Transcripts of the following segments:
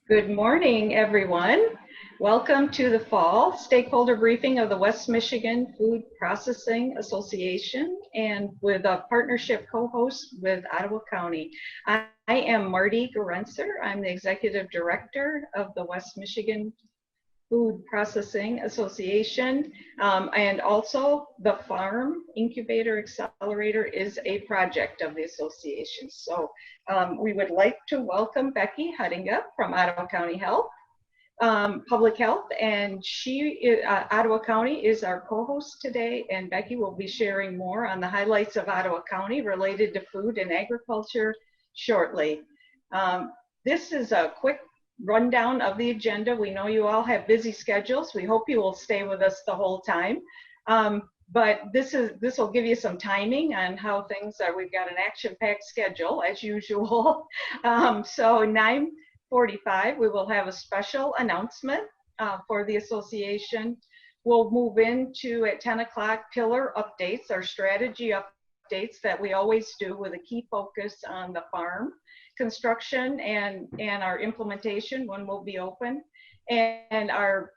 Good morning, everyone. Welcome to the fall stakeholder briefing of the West Michigan Food Processing Association and with a partnership co-host with Ottawa County. I am Marty Gerencer. I'm the Executive Director of the West Michigan Food Processing Association, and also the Farm Incubator Accelerator is a project of the association. So we would like to welcome Becky Huttinga from Ottawa County Health, Public Health, and Ottawa County is our co-host today, and Becky will be sharing more on the highlights of Ottawa County related to food and agriculture shortly. This is a quick rundown of the agenda. We know you all have busy schedules. We hope you will stay with us the whole time. But this will give you some timing on how things are. We've got an action-packed schedule as usual. So 9:45, we will have a special announcement for the association. We'll move into at 10 o'clock pillar updates, our strategy updates that we always do with a key focus on the farm construction and our implementation when we'll be open, and our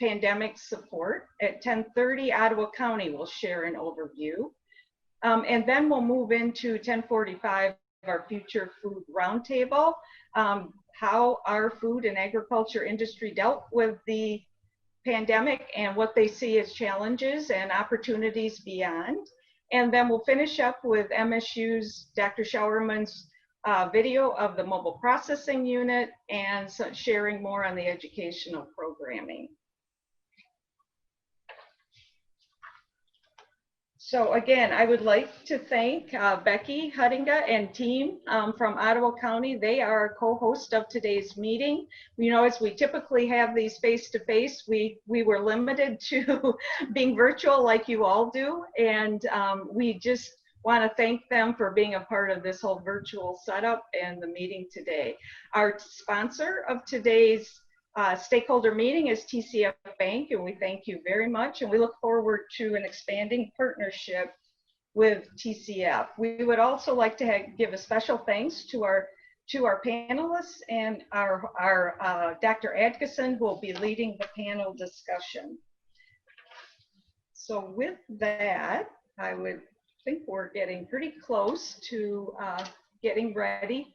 pandemic support. At 10:30, Ottawa County will share an overview. And then we'll move into 10:45, our future food roundtable, how our food and agriculture industry dealt with the pandemic and what they see as challenges and opportunities beyond. And then we'll finish up with MSU's Dr. Schauerman's video of the mobile processing unit and sharing more on the educational programming. So again, I would like to thank Becky Huttinga and team from Ottawa County. They are a co-host of today's meeting. You know, as we typically have these face-to-face, we were limited to being virtual like you all do. And we just want to thank them for being a part of this whole virtual setup and the meeting today. Our sponsor of today's stakeholder meeting is TCF Bank, and we thank you very much, and we look forward to an expanding partnership with TCF. We would also like to give a special thanks to our panelists and our Dr. Adkisson, who will be leading the panel discussion. So with that, I think we're getting pretty close to getting ready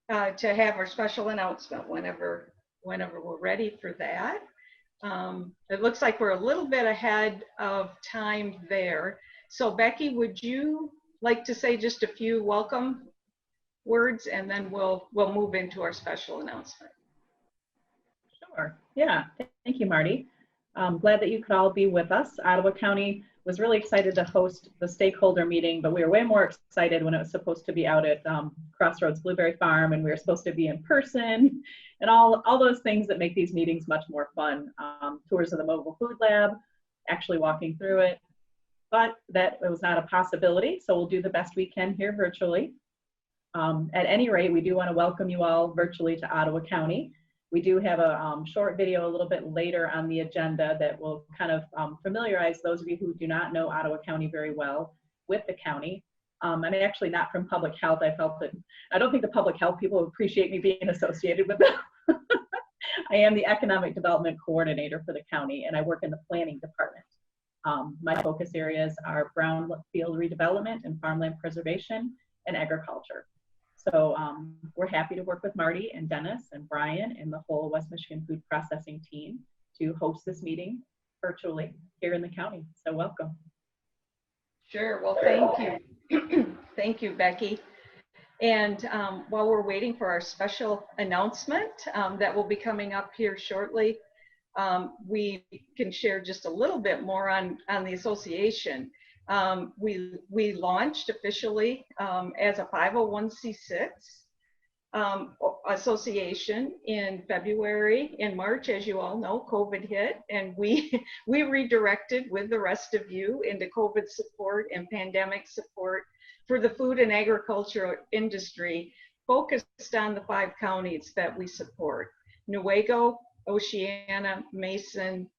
to have our special announcement whenever we're ready for that. It looks like we're a little bit ahead of time there. So Becky, would you like to say just a few welcome words, and then we'll move into our special announcement? Sure. Yeah. Thank you, Marty. I'm glad that you could all be with us. Ottawa County was really excited to host the stakeholder meeting, but we were way more excited when it was supposed to be out at Crossroads Blueberry Farm, and we were supposed to be in person, and all those things that make these meetings much more fun. Tours of the mobile food lab, actually walking through it, but that was not a possibility, so we'll do the best we can here virtually. At any rate, we do want to welcome you all virtually to Ottawa County. We do have a short video a little bit later on the agenda that will kind of familiarize those of you who do not know Ottawa County very well with the county. I'm actually not from public health. I don't think the public health people appreciate me being associated with them. I am the economic development coordinator for the county, and I work in the planning department. My focus areas are brownfield redevelopment and farmland preservation and agriculture. So we're happy to work with Marty and Dennis and Brian and the whole West Michigan Food Processing team to host this meeting virtually here in the county. So welcome. Sure. Well, thank you. Thank you, Becky. And while we're waiting for our special announcement that will be coming up here shortly, we can share just a little bit more on the association. We launched officially as a 501c6 association in February. In March, as you all know, COVID hit, and we redirected with the rest of you into COVID support and pandemic support for the food and agriculture industry, focused on the 5 counties that we support: Newaygo, Oceana, Mason,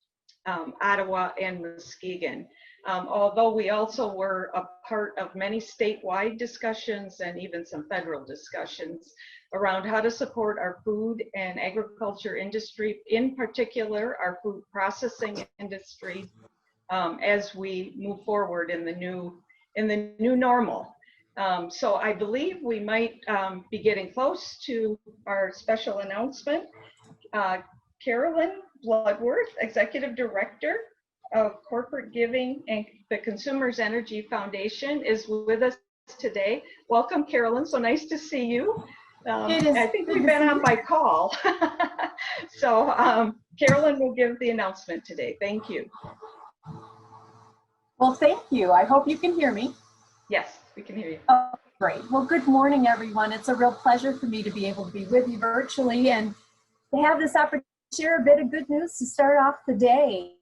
Ottawa, and Muskegon. although we also were a part of many statewide discussions and even some federal discussions around how to support our food and agriculture industry, in particular our food processing industry, as we move forward in the new normal. So I believe we might be getting close to our special announcement. Carolyn Bloodworth, Executive Director of Corporate Giving and the Consumers Energy Foundation, is with us today. Welcome, Carolyn. So nice to see you. I think we've been on by call. So Carolyn will give the announcement today. Thank you. Well, thank you. I hope you can hear me. Yes, we can hear you. Oh, great. Well, good morning, everyone. It's a real pleasure for me to be able to be with you virtually and to have this opportunity to share a bit of good news to start off the day.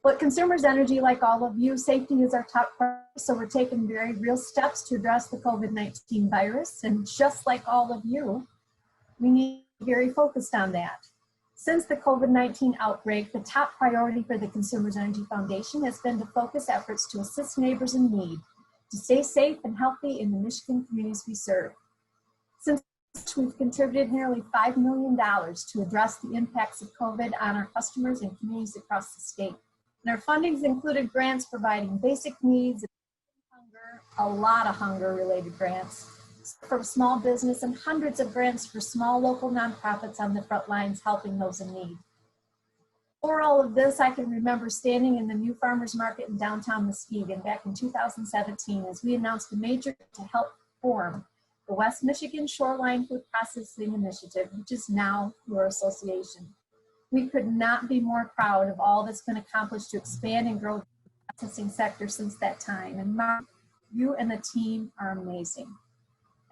But Consumers Energy, like all of you, safety is our top priority, so we're taking very real steps to address the COVID-19 virus. And just like all of you, we need to be very focused on that. Since the COVID-19 outbreak, the top priority for the Consumers Energy Foundation has been to focus efforts to assist neighbors in need, to stay safe and healthy in the Michigan communities we serve. Since we've contributed nearly $5 million to address the impacts of COVID on our customers and communities across the state. And our fundings included grants providing basic needs, hunger, a lot of hunger-related grants from small business, and hundreds of grants for small local nonprofits on the front lines helping those in need. For all of this, I can remember standing in the new farmers market in downtown Muskegon back in 2017 as we announced a major to help form the West Michigan Shoreline Food Processing Initiative, which is now your association. We could not be more proud of all that's been accomplished to expand and grow the processing sector since that time. And Mark, you and the team are amazing.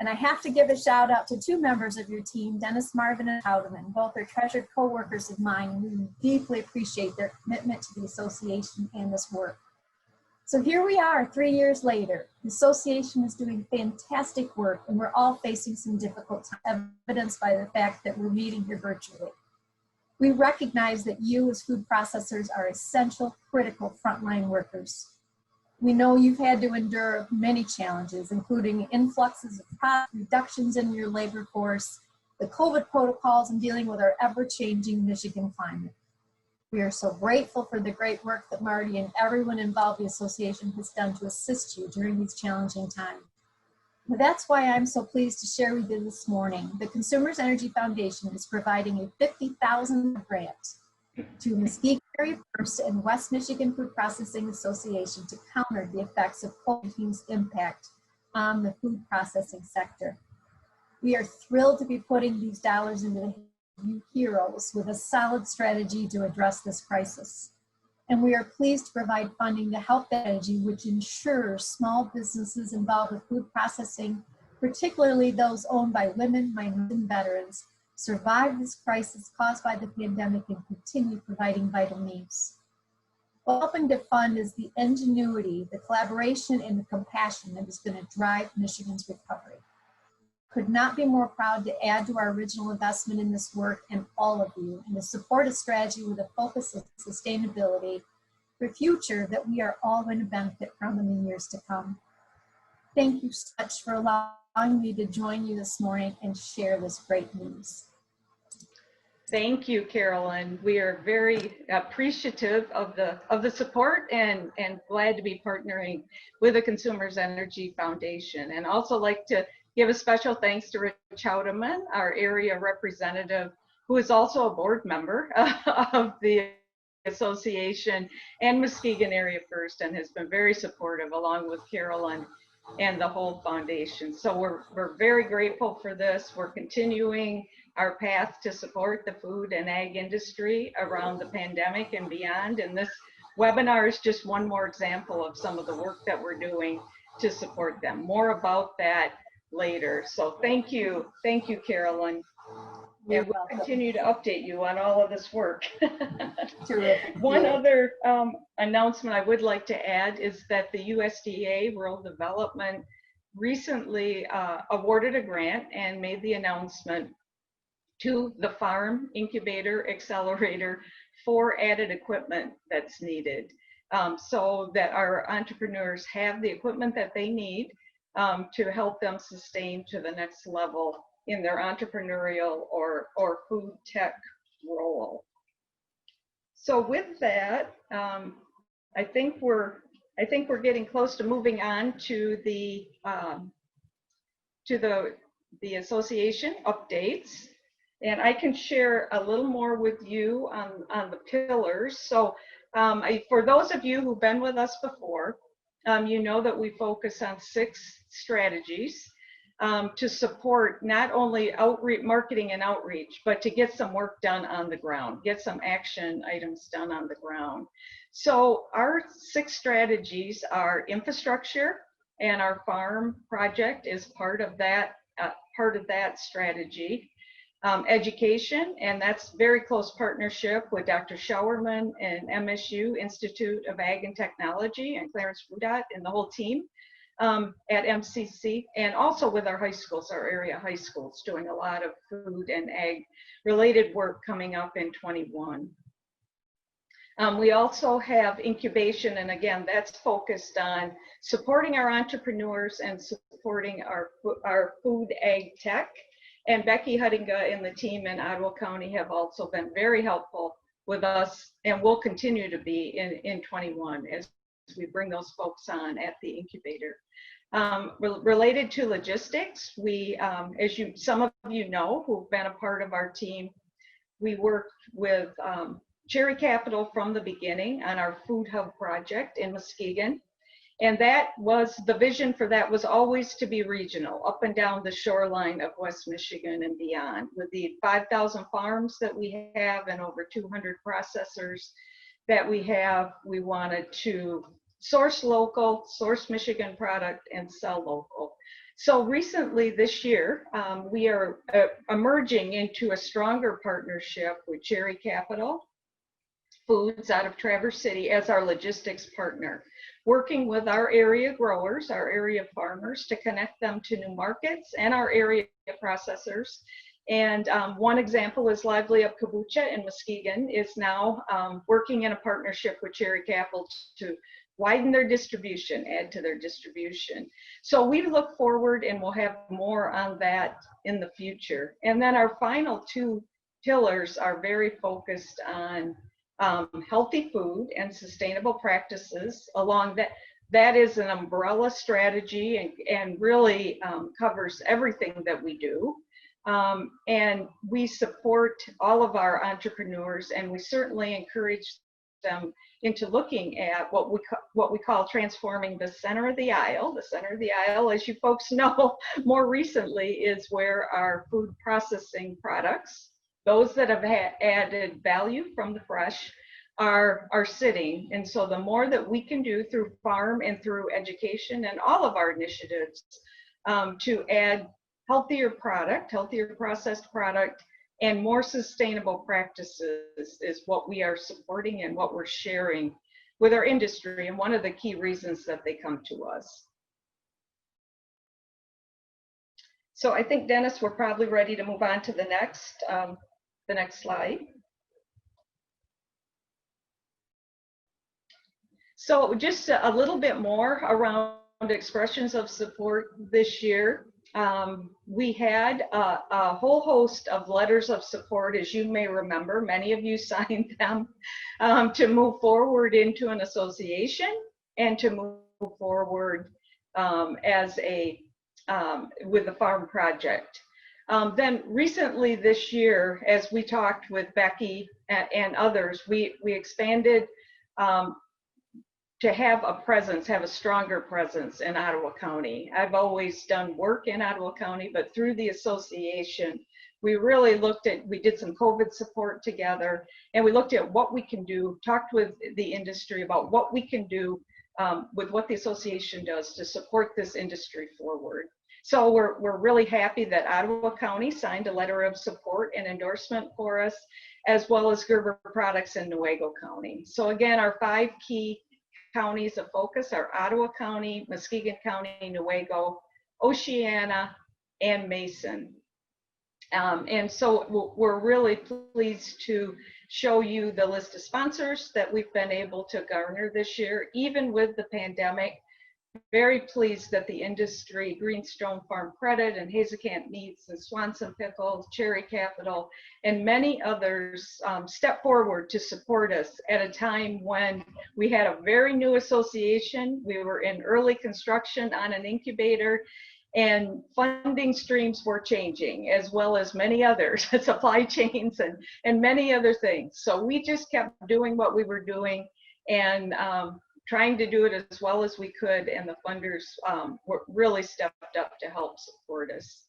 And I have to give a shout out to two members of your team, Dennis Marvin and Howdeman. Both are treasured co-workers of mine, and we deeply appreciate their commitment to the association and this work. So here we are 3 years later. The association is doing fantastic work, and we're all facing some difficult times, evidenced by the fact that we're meeting here virtually. We recognize that you as food processors are essential, critical frontline workers. We know you've had to endure many challenges, including influxes of cost, reductions in your labor force, the COVID protocols, and dealing with our ever-changing Michigan climate. We are so grateful for the great work that Marty and everyone involved in the association has done to assist you during these challenging times. But that's why I'm so pleased to share with you this morning. The Consumers Energy Foundation is providing a $50,000 grant to Muskegon Area First and West Michigan Food Processing Association to counter the effects of COVID-19's impact on the food processing sector. We are thrilled to be putting these dollars into the hands of you heroes with a solid strategy to address this crisis. And we are pleased to provide funding to help that energy, which ensures small businesses involved with food processing, particularly those owned by women, minorities, and veterans, survive this crisis caused by the pandemic and continue providing vital needs. What helping to fund is the ingenuity, the collaboration, and the compassion that is going to drive Michigan's recovery. Could not be more proud to add to our original investment in this work and all of you, and to support a strategy with a focus on sustainability for a future that we are all going to benefit from in the years to come. Thank you so much for allowing me to join you this morning and share this great news. Thank you, Carolyn. We are very appreciative of the support and glad to be partnering with the Consumers Energy Foundation. And also like to give a special thanks to Rich Howdeman, our area representative, who is also a board member of the association and Muskegon Area First, and has been very supportive along with Carolyn and the whole foundation. So we're very grateful for this. We're continuing our path to support the food and ag industry around the pandemic and beyond. And this webinar is just one more example of some of the work that we're doing to support them. More about that later. So thank you, Carolyn. And we'll continue to update you on all of this work. One other announcement I would like to add is that the USDA Rural Development recently awarded a grant and made the announcement to the Farm Incubator Accelerator for added equipment that's needed. so that our entrepreneurs have the equipment that they need to help them sustain to the next level in their entrepreneurial or food tech role. So with that, I think we're getting close to moving on to the association updates, and I can share a little more with you on the pillars. So for those of you who've been with us before, you know that we focus on 6 strategies to support not only marketing and outreach, but to get some work done on the ground, get some action items done on the ground. So our 6 strategies are infrastructure, and our farm project is part of that strategy. Education, and that's very close partnership with Dr. Schauerman and MSU Institute of Ag and Technology and Clarence Rudat and the whole team at MCC, and also with our high schools, our area high schools, doing a lot of food and ag related work coming up in 21. We also have incubation, and again, that's focused on supporting our entrepreneurs and supporting our food ag tech. And Becky Huttinga and the team in Ottawa County have also been very helpful with us, and will continue to be in 21 as we bring those folks on at the incubator. Related to logistics, we, as some of you know who've been a part of our team, we worked with Cherry Capital from the beginning on our food hub project in Muskegon. And that was, the vision for that was always to be regional, up and down the shoreline of West Michigan and beyond. With the 5,000 farms that we have and over 200 processors that we have, we wanted to source local, source Michigan product, and sell local. So recently this year, we are emerging into a stronger partnership with Cherry Capital Foods out of Traverse City as our logistics partner, working with our area growers, our area farmers, to connect them to new markets and our area processors. And one example is Lively Up Kombucha in Muskegon is now working in a partnership with Cherry Capital to widen their distribution, add to their distribution. So we look forward, and we'll have more on that in the future. And then our final 2 pillars are very focused on healthy food and sustainable practices. Along that is an umbrella strategy and really covers everything that we do. And we support all of our entrepreneurs, and we certainly encourage them into looking at what we call transforming the center of the aisle. The center of the aisle, as you folks know, more recently is where our food processing products, those that have added value from the fresh, are sitting. And so the more that we can do through farm and through education and all of our initiatives to add healthier processed product, and more sustainable practices is what we are supporting and what we're sharing with our industry, and one of the key reasons that they come to us. So I think, Dennis, we're probably ready to move on to the next slide. So just a little bit more around expressions of support this year. We had a whole host of letters of support, as you may remember. Many of you signed them to move forward into an association and to move forward as with the farm project. Then recently this year, as we talked with Becky and others, we expanded to have a stronger presence in Ottawa County. I've always done work in Ottawa County, but through the association, we really we did some COVID support together, and we looked at what we can do, talked with the industry about what we can do with what the association does to support this industry forward. So we're really happy that Ottawa County signed a letter of support and endorsement for us, as well as Gerber Products in Newaygo County. So again, our 5 key counties of focus are Ottawa County, Muskegon County, Newaygo, Oceana, and Mason. And so we're really pleased to show you the list of sponsors that we've been able to garner this year, even with the pandemic. Very pleased that the industry, Greenstone Farm Credit and Hazelcamp Meats and Swanson Pickles, Cherry Capital, and many others stepped forward to support us at a time when we had a very new association. We were in early construction on an incubator, and funding streams were changing, as well as many others, supply chains and many other things. So we just kept doing what we were doing, and trying to do it as well as we could, and the funders were really stepped up to help support us.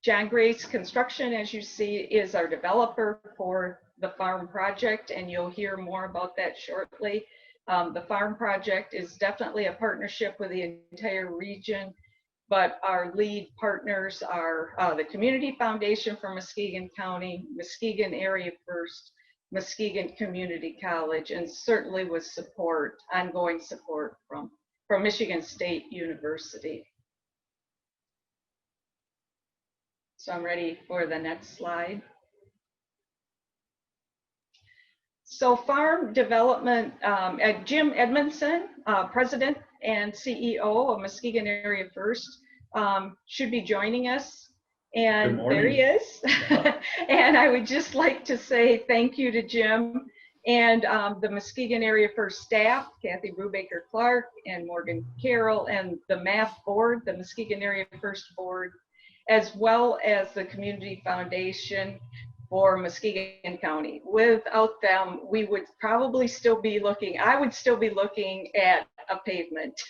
John Grace Construction, as you see, is our developer for the farm project, and you'll hear more about that shortly. The farm project is definitely a partnership with the entire region, but our lead partners are the Community Foundation for Muskegon County, Muskegon Area First, Muskegon Community College, and certainly with support, ongoing support from Michigan State University. So I'm ready for the next slide. So farm development, Jim Edmondson, President and CEO of Muskegon Area First, should be joining us. And there he is. And I would just like to say thank you to Jim and the Muskegon Area First staff, Kathy Brubaker Clark and Morgan Carroll, and the MAF board, the Muskegon Area First board, as well as the Community Foundation for Muskegon County. Without them, we would probably still be looking, I would still be looking at a pavement.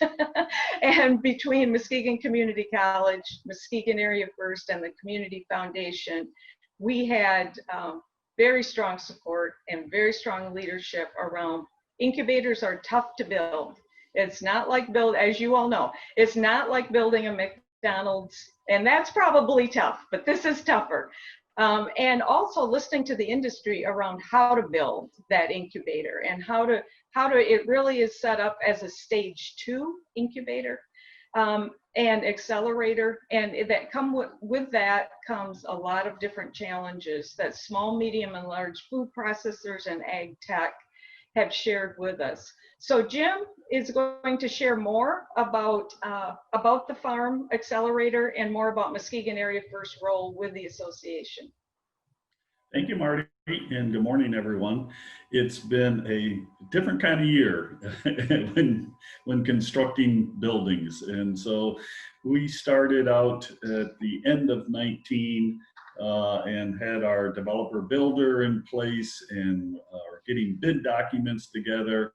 And between Muskegon Community College, Muskegon Area First, and the Community Foundation, we had very strong support and very strong leadership around incubators are tough to build. It's not like as you all know, it's not like building a McDonald's, and that's probably tough, but this is tougher. And also listening to the industry around how to build that incubator and how to it really is set up as a stage 2 incubator and accelerator, and that with that comes a lot of different challenges that small, medium, and large food processors and ag tech have shared with us. So Jim is going to share more about the Farm Accelerator and more about Muskegon Area First role with the association. Thank you, Marty, and good morning, everyone. It's been a different kind of year when constructing buildings. And so we started out at the end of 19 and had our developer builder in place and are getting bid documents together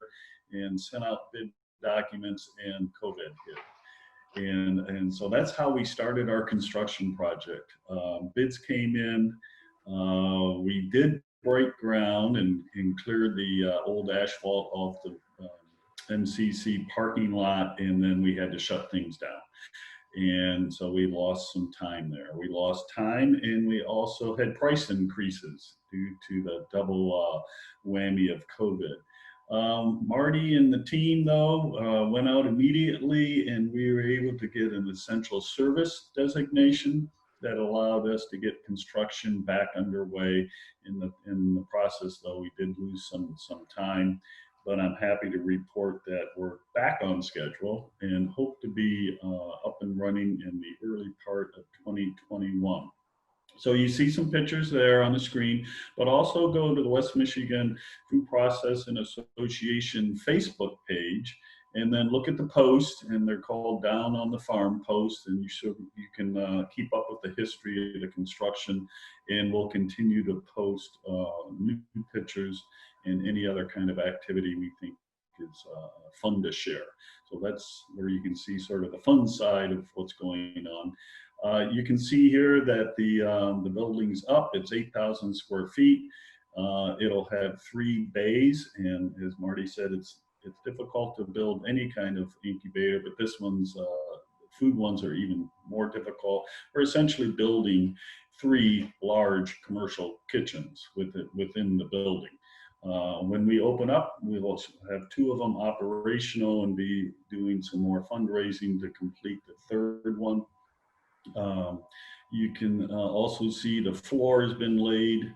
and sent out bid documents, and COVID hit. And so that's how we started our construction project. Bids came in. We did break ground and cleared the old asphalt off the MCC parking lot, and then we had to shut things down. And so we lost some time there. We lost time, and we also had price increases due to the double whammy of COVID. Marty and the team, though, went out immediately, and we were able to get an essential service designation that allowed us to get construction back underway. In the process, though, we did lose some time, but I'm happy to report that we're back on schedule and hope to be up and running in the early part of 2021. So you see some pictures there on the screen, but also go to the West Michigan Food Processing Association Facebook page and then look at the post, and they're called Down on the Farm post, and you can keep up with the history of the construction, and we'll continue to post new pictures and any other kind of activity we think is fun to share. So that's where you can see sort of the fun side of what's going on. You can see here that the building's up. It's 8,000 square feet. It'll have 3 bays, and as Marty said, it's difficult to build any kind of incubator, but this one's food ones are even more difficult. We're essentially building 3 large commercial kitchens within the building. When we open up, we'll also have 2 of them operational and be doing some more fundraising to complete the 3rd one. You can also see the floor has been laid.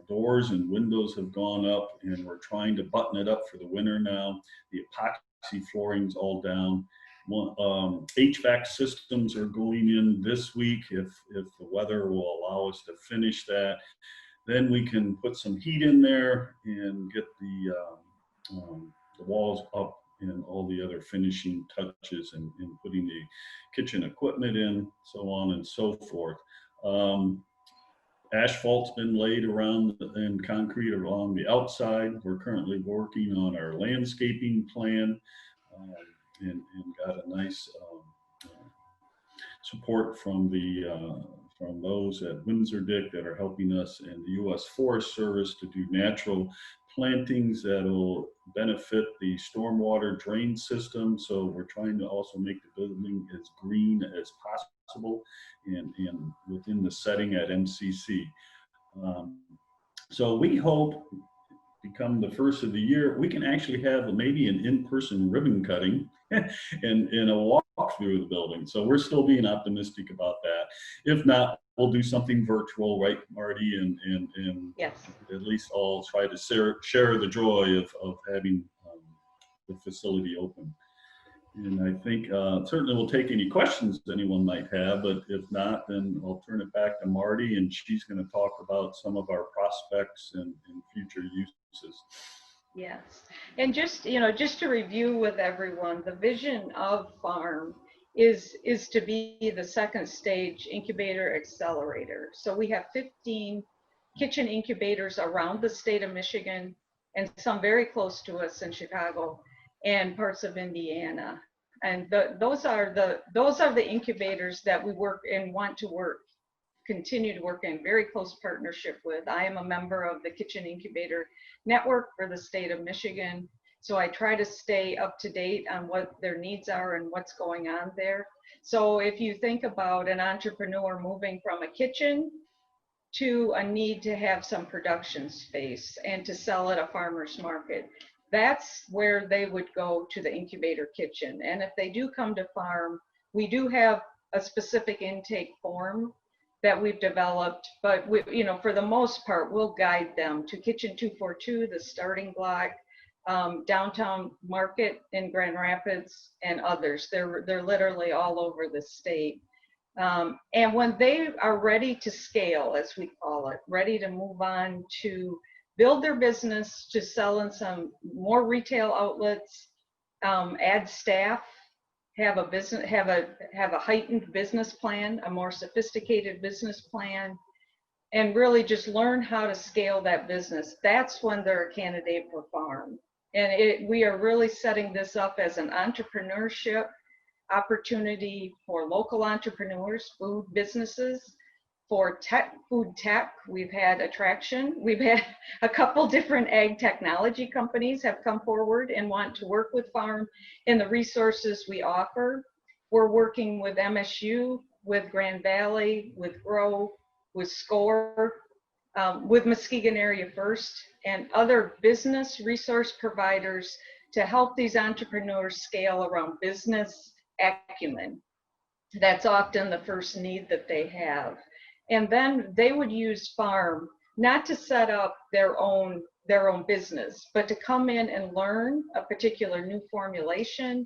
Doors and windows have gone up, and we're trying to button it up for the winter now. The epoxy flooring's all down. HVAC systems are going in this week if the weather will allow us to finish that. Then we can put some heat in there and get the walls up and all the other finishing touches and putting the kitchen equipment in, so on and so forth. Asphalt's been laid around and concrete along the outside. We're currently working on our landscaping plan and got a nice support from from those at Windsor Dick that are helping us, and the U.S. Forest Service to do natural plantings that will benefit the stormwater drain system. So we're trying to also make the building as green as possible and within the setting at MCC. So we hope become the first of the year, we can actually have maybe an in-person ribbon cutting and a walk through the building. So we're still being optimistic about that. If not, we'll do something virtual, right, Marty? And Yes. at least all try to share the joy of having the facility open. And I think certainly we'll take any questions anyone might have, but if not, then I'll turn it back to Marty, and she's going to talk about some of our prospects and future uses. Yes, and just to review with everyone, the vision of FARM is to be the second stage incubator accelerator. So we have 15 kitchen incubators around the state of Michigan, and some very close to us in Chicago and parts of Indiana. And those are the incubators that we work and want to continue to work in very close partnership with. I am a member of the Kitchen Incubator Network for the state of Michigan. So I try to stay up to date on what their needs are and what's going on there. So if you think about an entrepreneur moving from a kitchen to a need to have some production space and to sell at a farmer's market, that's where they would go to the incubator kitchen. And if they do come to FARM, we do have a specific intake form that we've developed, but for the most part, we'll guide them to Kitchen 242, the starting block, Downtown Market in Grand Rapids, and others. They're literally all over the state. And when they are ready to scale, as we call it, ready to move on to build their business, to sell in some more retail outlets, add staff, have a heightened business plan, a more sophisticated business plan, and really just learn how to scale that business. That's when they're a candidate for FARM. And we are really setting this up as an entrepreneurship opportunity for local entrepreneurs, food businesses, for food tech. We've had attraction. We've had a couple different ag technology companies have come forward and want to work with FARM in the resources we offer. We're working with MSU, with Grand Valley, with Grow, with SCORE, with Muskegon Area First, and other business resource providers to help these entrepreneurs scale around business acumen. That's often the first need that they have. And then they would use FARM not to set up their own business, but to come in and learn a particular new formulation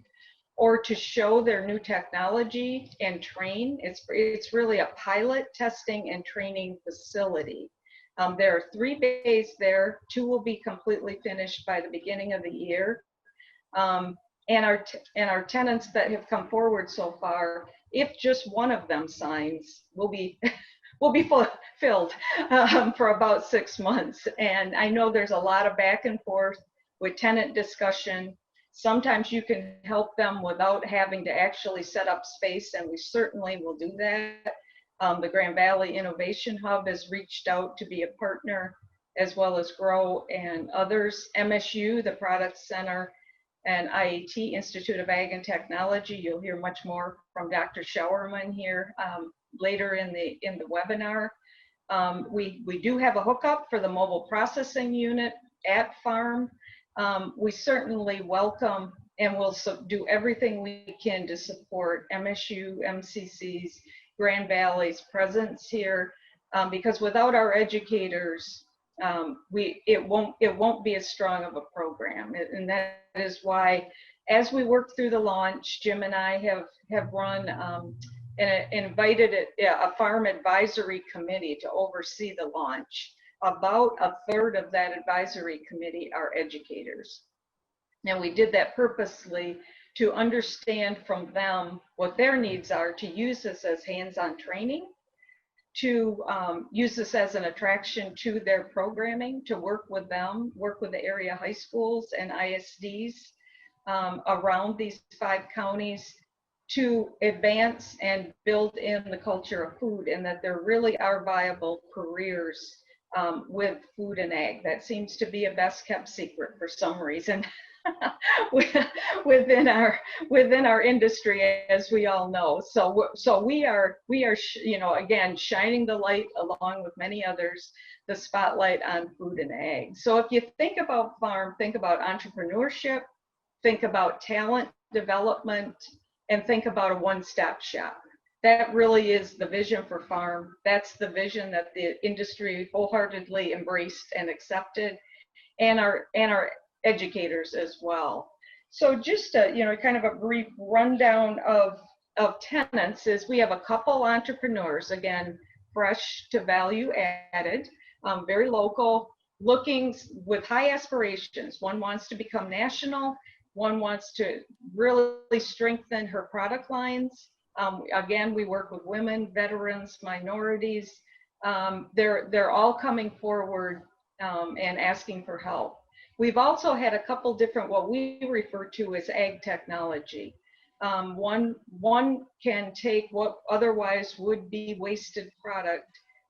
or to show their new technology and train. It's really a pilot testing and training facility. There are 3 bays there. 2 will be completely finished by the beginning of the year. And our tenants that have come forward so far, if just one of them signs, will be filled for about 6 months. And I know there's a lot of back and forth with tenant discussion. Sometimes you can help them without having to actually set up space, and we certainly will do that. The Grand Valley Innovation Hub has reached out to be a partner, as well as Grow and others. MSU, the Product Center, and IAT, Institute of Ag and Technology. You'll hear much more from Dr. Schauerman here later in the webinar. We do have a hookup for the mobile processing unit at FARM. We certainly welcome and will do everything we can to support MSU, MCC's, Grand Valley's presence here. because without our educators, it won't be as strong of a program. And that is why, as we work through the launch, Jim and I have run and invited a farm advisory committee to oversee the launch. About a third of that advisory committee are educators. And we did that purposely to understand from them what their needs are, to use this as hands-on training, to use this as an attraction to their programming, to work with them, work with the area high schools and ISDs around these 5 counties, to advance and build in the culture of food, and that there really are viable careers with food and ag. That seems to be a best kept secret for some reason within our industry, as we all know. So we are again, shining the light, along with many others, the spotlight on food and ag. So if you think about farm, think about entrepreneurship, think about talent development, and think about a one-stop shop. That really is the vision for farm. That's the vision that the industry wholeheartedly embraced and accepted, and our educators as well. So just a, kind of a brief rundown of tenants is we have a couple entrepreneurs, again, fresh to value added, very local, looking with high aspirations. One wants to become national. One wants to really strengthen her product lines. Again, we work with women, veterans, minorities. They're all coming forward and asking for help. We've also had a couple different, what we refer to as ag technology. One can take what otherwise would be wasted product,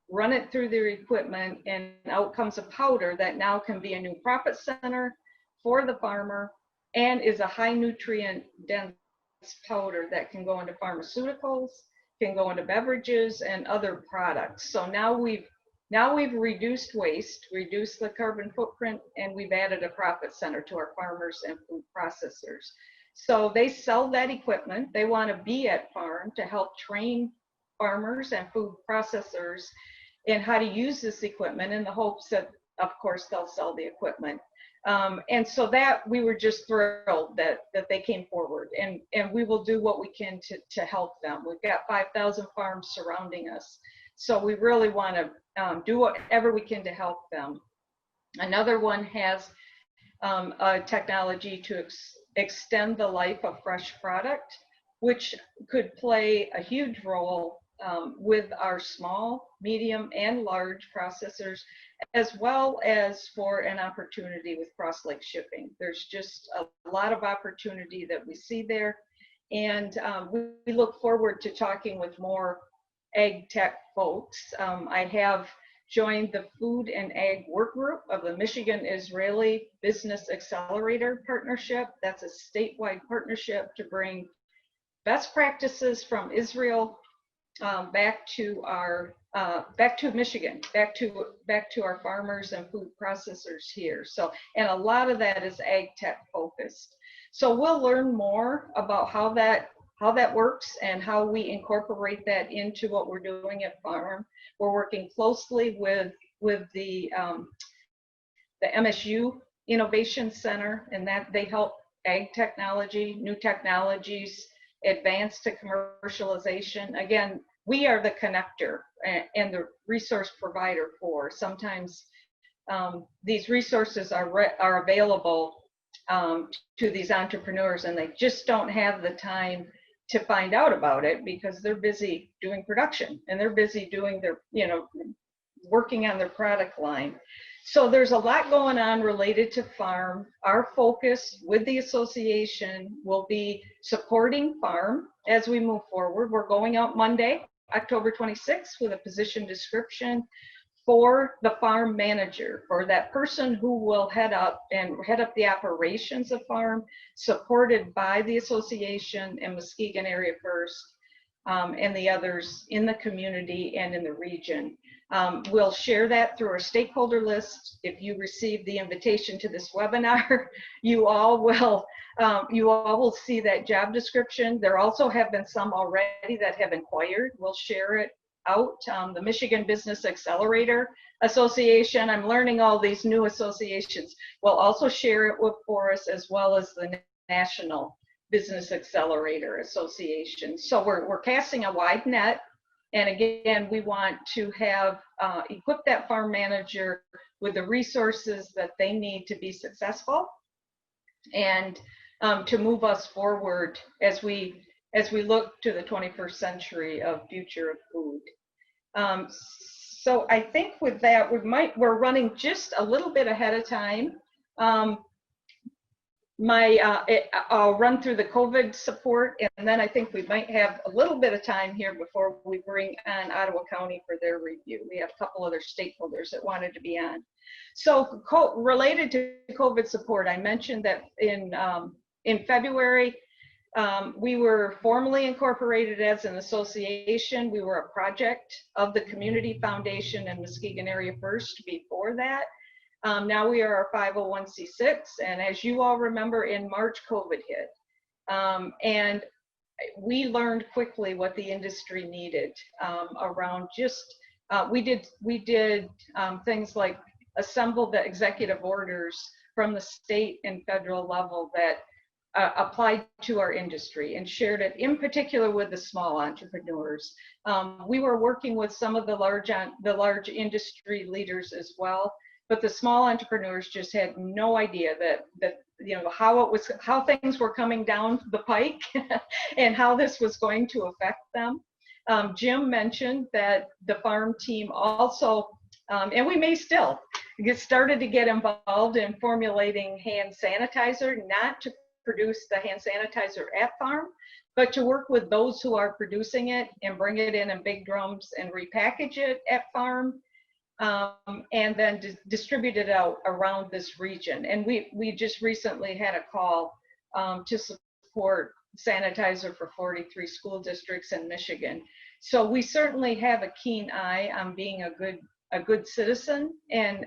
run it through their equipment, and out comes a powder that now can be a new profit center for the farmer, and is a high nutrient dense powder that can go into pharmaceuticals, can go into beverages and other products. So now we've reduced waste, reduced the carbon footprint, and we've added a profit center to our farmers and food processors. So they sell that equipment. They want to be at farm to help train farmers and food processors in how to use this equipment, in the hopes that, of course, they'll sell the equipment. And so that we were just thrilled that they came forward, and we will do what we can to help them. We've got 5,000 farms surrounding us, so we really want to do whatever we can to help them. Another one has a technology to extend the life of fresh product, which could play a huge role with our small, medium, and large processors, as well as for an opportunity with cross-lake shipping. There's just a lot of opportunity that we see there, and we look forward to talking with more ag tech folks. I have joined the Food and Ag Work Group of the Michigan Israeli Business Accelerator Partnership. That's a statewide partnership to bring best practices from Israel back to Michigan, back to our farmers and food processors here. So, and a lot of that is ag tech focused. So we'll learn more about how that works and how we incorporate that into what we're doing at farm. We're working closely with the MSU Innovation Center, and that they help ag technology, new technologies, advance to commercialization. Again, we are the connector and the resource provider for. Sometimes these resources are available to these entrepreneurs, and they just don't have the time to find out about it because they're busy doing production and they're busy doing their, working on their product line. So there's a lot going on related to farm. Our focus with the association will be supporting farm as we move forward. We're going out Monday, October 26th, with a position description for the farm manager, for that person who will head up the operations of farm, supported by the association and Muskegon Area First, and the others in the community and in the region. We'll share that through our stakeholder list. If you receive the invitation to this webinar, you all will see that job description. There also have been some already that have inquired. We'll share it out, the Michigan Business Accelerator Association. I'm learning all these new associations. We'll also share it for us, as well as the National Business Accelerator Association. So we're casting a wide net. And again, we want to have equip that farm manager with the resources that they need to be successful, and to move us forward as we look to the 21st century of future of food. So I think with that, we're running just a little bit ahead of time. I'll run through the COVID support, and then I think we might have a little bit of time here before we bring on Ottawa County for their review. We have a couple other stakeholders that wanted to be on. So related to COVID support, I mentioned that in February, we were formally incorporated as an association. We were a project of the Community Foundation and Muskegon Area First before that. Now we are a 501c6, and as you all remember, in March, COVID hit. And we learned quickly what the industry needed around just, we did things like assemble the executive orders from the state and federal level that applied to our industry, and shared it in particular with the small entrepreneurs. We were working with some of the large industry leaders as well, but the small entrepreneurs just had no idea that you know how things were coming down the pike and how this was going to affect them. Jim mentioned that the farm team also, and we may still started to get involved in formulating hand sanitizer, not to produce the hand sanitizer at farm, but to work with those who are producing it and bring it in big drums and repackage it at farm. And then distribute it out around this region. And we just recently had a call to support sanitizer for 43 school districts in Michigan. So we certainly have a keen eye on being a good citizen and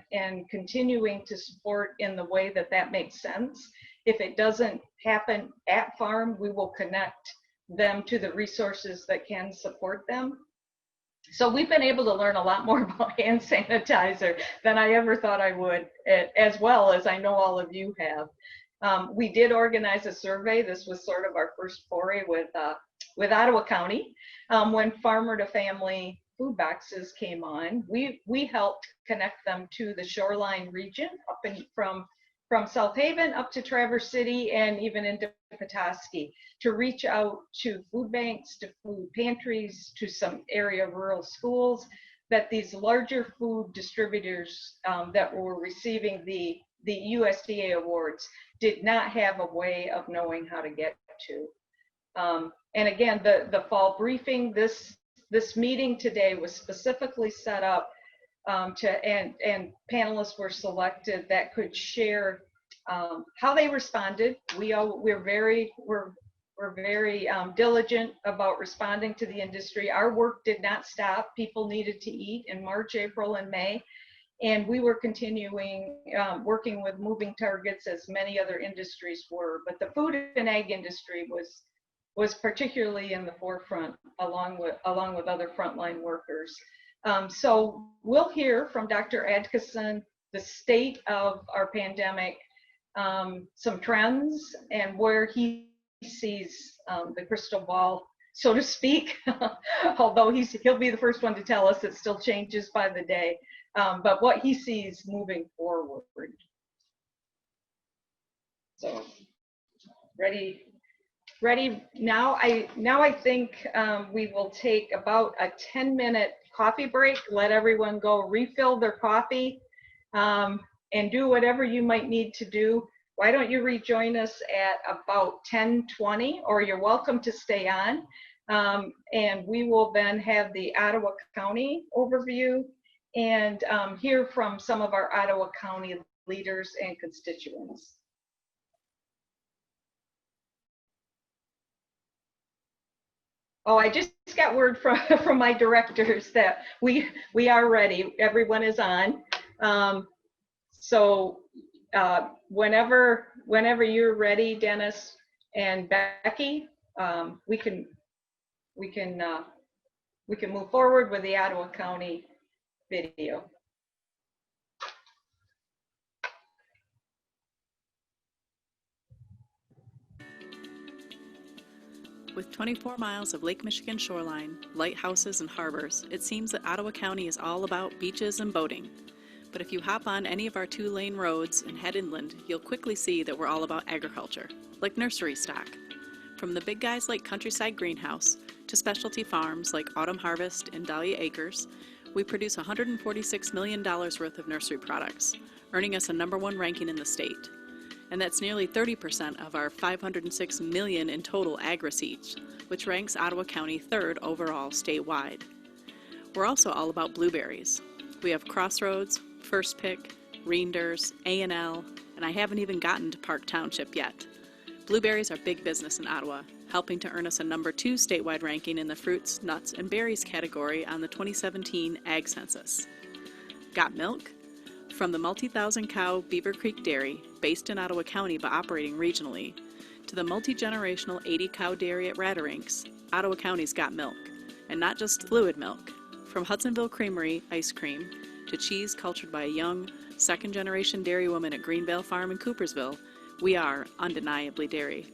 continuing to support in the way that makes sense. If it doesn't happen at farm, we will connect them to the resources that can support them. So we've been able to learn a lot more about hand sanitizer than I ever thought I would, as well as I know all of you have. We did organize a survey. This was sort of our first foray with Ottawa County. When farmer to family food boxes came on, we helped connect them to the shoreline region up from South Haven up to Traverse City and even into Petoskey, to reach out to food banks, to food pantries, to some area rural schools, that these larger food distributors that were receiving the USDA awards did not have a way of knowing how to get to. And again, the fall briefing, this meeting today was specifically set up and panelists were selected that could share how they responded. We're very diligent about responding to the industry. Our work did not stop. People needed to eat in March, April, and May, and we were continuing working with moving targets as many other industries were. But the food and ag industry was particularly in the forefront, along with other frontline workers. So we'll hear from Dr. Adkisson the state of our pandemic, some trends, and where he sees the crystal ball, so to speak, although he'll be the first one to tell us it still changes by the day, but what he sees moving forward. So ready now. I think we will take about a 10-minute coffee break, let everyone go refill their coffee, and do whatever you might need to do. Why don't you rejoin us at about 10:20, or you're welcome to stay on, and we will then have the Ottawa County overview and hear from some of our Ottawa County leaders and constituents. Oh, I just got word from my directors that we are ready. Everyone is on. So whenever you're ready, Dennis and Becky, we can we can move forward with the Ottawa County video. With 24 miles of Lake Michigan shoreline, lighthouses, and harbors, it seems that Ottawa County is all about beaches and boating. But if you hop on any of our 2-lane roads and head inland, you'll quickly see that we're all about agriculture, like nursery stock. From the big guys like Countryside Greenhouse to specialty farms like Autumn Harvest and Dahlia Acres, we produce $146 million worth of nursery products, earning us a #1 ranking in the state. And that's nearly 30% of our $506 million in total ag receipts, which ranks Ottawa County 3rd overall statewide. We're also all about blueberries. We have Crossroads, First Pick, Reinders, A&L, and I haven't even gotten to Park Township yet. Blueberries are big business in Ottawa, helping to earn us a #2 statewide ranking in the fruits, nuts, and berries category on the 2017 Ag Census. Got milk? From the multi-thousand cow Beaver Creek Dairy, based in Ottawa County but operating regionally, to the multi-generational 80-cow dairy at Radarinks, Ottawa County's got milk. And not just fluid milk. From Hudsonville Creamery ice cream to cheese cultured by a young, second-generation dairy woman at Greenvale Farm in Coopersville, we are undeniably dairy.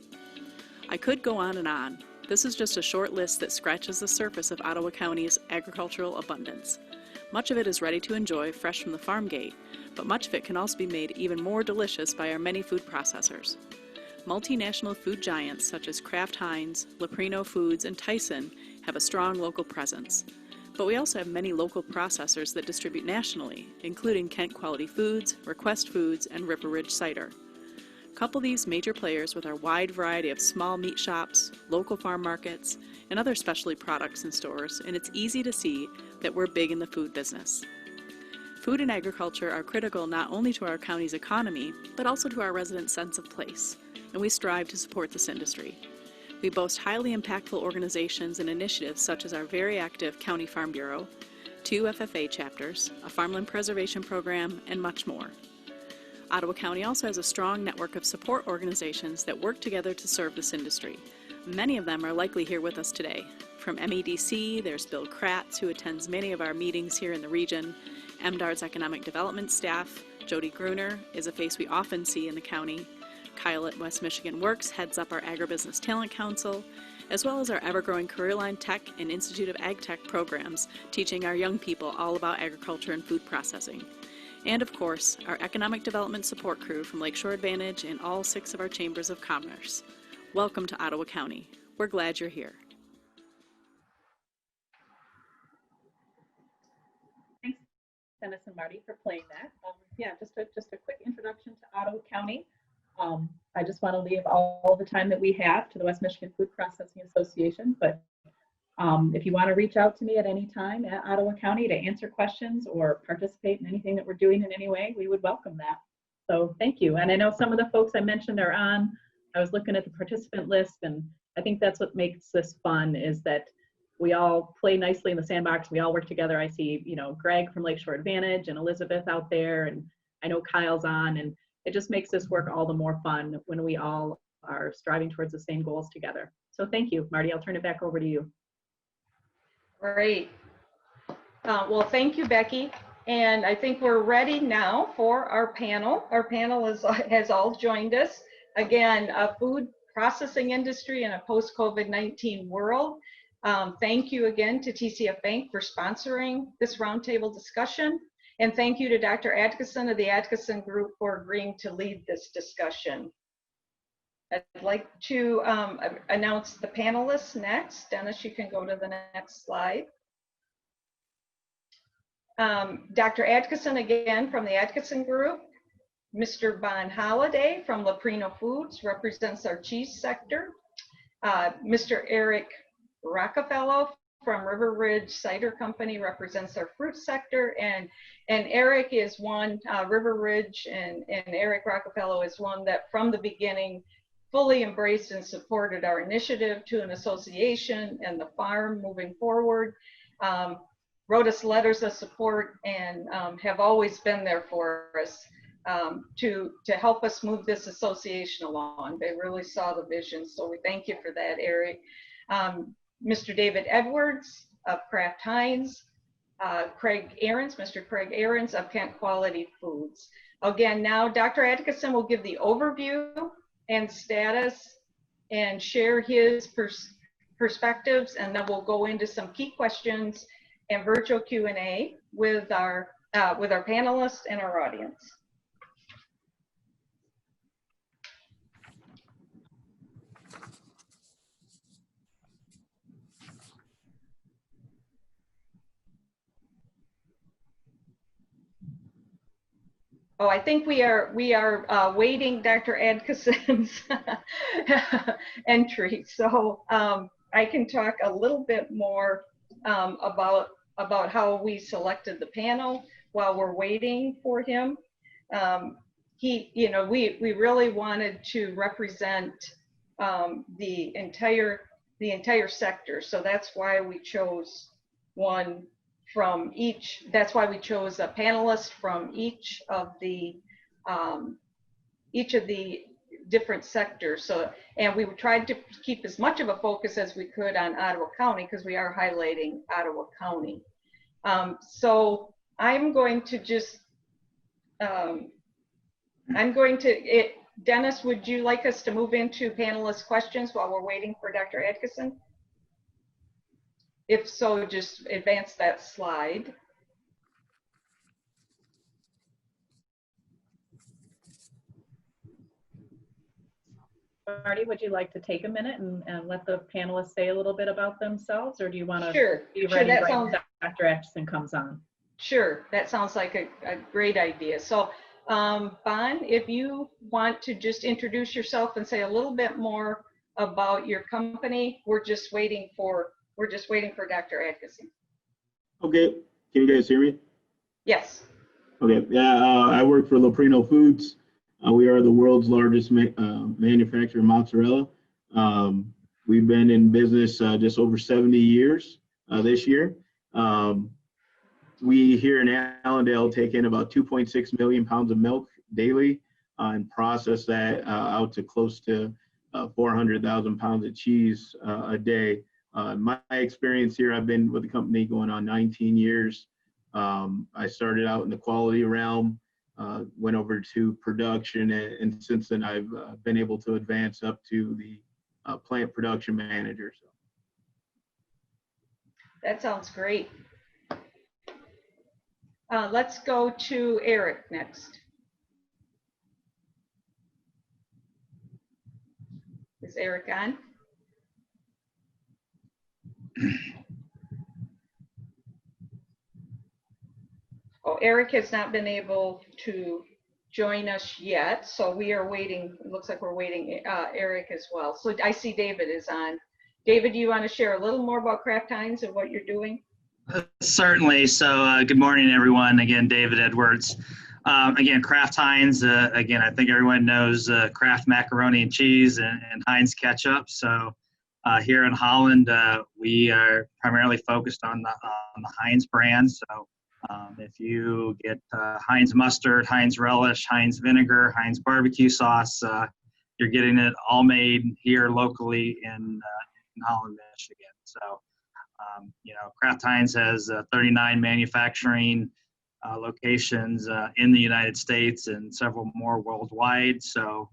I could go on and on. This is just a short list that scratches the surface of Ottawa County's agricultural abundance. Much of it is ready to enjoy fresh from the farm gate, but much of it can also be made even more delicious by our many food processors. Multinational food giants such as Kraft Heinz, Leprino Foods, and Tyson have a strong local presence. But we also have many local processors that distribute nationally, including Kent Quality Foods, Request Foods, and River Ridge Cider. Couple these major players with our wide variety of small meat shops, local farm markets, and other specialty products and stores, and it's easy to see that we're big in the food business. Food and agriculture are critical not only to our county's economy, but also to our residents' sense of place, and we strive to support this industry. We boast highly impactful organizations and initiatives such as our very active County Farm Bureau, 2 FFA chapters, a farmland preservation program, and much more. Ottawa County also has a strong network of support organizations that work together to serve this industry. Many of them are likely here with us today. From MEDC, there's Bill Kratz, who attends many of our meetings here in the region. MDAR's economic development staff, Jody Gruner, is a face we often see in the county. Kyle at West Michigan Works heads up our Agribusiness Talent Council, as well as our ever-growing Career Line Tech and Institute of Ag Tech programs, teaching our young people all about agriculture and food processing. And of course, our economic development support crew from Lakeshore Advantage and all 6 of our chambers of commerce. Welcome to Ottawa County. We're glad you're here. Thanks, Dennis and Marty, for playing that. Yeah, just a quick introduction to Ottawa County. I just want to leave all the time that we have to the West Michigan Food Processing Association, but if you want to reach out to me at any time at Ottawa County to answer questions or participate in anything that we're doing in any way, we would welcome that. So thank you. And I know some of the folks I mentioned are on. I was looking at the participant list, and I think that's what makes this fun, is that we all play nicely in the sandbox. We all work together. I see, Greg from Lakeshore Advantage and Elizabeth out there, and I know Kyle's on, and it just makes this work all the more fun when we all are striving towards the same goals together. So thank you, Marty. I'll turn it back over to you. Great. Well, thank you, Becky. And I think we're ready now for our panel. Our panel has all joined us. Again, a food processing industry in a post-COVID-19 world. Thank you again to TCF Bank for sponsoring this roundtable discussion. And thank you to Dr. Atkinson of the Atkinson Group for agreeing to lead this discussion. I'd like to announce the panelists next. Dennis, you can go to the next slide. Dr. Atkinson again from the Atkinson Group. Mr. Bon Holiday from Leprino Foods represents our cheese sector. Mr. Eric Rockefeller from River Ridge Cider Company represents our fruit sector, and Eric is one, River Ridge and Eric Rockefeller is one that from the beginning fully embraced and supported our initiative to an association and the farm moving forward, wrote us letters of support, and have always been there for us to help us move this association along. They really saw the vision, so we thank you for that, Eric. Mr. David Edwards of Kraft Heinz, Mr. Craig Ahrens of Kent Quality Foods. Again, now Dr. Atkinson will give the overview and status and share his perspectives, and then we'll go into some key questions and virtual Q&A with our panelists and our audience. Oh, I think we are waiting Dr. Atkinson's entry. So I can talk a little bit more about how we selected the panel while we're waiting for him. We really wanted to represent the entire sector. So that's why we chose one from each. That's why we chose a panelist from each of the different sectors. So, and we tried to keep as much of a focus as we could on Ottawa County, because we are highlighting Ottawa County. So I'm going to just, Dennis, would you like us to move into panelist questions while we're waiting for Dr. Atkinson? If so, just advance that slide. Marty, would you like to take a minute and let the panelists say a little bit about themselves, or do you want to be ready right when Dr. Atkinson comes on? Sure, that sounds like a great idea. So, Bon, if you want to just introduce yourself and say a little bit more about your company, we're just waiting for Dr. Atkinson. Okay, can you guys hear me? Yes. Okay, yeah, I work for Loprino Foods. We are the world's largest manufacturer of mozzarella. We've been in business just over 70 years this year. We here in Allendale take in about 2.6 million pounds of milk daily and process that out to close to 400,000 pounds of cheese a day. My experience here, I've been with the company going on 19 years. I started out in the quality realm, went over to production, and since then I've been able to advance up to the plant production manager. So. That sounds great. Let's go to Eric next. Is Eric on? Oh, Eric has not been able to join us yet, so we are waiting. It looks like we're waiting Eric as well. So I see David is on. David, do you want to share a little more about Kraft Heinz and what you're doing? Certainly. So good morning, everyone. Again, David Edwards. Again, Kraft Heinz. Again, I think everyone knows Kraft macaroni and cheese and Heinz ketchup. So here in Holland, we are primarily focused on the Heinz brand. So if you get Heinz mustard, Heinz relish, Heinz vinegar, Heinz barbecue sauce, you're getting it all made here locally in Holland, Michigan. So, Kraft Heinz has 39 manufacturing locations in the United States and several more worldwide. So,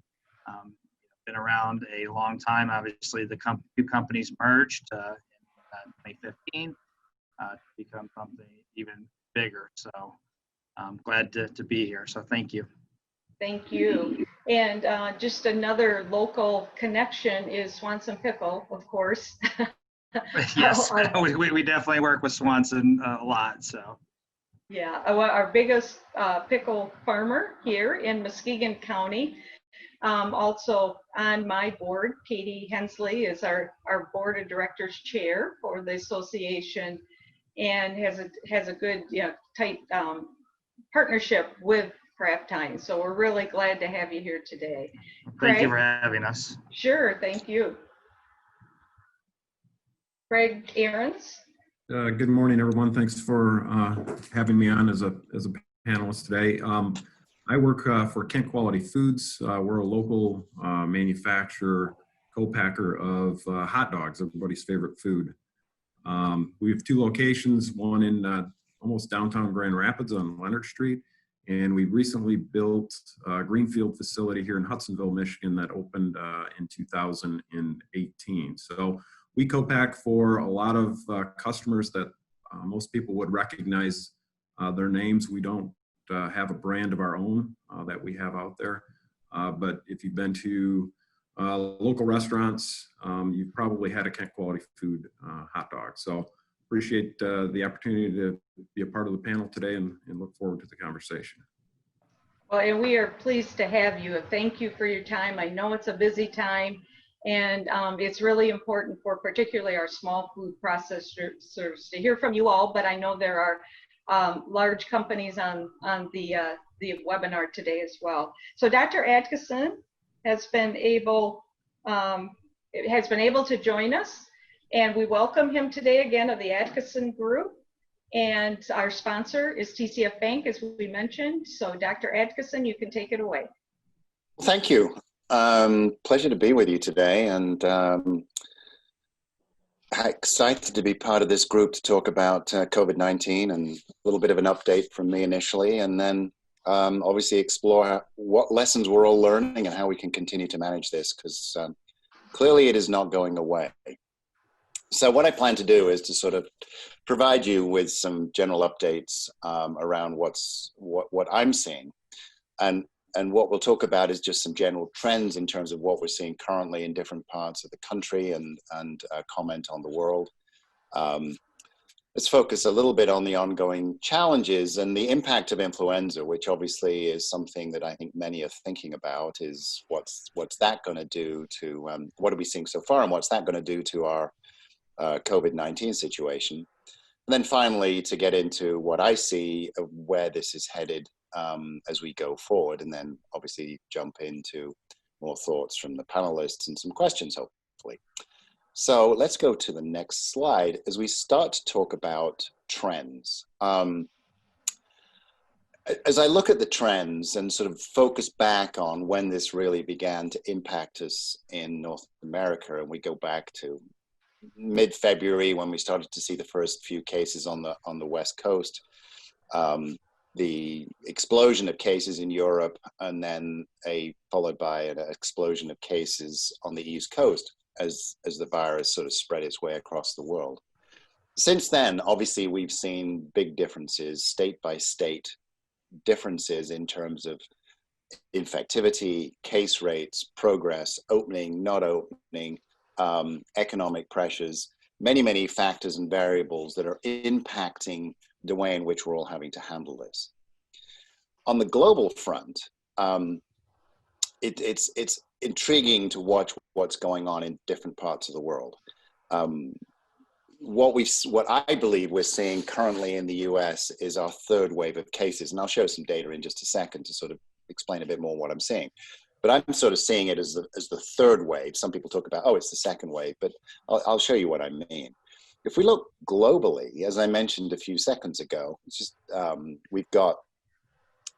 been around a long time. Obviously, the two companies merged in 2015 to become something even bigger. So I'm glad to be here. So thank you. Thank you. And just another local connection is Swanson Pickle, of course. Yes, we definitely work with Swanson a lot. So yeah, our biggest pickle farmer here in Muskegon County. Also on my board, Katie Hensley is our board of directors chair for the association, and has a good, tight partnership with Kraft Heinz. So we're really glad to have you here today. Thank you for having us. Sure, thank you. Craig Ahrens. Good morning, everyone. Thanks for having me on as a panelist today. I work for Kent Quality Foods. We're a local manufacturer, co-packer of hot dogs, everybody's favorite food. We have 2 locations, one in almost downtown Grand Rapids on Leonard Street, and we recently built a greenfield facility here in Hudsonville, Michigan that opened in 2018. So we co-pack for a lot of customers that most people would recognize their names. We don't have a brand of our own that we have out there. But if you've been to local restaurants, you've probably had a Kent Quality Food hot dog. So appreciate the opportunity to be a part of the panel today and look forward to the conversation. Well, and we are pleased to have you. Thank you for your time. I know it's a busy time, and it's really important for particularly our small food processors to hear from you all, but I know there are large companies on the webinar today as well. So Dr. Atkinson has been able to join us, and we welcome him today again of the Atkinson Group. And our sponsor is TCF Bank, as we mentioned. So Dr. Atkinson, you can take it away. Thank you. Pleasure to be with you today, and excited to be part of this group to talk about COVID-19 and a little bit of an update from me initially, and then obviously explore what lessons we're all learning and how we can continue to manage this, because clearly it is not going away. So what I plan to do is to sort of provide you with some general updates around what I'm seeing, and what we'll talk about is just some general trends in terms of what we're seeing currently in different parts of the country, and comment on the world. Let's focus a little bit on the ongoing challenges and the impact of influenza, which obviously is something that I think many are thinking about, is what's that going to do to, what are we seeing so far, and what's that going to do to our COVID-19 situation. And then finally, to get into what I see of where this is headed as we go forward, and then obviously jump into more thoughts from the panelists and some questions, hopefully. So let's go to the next slide as we start to talk about trends. As I look at the trends and sort of focus back on when this really began to impact us in North America, and we go back to mid-February when we started to see the first few cases on the West Coast, the explosion of cases in Europe, and then followed by an explosion of cases on the East Coast as the virus sort of spread its way across the world. Since then, obviously, we've seen big differences, state by state differences in terms of infectivity, case rates, progress, opening, not opening, economic pressures, many factors and variables that are impacting the way in which we're all having to handle this. On the global front, it's intriguing to watch what's going on in different parts of the world. What I believe we're seeing currently in the US is our third wave of cases, and I'll show some data in just a second to sort of explain a bit more what I'm seeing. But I'm sort of seeing it as the third wave. Some people talk about, oh, it's the second wave, but I'll show you what I mean. If we look globally, as I mentioned a few seconds ago, it's just we've got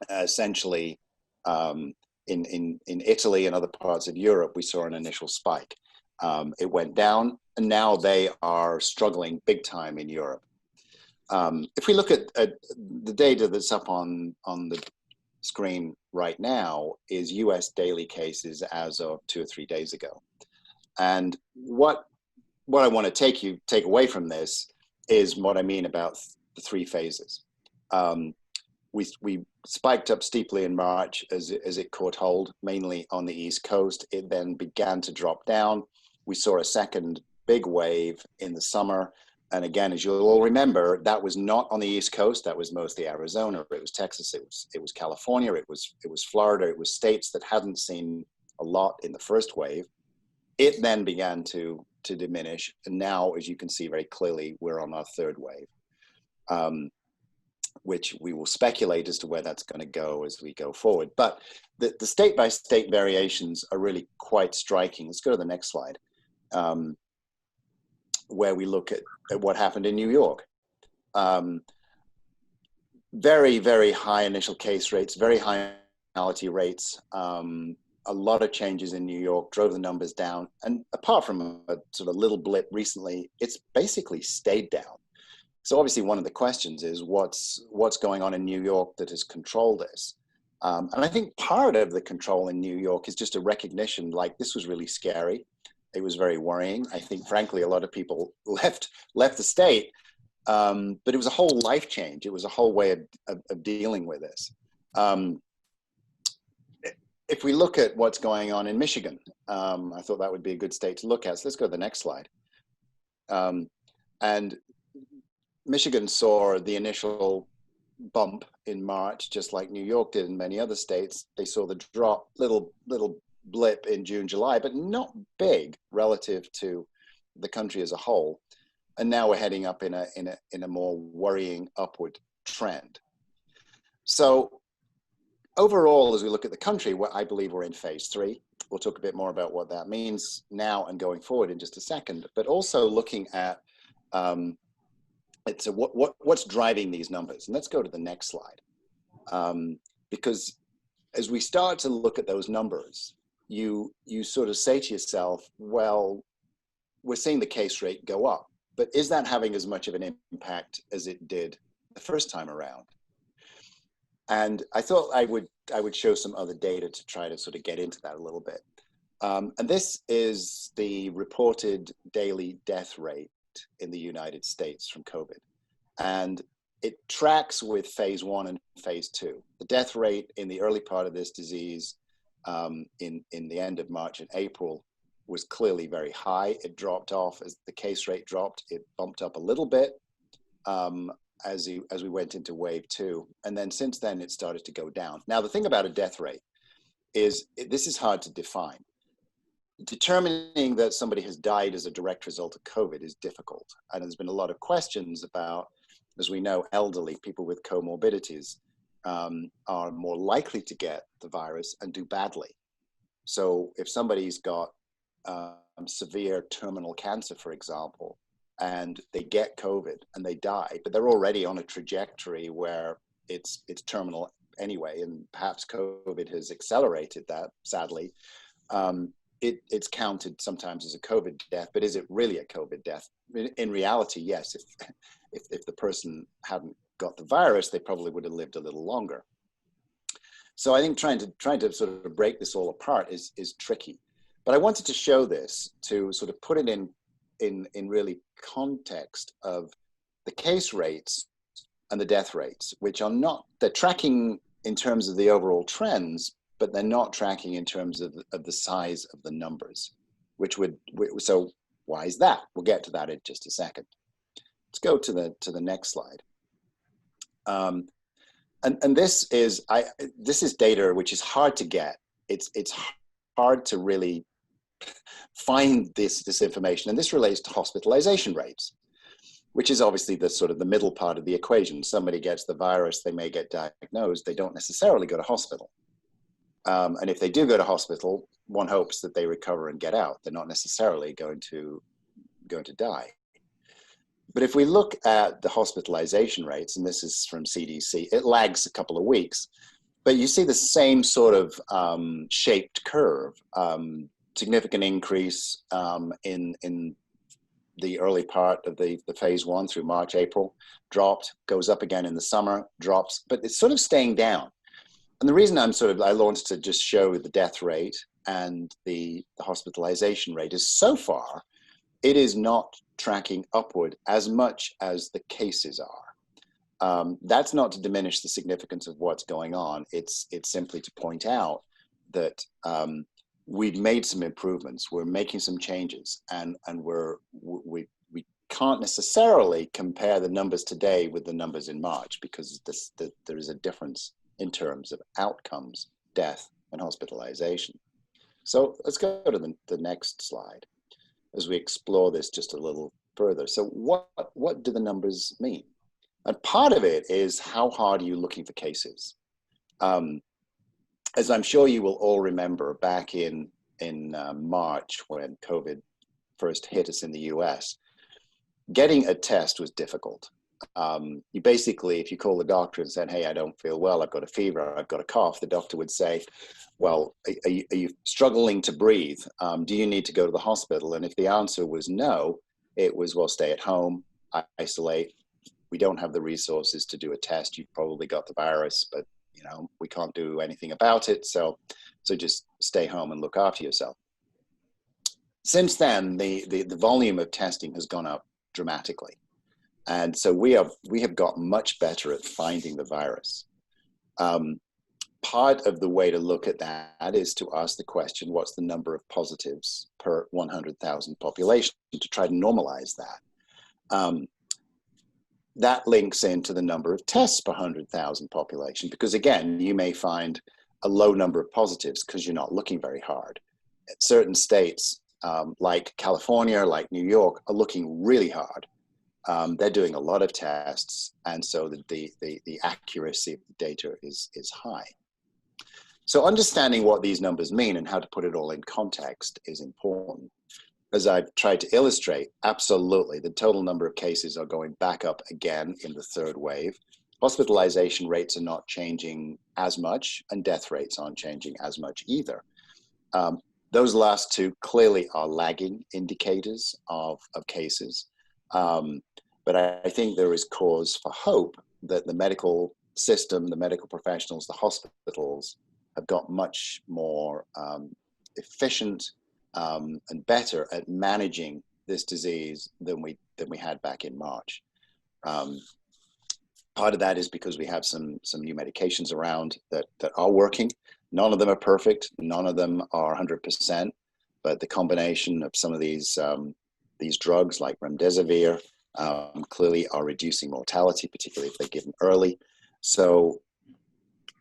essentially in Italy and other parts of Europe, we saw an initial spike. It went down, and now they are struggling big time in Europe. If we look at the data that's up on the screen right now, is US daily cases as of 2 or 3 days ago. And what I want to take away from this is what I mean about the 3 phases. We spiked up steeply in March as it caught hold, mainly on the East Coast. It then began to drop down. We saw a second big wave in the summer. And again, as you'll all remember, that was not on the East Coast. That was mostly Arizona. It was Texas. It was California. It was Florida. It was states that hadn't seen a lot in the first wave. It then began to diminish. And now, as you can see very clearly, we're on our third wave, which we will speculate as to where that's going to go as we go forward. But the state-by-state variations are really quite striking. Let's go to the next slide, where we look at what happened in New York. Very high initial case rates, very high mortality rates, a lot of changes in New York, drove the numbers down. And apart from a sort of little blip recently, it's basically stayed down. So obviously one of the questions is what's going on in New York that has controlled this? And I think part of the control in New York is just a recognition, like, this was really scary. It was very worrying. I think, frankly, a lot of people left the state, but it was a whole life change. It was a whole way of dealing with this. If we look at what's going on in Michigan, I thought that would be a good state to look at. So let's go to the next slide. And Michigan saw the initial bump in March, just like New York did in many other states. They saw the drop, little blip in June, July, but not big relative to the country as a whole. And now we're heading up in a more worrying upward trend. So overall, as we look at the country, I believe we're in phase 3. We'll talk a bit more about what that means now and going forward in just a second, but also looking at what's driving these numbers. And let's go to the next slide. Because as we start to look at those numbers, you sort of say to yourself, well, we're seeing the case rate go up, but is that having as much of an impact as it did the first time around? And I thought I would show some other data to try to sort of get into that a little bit. And this is the reported daily death rate in the United States from COVID. And it tracks with phase 1 and phase 2. The death rate in the early part of this disease in the end of March and April was clearly very high. It dropped off as the case rate dropped. It bumped up a little bit as we went into wave 2. And then since then, it started to go down. Now, the thing about a death rate is this is hard to define. Determining that somebody has died as a direct result of COVID is difficult. And there's been a lot of questions about, as we know, elderly people with comorbidities are more likely to get the virus and do badly. So if somebody's got severe terminal cancer, for example, and they get COVID and they die, but they're already on a trajectory where it's terminal anyway, and perhaps COVID has accelerated that, sadly, it's counted sometimes as a COVID death, but is it really a COVID death? In reality, yes. If the person hadn't got the virus, they probably would have lived a little longer. So I think trying to sort of break this all apart is tricky. But I wanted to show this to sort of put it in really context of the case rates and the death rates, which are not, they're tracking in terms of the overall trends, but they're not tracking in terms of the size of the numbers, so why is that? We'll get to that in just a second. Let's go to the next slide. And this is data which is hard to get. It's hard to really find this information, and this relates to hospitalization rates, which is obviously the sort of the middle part of the equation. Somebody gets the virus, they may get diagnosed, they don't necessarily go to hospital. And if they do go to hospital, one hopes that they recover and get out. They're not necessarily going to die. But if we look at the hospitalization rates, and this is from CDC, it lags a couple of weeks, but you see the same sort of shaped curve, significant increase in the early part of the phase 1 through March, April, dropped, goes up again in the summer, drops, but it's sort of staying down. And the reason I launched to just show the death rate and the hospitalization rate is so far, it is not tracking upward as much as the cases are. That's not to diminish the significance of what's going on. It's simply to point out that we've made some improvements. We're making some changes, and we can't necessarily compare the numbers today with the numbers in March, because there is a difference in terms of outcomes, death, and hospitalization. So let's go to the next slide as we explore this just a little further. So what do the numbers mean? And part of it is, how hard are you looking for cases? As I'm sure you will all remember, back in March, when COVID first hit us in the US, getting a test was difficult. You basically, if you call the doctor and said, hey, I don't feel well, I've got a fever, I've got a cough, the doctor would say, well, are you struggling to breathe? Do you need to go to the hospital? And if the answer was no, it was, well, stay at home, isolate. We don't have the resources to do a test. You've probably got the virus, but you know, we can't do anything about it. So just stay home and look after yourself. Since then, the volume of testing has gone up dramatically. And so we have got much better at finding the virus. Part of the way to look at that is to ask the question, what's the number of positives per 100,000 population, to try to normalize that. That links into the number of tests per 100,000 population, because again, you may find a low number of positives because you're not looking very hard. Certain states, like California, like New York, are looking really hard. They're doing a lot of tests, and so the accuracy of the data is high. So understanding what these numbers mean and how to put it all in context is important. As I've tried to illustrate, absolutely, the total number of cases are going back up again in the third wave. Hospitalization rates are not changing as much, and death rates aren't changing as much either. Those last two clearly are lagging indicators of cases. But I think there is cause for hope that the medical system, the medical professionals, the hospitals have got much more efficient and better at managing this disease than we had back in March. Part of that is because we have some new medications around that are working. None of them are perfect. None of them are 100%. But the combination of some of these drugs like remdesivir clearly are reducing mortality, particularly if they're given early. So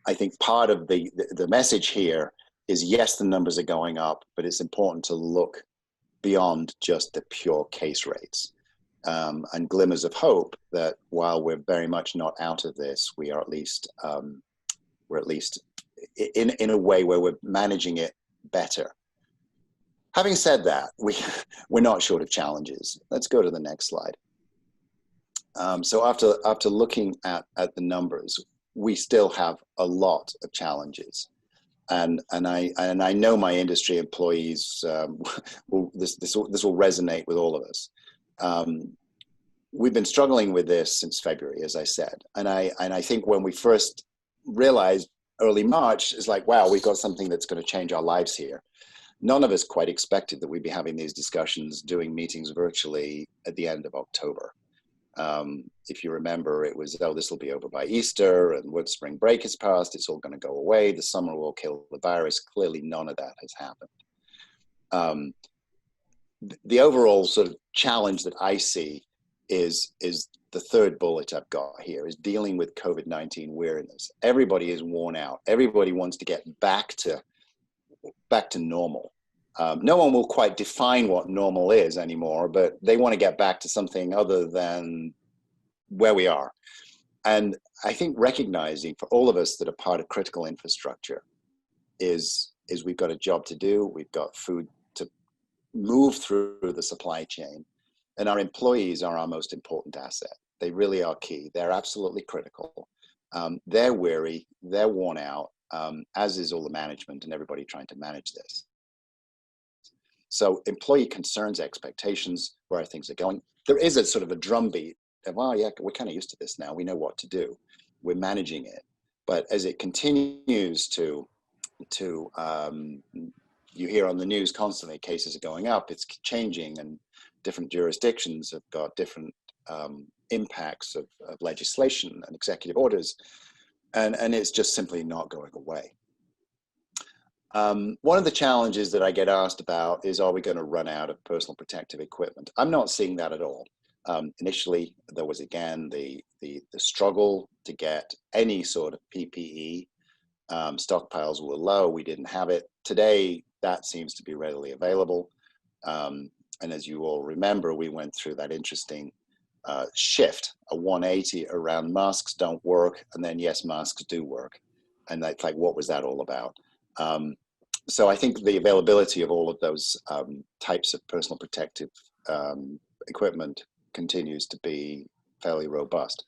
I think part of the message here is, yes, the numbers are going up, but it's important to look beyond just the pure case rates, and glimmers of hope that while we're very much not out of this, we're at least in a way where we're managing it better. Having said that, we're not short of challenges. Let's go to the next slide. So after looking at the numbers, we still have a lot of challenges, and I know my industry employees this will resonate with all of us. We've been struggling with this since February, as I said, and I think when we first realized early March, it's like, wow, we've got something that's going to change our lives here. None of us quite expected that we'd be having these discussions, doing meetings virtually at the end of October. If you remember, it was, oh, this will be over by Easter, and once spring break is past, it's all going to go away. The summer will kill the virus. Clearly, none of that has happened. The overall sort of challenge that I see is the third bullet I've got here, is dealing with COVID-19 weariness. Everybody is worn out. Everybody wants to get back to normal. No one will quite define what normal is anymore, but they want to get back to something other than where we are. And I think recognizing for all of us that are part of critical infrastructure is we've got a job to do. We've got food to move through the supply chain, and our employees are our most important asset. They really are key. They're absolutely critical. They're weary, they're worn out, as is all the management and everybody trying to manage this. So employee concerns, expectations, where things are going. There is a sort of a drumbeat of, well, yeah, we're kind of used to this now. We know what to do. We're managing it. But as it continues to you hear on the news constantly, cases are going up, it's changing, and different jurisdictions have got different impacts of legislation and executive orders, and it's just simply not going away. One of the challenges that I get asked about is, are we going to run out of personal protective equipment? I'm not seeing that at all. Initially, there was again the struggle to get any sort of PPE. Stockpiles were low, we didn't have it. Today, that seems to be readily available. And as you all remember, we went through that interesting shift, a 180 around masks don't work, and then yes, masks do work. And that's like, what was that all about? So I think the availability of all of those types of personal protective equipment continues to be fairly robust.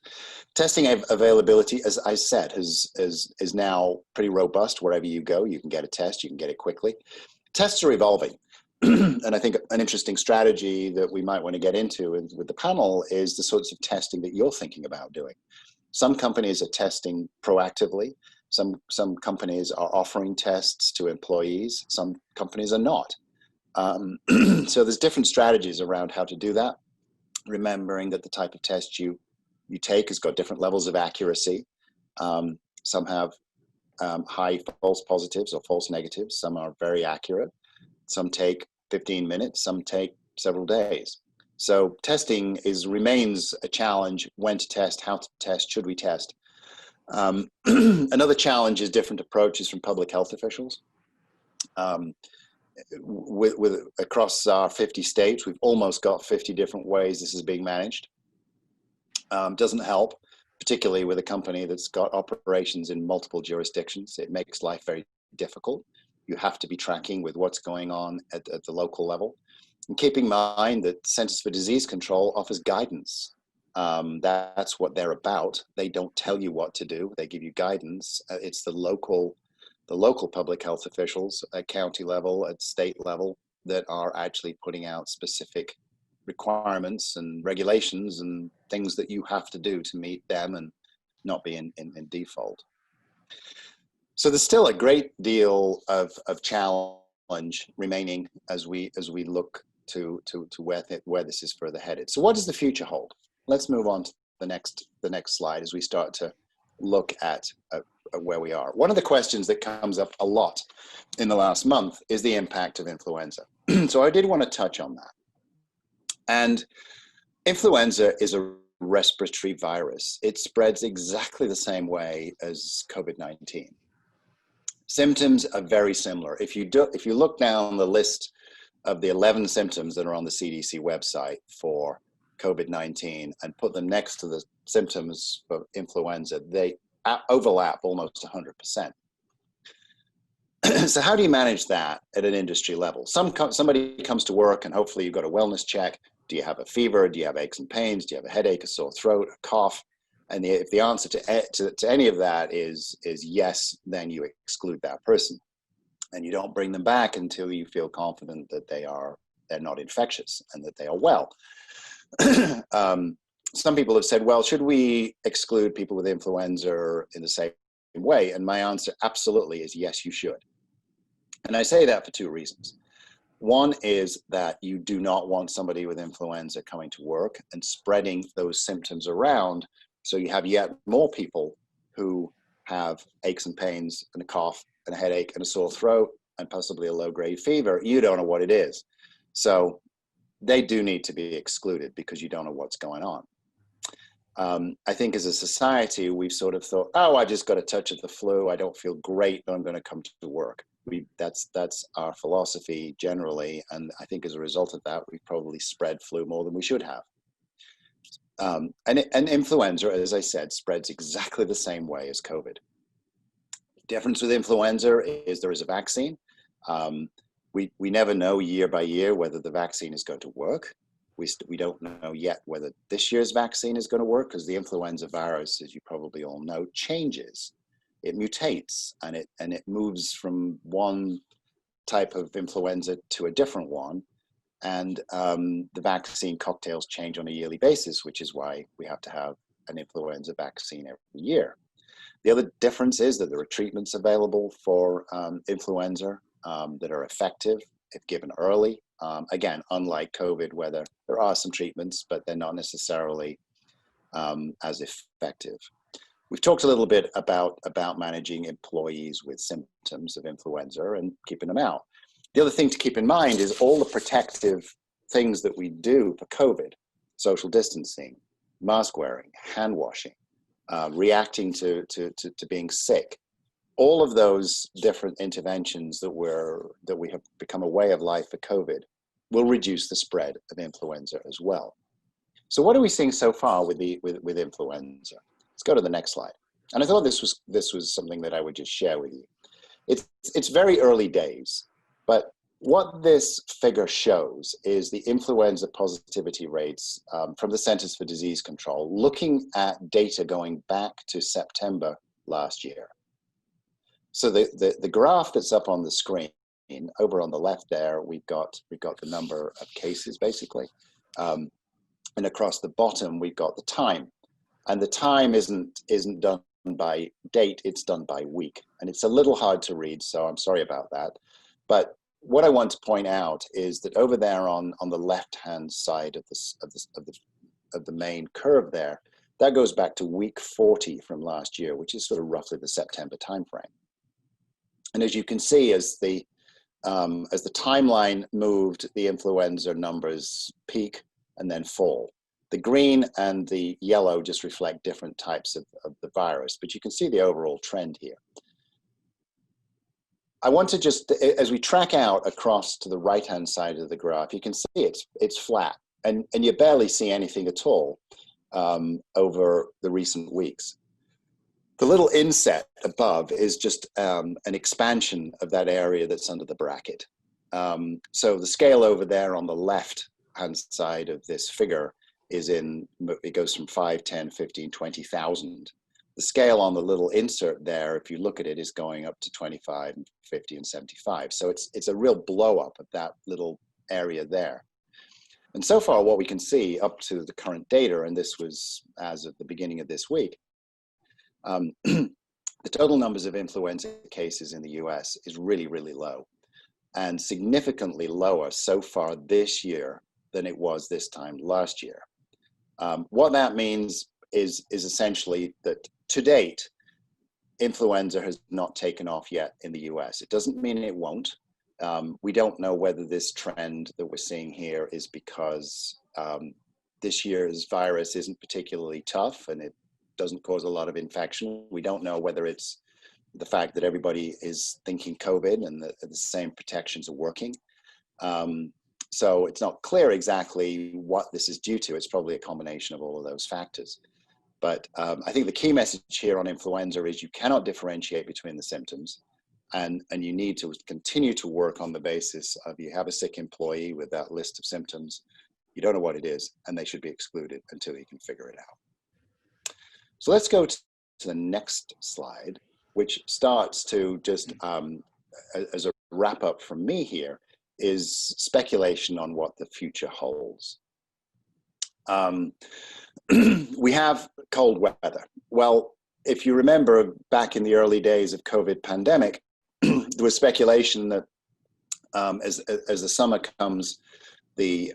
Testing availability, as I said, is now pretty robust. Wherever you go, you can get a test, you can get it quickly. Tests are evolving. And I think an interesting strategy that we might want to get into with the panel is the sorts of testing that you're thinking about doing. Some companies are testing proactively. Some companies are offering tests to employees. Some companies are not. So there's different strategies around how to do that. Remembering that the type of test you take has got different levels of accuracy. Some have high false positives or false negatives. Some are very accurate. Some take 15 minutes. Some take several days. So testing remains a challenge. When to test, how to test, should we test? Another challenge is different approaches from public health officials. Across our 50 states, we've almost got 50 different ways this is being managed. Doesn't help, particularly with a company that's got operations in multiple jurisdictions. It makes life very difficult. You have to be tracking with what's going on at the local level. And keeping in mind that Centers for Disease Control offers guidance. That's what they're about. They don't tell you what to do. They give you guidance. It's the local public health officials at county level, at state level, that are actually putting out specific requirements and regulations and things that you have to do to meet them and not be in default. So there's still a great deal of challenge remaining as we look to where this is further headed. So what does the future hold? Let's move on to the next slide as we start to look at where we are. One of the questions that comes up a lot in the last month is the impact of influenza. So I did want to touch on that. And influenza is a respiratory virus. It spreads exactly the same way as COVID-19. Symptoms are very similar. If you look down the list of the 11 symptoms that are on the CDC website for COVID-19 and put them next to the symptoms for influenza, they overlap almost 100%. So how do you manage that at an industry level? Somebody comes to work and hopefully you've got a wellness check. Do you have a fever? Do you have aches and pains? Do you have a headache, a sore throat, a cough? And if the answer to any of that is yes, then you exclude that person. And you don't bring them back until you feel confident that they're not infectious and that they are well. Some people have said, well, should we exclude people with influenza in the same way? And my answer absolutely is yes, you should. And I say that for two reasons. One is that you do not want somebody with influenza coming to work and spreading those symptoms around, so you have yet more people who have aches and pains and a cough and a headache and a sore throat and possibly a low-grade fever. You don't know what it is. So they do need to be excluded because you don't know what's going on. I think as a society, we've sort of thought, oh, I just got a touch of the flu. I don't feel great, but I'm going to come to work. That's our philosophy generally. And I think as a result of that, we've probably spread flu more than we should have. And influenza, as I said, spreads exactly the same way as COVID. Difference with influenza is there is a vaccine. We never know year by year whether the vaccine is going to work. We don't know yet whether this year's vaccine is going to work because the influenza virus, as you probably all know, changes. It mutates and it moves from one type of influenza to a different one. And the vaccine cocktails change on a yearly basis, which is why we have to have an influenza vaccine every year. The other difference is that there are treatments available for influenza that are effective if given early. Again, unlike COVID, where there are some treatments, but they're not necessarily as effective. We've talked a little bit about managing employees with symptoms of influenza and keeping them out. The other thing to keep in mind is all the protective things that we do for COVID: social distancing, mask wearing, hand washing, reacting to being sick. All of those different interventions that we have become a way of life for COVID will reduce the spread of influenza as well. So what are we seeing so far with influenza? Let's go to the next slide. And I thought this was something that I would just share with you. It's very early days, but what this figure shows is the influenza positivity rates from the Centers for Disease Control, looking at data going back to September last year. So the graph that's up on the screen, over on the left there, we've got the number of cases basically, and across the bottom we've got the time, and the time isn't done by date, it's done by week, and it's a little hard to read, so I'm sorry about that. But what I want to point out is that over there on the left-hand side of the main curve there, that goes back to week 40 from last year, which is sort of roughly the September timeframe. And as you can see, as the timeline moved, the influenza numbers peak and then fall. The green and the yellow just reflect different types of the virus, but you can see the overall trend here. I want to just, as we track out across to the right-hand side of the graph, you can see it's flat, and you barely see anything at all over the recent weeks. The little inset above is just an expansion of that area that's under the bracket. So the scale over there on the left-hand side of this figure it goes from 5, 10, 15, 20,000. The scale on the little insert there, if you look at it, is going up to 25, 50, and 75. So it's a real blow up of that little area there. And so far, what we can see up to the current data, and this was as of the beginning of this week, the total numbers of influenza cases in the US is really, really low, and significantly lower so far this year than it was this time last year. What that means is essentially that to date, influenza has not taken off yet in the US. It doesn't mean it won't. We don't know whether this trend that we're seeing here is because this year's virus isn't particularly tough and it doesn't cause a lot of infection. We don't know whether it's the fact that everybody is thinking COVID and the same protections are working. So it's not clear exactly what this is due to. It's probably a combination of all of those factors. But I think the key message here on influenza is you cannot differentiate between the symptoms, and you need to continue to work on the basis of you have a sick employee with that list of symptoms, you don't know what it is, and they should be excluded until you can figure it out. So let's go to the next slide, which starts to just, as a wrap up from me here, is speculation on what the future holds. We have cold weather. Well, if you remember back in the early days of COVID pandemic, there was speculation that as the summer comes, the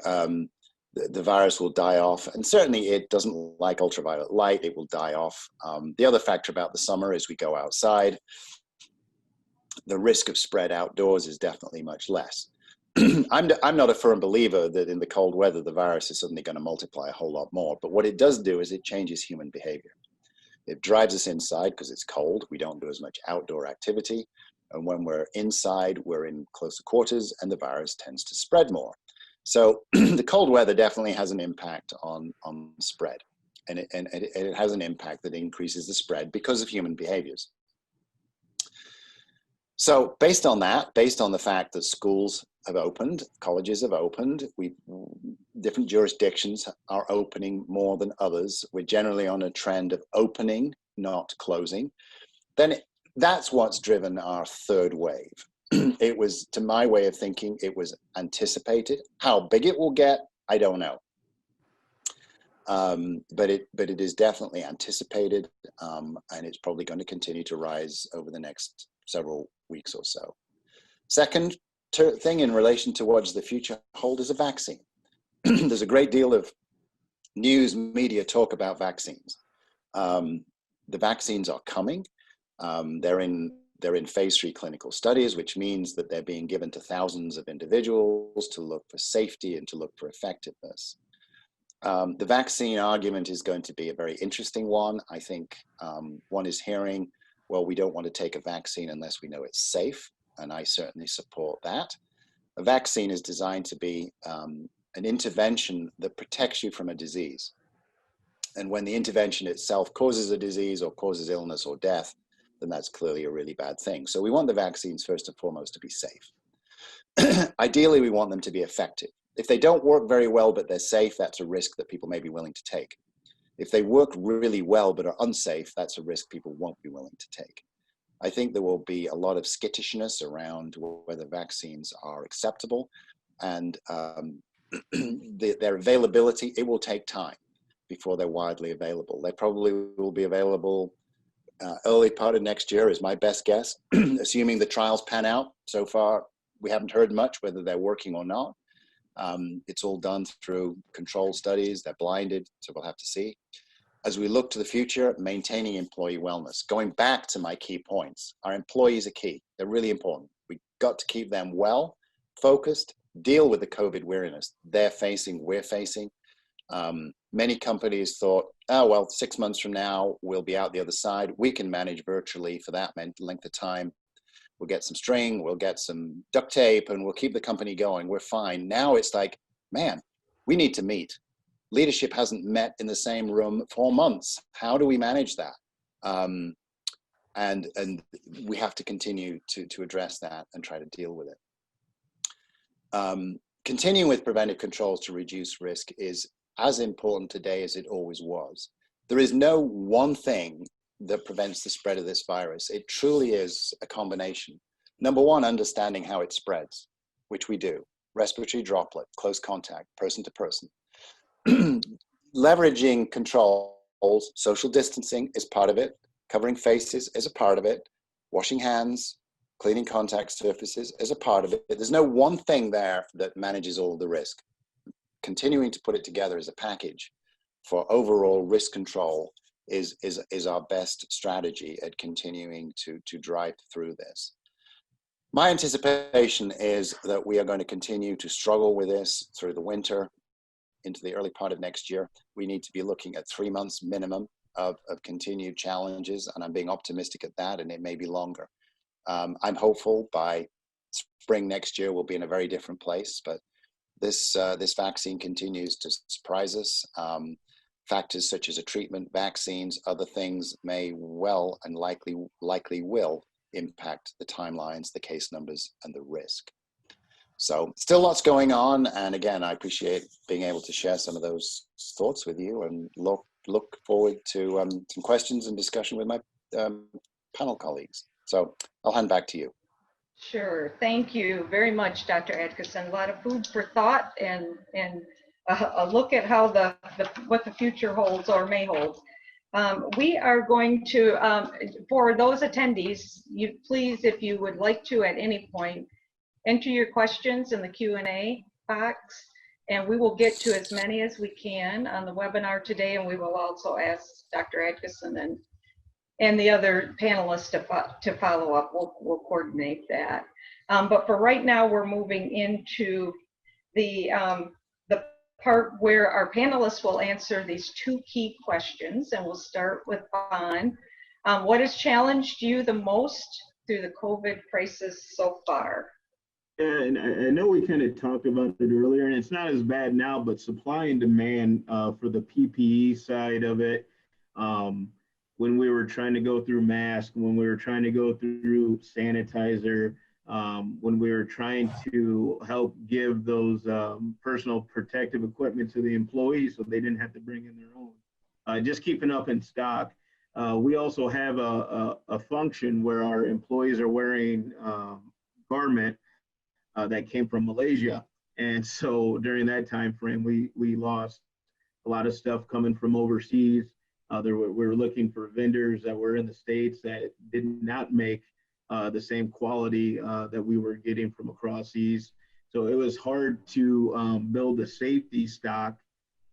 virus will die off, and certainly it doesn't like ultraviolet light, it will die off. The other factor about the summer is we go outside. The risk of spread outdoors is definitely much less. I'm not a firm believer that in the cold weather, the virus is suddenly going to multiply a whole lot more. But what it does do is it changes human behavior. It drives us inside because it's cold. We don't do as much outdoor activity. And when we're inside, we're in closer quarters and the virus tends to spread more. So the cold weather definitely has an impact on spread. And it has an impact that increases the spread because of human behaviors. So based on that, based on the fact that schools have opened, colleges have opened, different jurisdictions are opening more than others. We're generally on a trend of opening, not closing. Then that's what's driven our third wave. It was, to my way of thinking, it was anticipated. How big it will get, I don't know. But it is definitely anticipated, and it's probably going to continue to rise over the next several weeks or so. Second thing in relation to what does the future hold is a vaccine. There's a great deal of news media talk about vaccines. The vaccines are coming. They're in phase 3 clinical studies, which means that they're being given to thousands of individuals to look for safety and to look for effectiveness. The vaccine argument is going to be a very interesting one. I think one is hearing, well, we don't want to take a vaccine unless we know it's safe, and I certainly support that. A vaccine is designed to be an intervention that protects you from a disease. And when the intervention itself causes a disease or causes illness or death, then that's clearly a really bad thing. So we want the vaccines first and foremost to be safe. Ideally, we want them to be effective. If they don't work very well, but they're safe, that's a risk that people may be willing to take. If they work really well, but are unsafe, that's a risk people won't be willing to take. I think there will be a lot of skittishness around whether vaccines are acceptable, and their availability. It will take time before they're widely available. They probably will be available early part of next year is my best guess, assuming the trials pan out. So far, we haven't heard much whether they're working or not. It's all done through control studies. They're blinded, so we'll have to see. As we look to the future, maintaining employee wellness. Going back to my key points, our employees are key. They're really important. We've got to keep them well, focused, deal with the COVID weariness they're facing, we're facing. Many companies thought, oh, well, 6 months from now, we'll be out the other side. We can manage virtually for that length of time. We'll get some string, we'll get some duct tape, and we'll keep the company going. We're fine. Now it's like, man, we need to meet. Leadership hasn't met in the same room for months. How do we manage that? And we have to continue to address that and try to deal with it. Continuing with preventive controls to reduce risk is as important today as it always was. There is no one thing that prevents the spread of this virus. It truly is a combination. Number one, understanding how it spreads, which we do. Respiratory droplet, close contact, person to person. Leveraging controls, social distancing is part of it. Covering faces is a part of it. Washing hands, cleaning contact surfaces is a part of it. There's no one thing there that manages all the risk. Continuing to put it together as a package for overall risk control is our best strategy at continuing to drive through this. My anticipation is that we are going to continue to struggle with this through the winter into the early part of next year. We need to be looking at 3 months minimum of continued challenges, and I'm being optimistic at that, and it may be longer. I'm hopeful by spring next year we'll be in a very different place, but this vaccine continues to surprise us. Factors such as a treatment, vaccines, other things may well and likely will impact the timelines, the case numbers, and the risk. So still lots going on. And again, I appreciate being able to share some of those thoughts with you, and look forward to some questions and discussion with my panel colleagues. So I'll hand back to you. Sure. Thank you very much, Dr. Atkinson. A lot of food for thought and a look at how what the future holds or may hold. We are going to, for those attendees, please, if you would like to at any point, enter your questions in the Q&A box, and we will get to as many as we can on the webinar today, and we will also ask Dr. Atkinson and the other panelists to follow up. We'll coordinate that. But for right now, we're moving into the part where our panelists will answer these 2 key questions, and we'll start with Bon. What has challenged you the most through the COVID crisis so far? Yeah, and I know we kind of talked about it earlier, and it's not as bad now, but supply and demand for the PPE side of it, when we were trying to go through masks, when we were trying to go through sanitizer, when we were trying to help give those personal protective equipment to the employees so they didn't have to bring in their own, just keeping up in stock. We also have a function where our employees are wearing garment that came from Malaysia. And so during that time frame, we lost a lot of stuff coming from overseas. We were looking for vendors that were in the States that did not make the same quality that we were getting from across seas. So it was hard to build a safety stock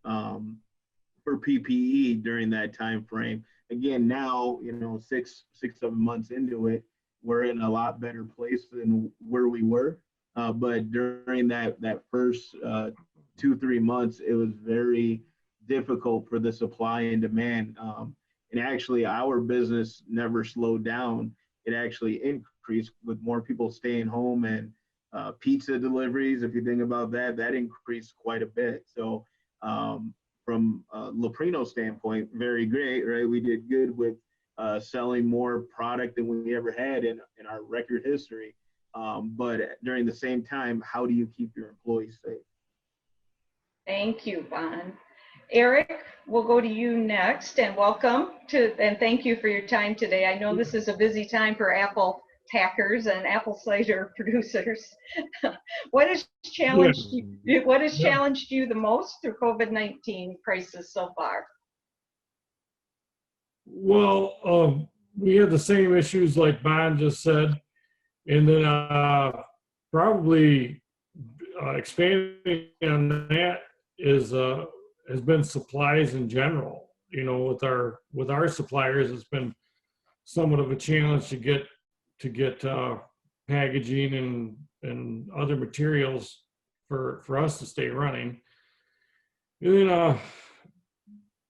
for PPE during that time frame. Again, now, 6, 7 months into it, we're in a lot better place than where we were. But during that first 2-3 months, it was very difficult for the supply and demand. And actually, our business never slowed down. It actually increased with more people staying home, and pizza deliveries, if you think about that, that increased quite a bit. So from Leprino's standpoint, very great, right? We did good with selling more product than we ever had in our record history. But during the same time, how do you keep your employees safe? Thank you, Bon. Eric, we'll go to you next, and welcome to, and thank you for your time today. I know this is a busy time for apple packers and apple cider producers. What has challenged you, what has challenged you the most through COVID-19 crisis so far? Well, we had the same issues like Bon just said, and then probably expanding on that is has been supplies in general. You know, with our suppliers, it's been somewhat of a challenge to get packaging and other materials for us to stay running. And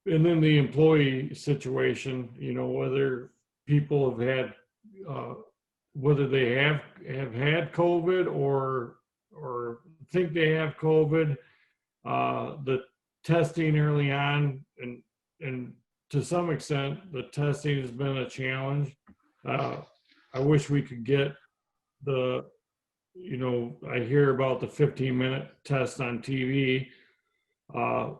then the employee situation, you know, whether people have had whether they have had COVID or think they have COVID, the testing early on, and to some extent, the testing has been a challenge. I wish we could get the, you know, I hear about the 15-minute test on TV. I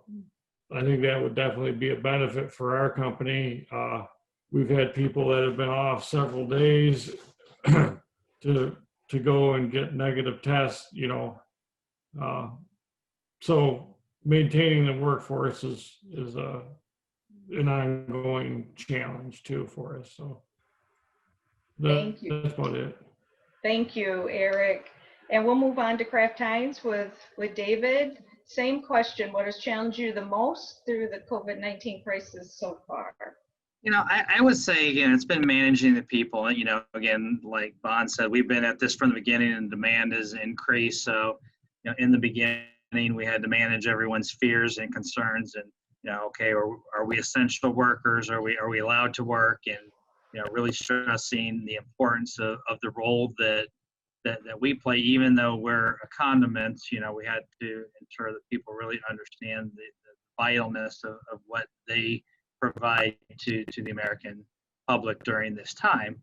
think that would definitely be a benefit for our company. We've had people that have been off several days to go and get negative tests, you know. So maintaining the workforce is an ongoing challenge too for us. So Thank you. That's about it. Thank you, Eric. And we'll move on to Kraft Heinz with David. Same question, what has challenged you the most through the COVID-19 crisis so far? You know, I would say, again, it's been managing the people. You know, again, like Bon said, we've been at this from the beginning and demand has increased. So, you know, in the beginning, we had to manage everyone's fears and concerns and, you know, okay, are we essential workers? Are we allowed to work? And, you know, really stressing the importance of the role that we play, even though we're a condiment. You know, we had to ensure that people really understand the vitalness of what they provide to the American public during this time.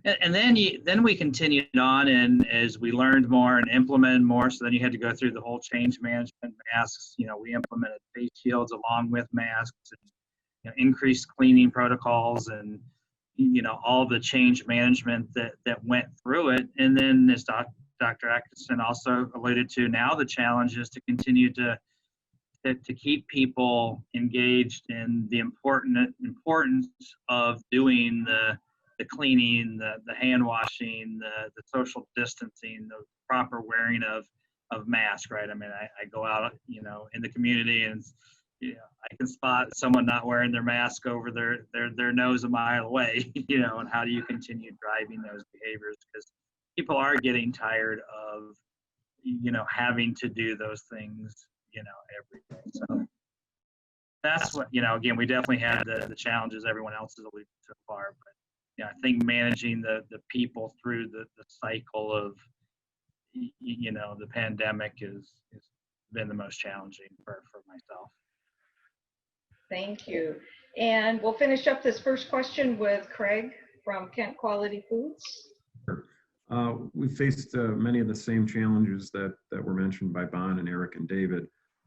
And then we continued on, and as we learned more and implemented more, so then you had to go through the whole change management. Masks, you know, we implemented face shields along with masks, and, you know, increased cleaning protocols, and, you know, all the change management that went through it. And then, as Dr. Atkinson also alluded to, now the challenge is to continue to keep people engaged in the importance of doing the cleaning, the hand washing, the social distancing, the proper wearing of masks, right? I mean, I go out, you know, in the community, and, you know, I can spot someone not wearing their mask over their nose a mile away, you know, and how do you continue driving those behaviors? Because people are getting tired of, you know, having to do those things, you know, every day. So that's what, you know, again, we definitely had the challenges everyone else has alluded to so far, but, yeah, I think managing the people through the cycle of, you know, the pandemic is been the most challenging for myself. Thank you. And we'll finish up this first question with Craig from Kent Quality Foods. We faced many of the same challenges that were mentioned by Bon and Eric and David.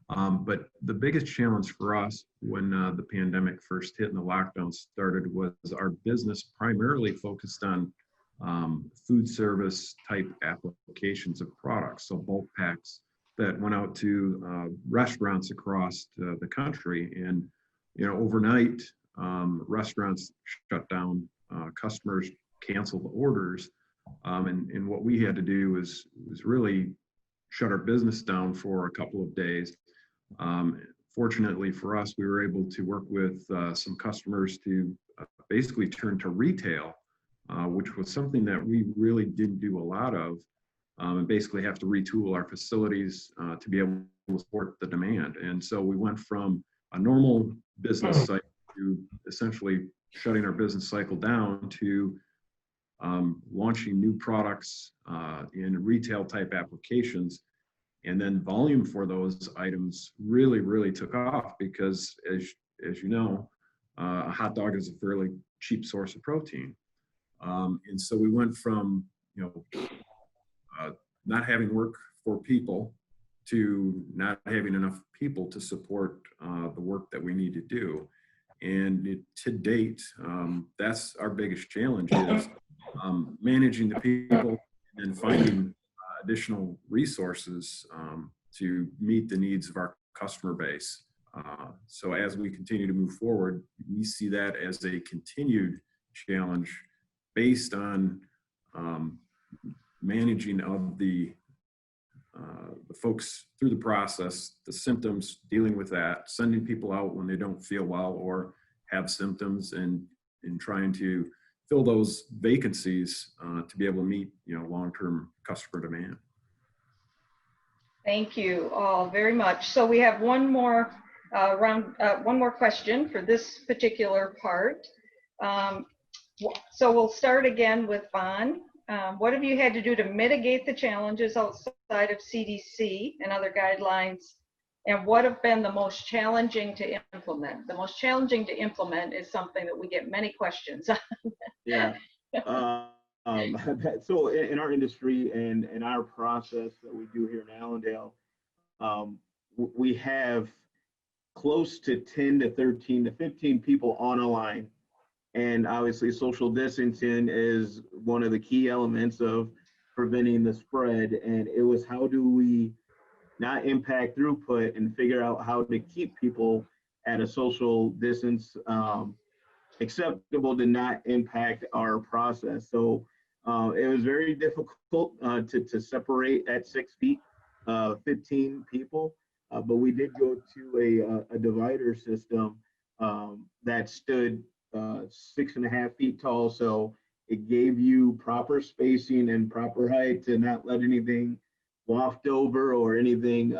But the biggest challenge for us when the pandemic first hit and the lockdown started was our business primarily focused on food service type applications of products, so bulk packs that went out to restaurants across the country. And, you know, overnight, restaurants shut down, customers canceled orders, and what we had to do was really shut our business down for a couple of days. Fortunately for us, we were able to work with some customers to basically turn to retail, which was something that we really didn't do a lot of, and basically have to retool our facilities to be able to support the demand. And so we went from a normal business cycle to essentially shutting our business cycle down to launching new products in retail type applications. And then volume for those items really took off because, as you know, a hot dog is a fairly cheap source of protein. And so we went from, you know, not having work for people to not having enough people to support the work that we need to do. And to date, that's our biggest challenge is managing the people and finding additional resources to meet the needs of our customer base. So as we continue to move forward, we see that as a continued challenge based on managing of the folks through the process, the symptoms, dealing with that, sending people out when they don't feel well or have symptoms, and trying to fill those vacancies to be able to meet, long-term customer demand. Thank you all very much. So we have one more one more question for this particular part. So we'll start again with Bon. What have you had to do to mitigate the challenges outside of CDC and other guidelines? And what have been the most challenging to implement? The most challenging to implement is something that we get many questions on. Yeah. So in our industry and in our process that we do here in Allendale, we have close to 10 to 13 to 15 people on a line. And obviously social distancing is one of the key elements of preventing the spread. And it was, how do we not impact throughput and figure out how to keep people at a social distance acceptable to not impact our process. So it was very difficult to separate at 6 feet 15 people, but we did go to a divider system that stood 6.5 feet tall. So it gave you proper spacing and proper height to not let anything waft over or anything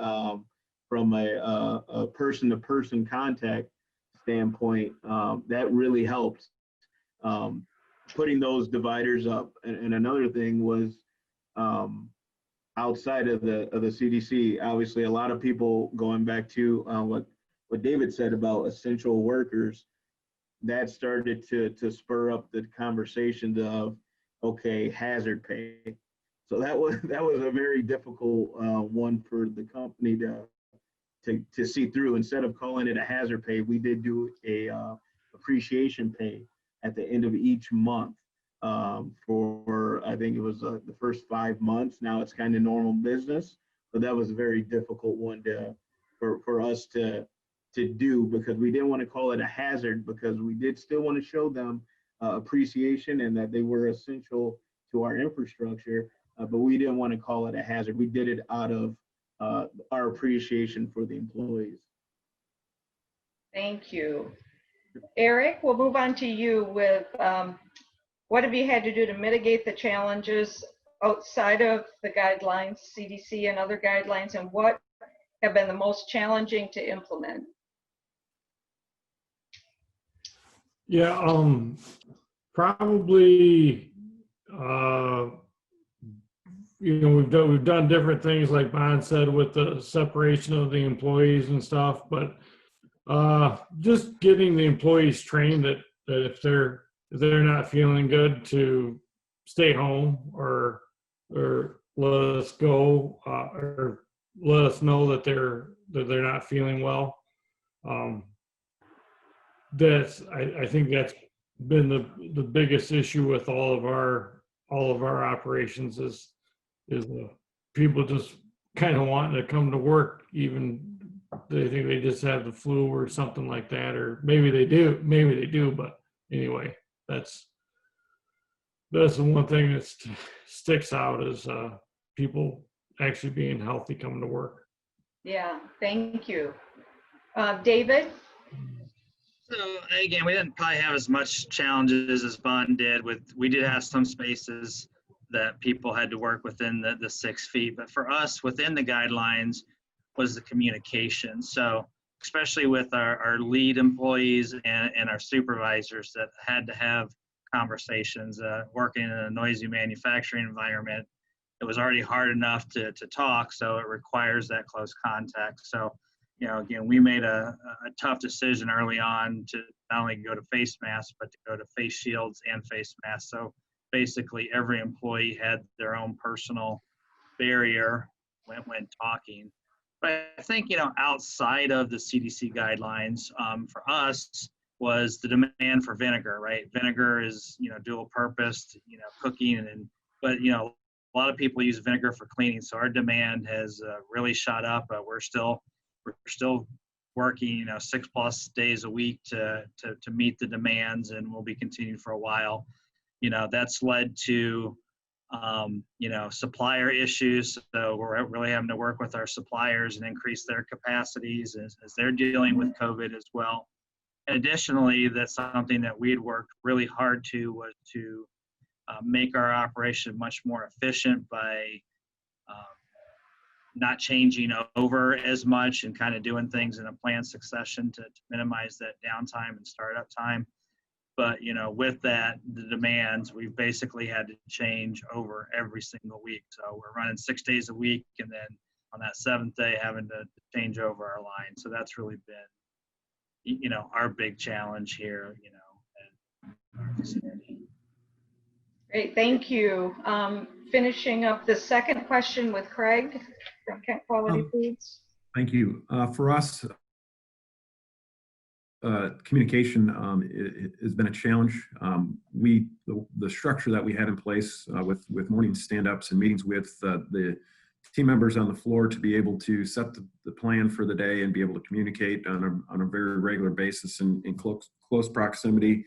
from a person-to-person contact standpoint. That really helped putting those dividers up. And another thing was outside of the CDC, obviously a lot of people, going back to what David said about essential workers, that started to spur up the conversations of, okay, hazard pay. So that was a very difficult one for the company to see through. Instead of calling it a hazard pay, we did do a appreciation pay at the end of each month for, I think it was the first 5 months. Now it's kind of normal business, but that was a very difficult one for us to do, because we didn't want to call it a hazard, because we did still want to show them appreciation and that they were essential to our infrastructure, but we didn't want to call it a hazard. We did it out of our appreciation for the employees. Thank you. Eric, we'll move on to you with what have you had to do to mitigate the challenges outside of the guidelines, CDC and other guidelines, and what have been the most challenging to implement? Yeah, probably, we've done different things, like Bon said, with the separation of the employees and stuff, but just getting the employees trained that if they're not feeling good, to stay home or let us go, or let us know that they're not feeling well. I think that's been the biggest issue with all of our operations is the people just kind of wanting to come to work, even they think they just have the flu or something like that, or maybe they do, but anyway, that's the one thing that sticks out, is people actually being healthy coming to work. Yeah, thank you. David? So again, we didn't probably have as much challenges as Bon did. We did have some spaces that people had to work within the 6 feet, but for us, within the guidelines was the communication. So especially with our lead employees and our supervisors that had to have conversations, working in a noisy manufacturing environment, it was already hard enough to talk, so it requires that close contact. So, again, we made a tough decision early on to not only go to face masks, but to go to face shields and face masks. So basically every employee had their own personal barrier when talking. But I think, outside of the CDC guidelines, for us was the demand for vinegar, right? Vinegar is, dual purposed, cooking but, a lot of people use vinegar for cleaning. So our demand has really shot up. We're still working, 6+ days a week to meet the demands, and we'll be continuing for a while. That's led to, supplier issues. So we're really having to work with our suppliers and increase their capacities as they're dealing with COVID as well. And additionally, that's something that we had worked really hard was to make our operation much more efficient by not changing over as much and kind of doing things in a planned succession to minimize that downtime and startup time. But, with that, the demands, we've basically had to change over every single week. So we're running 6 days a week, and then on that 7th day, having to change over our line. So that's really been, our big challenge here, at our facility. Great, thank you. Finishing up the second question with Craig from Kent Quality Foods. Thank you. For us, communication has been a challenge. The structure that we had in place with morning stand-ups and meetings with the team members on the floor to be able to set the plan for the day and be able to communicate on a very regular basis in close proximity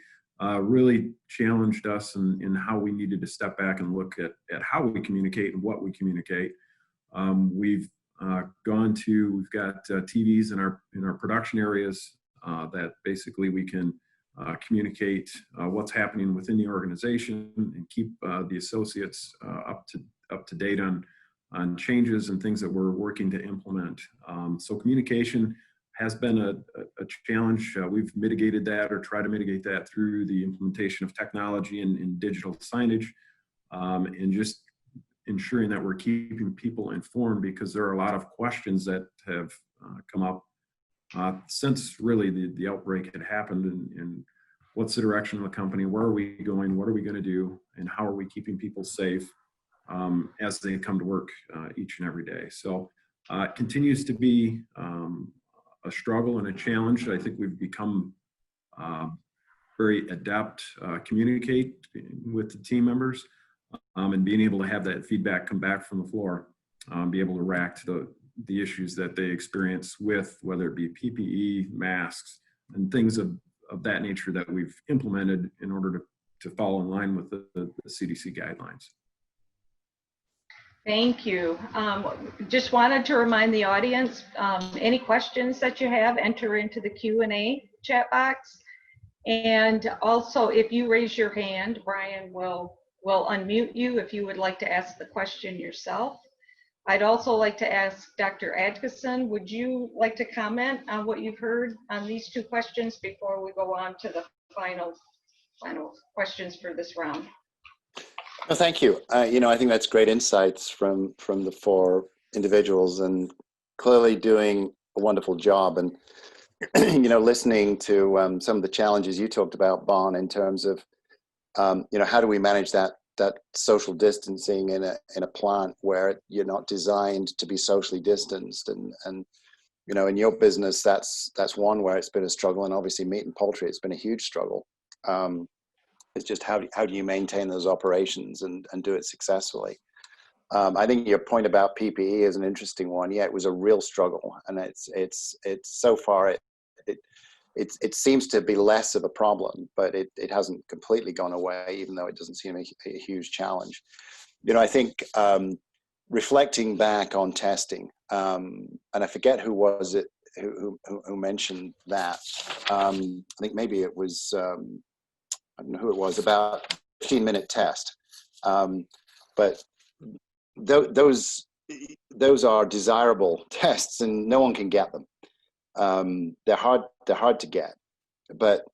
really challenged us in how we needed to step back and look at how we communicate and what we communicate. We've got TVs in our production areas that basically we can communicate what's happening within the organization and keep the associates up to date on changes and things that we're working to implement. So communication has been a challenge. We've mitigated that or try to mitigate that through the implementation of technology and digital signage, and just ensuring that we're keeping people informed, because there are a lot of questions that have come up since really the outbreak had happened, and what's the direction of the company, where are we going, what are we going to do, and how are we keeping people safe as they come to work each and every day. So it continues to be a struggle and a challenge. I think we've become very adept communicate with the team members and being able to have that feedback come back from the floor, be able to react to the issues that they experience with, whether it be PPE, masks, and things of that nature that we've implemented in order to fall in line with the CDC guidelines. Thank you. Just wanted to remind the audience, any questions that you have, enter into the Q&A chat box. And also, if you raise your hand, Brian will unmute you if you would like to ask the question yourself. I'd also like to ask Dr. Atkinson, would you like to comment on what you've heard on these two questions before we go on to the final questions for this round? Well, thank you. I think that's great insights from the four individuals, and clearly doing a wonderful job. And listening to some of the challenges you talked about, Bon, in terms of how do we manage that social distancing in a plant where you're not designed to be socially distanced, and in your business that's one where it's been a struggle, and obviously meat and poultry, it's been a huge struggle. It's just how do you maintain those operations and do it successfully? I think your point about PPE is an interesting one. Yeah, it was a real struggle, and it's so far it seems to be less of a problem, but it hasn't completely gone away, even though it doesn't seem a huge challenge. I think reflecting back on testing, and I forget who was it who mentioned that. I think maybe it was. I don't know who it was, about 15-minute test. But those are desirable tests, and no one can get them. They're hard to get. But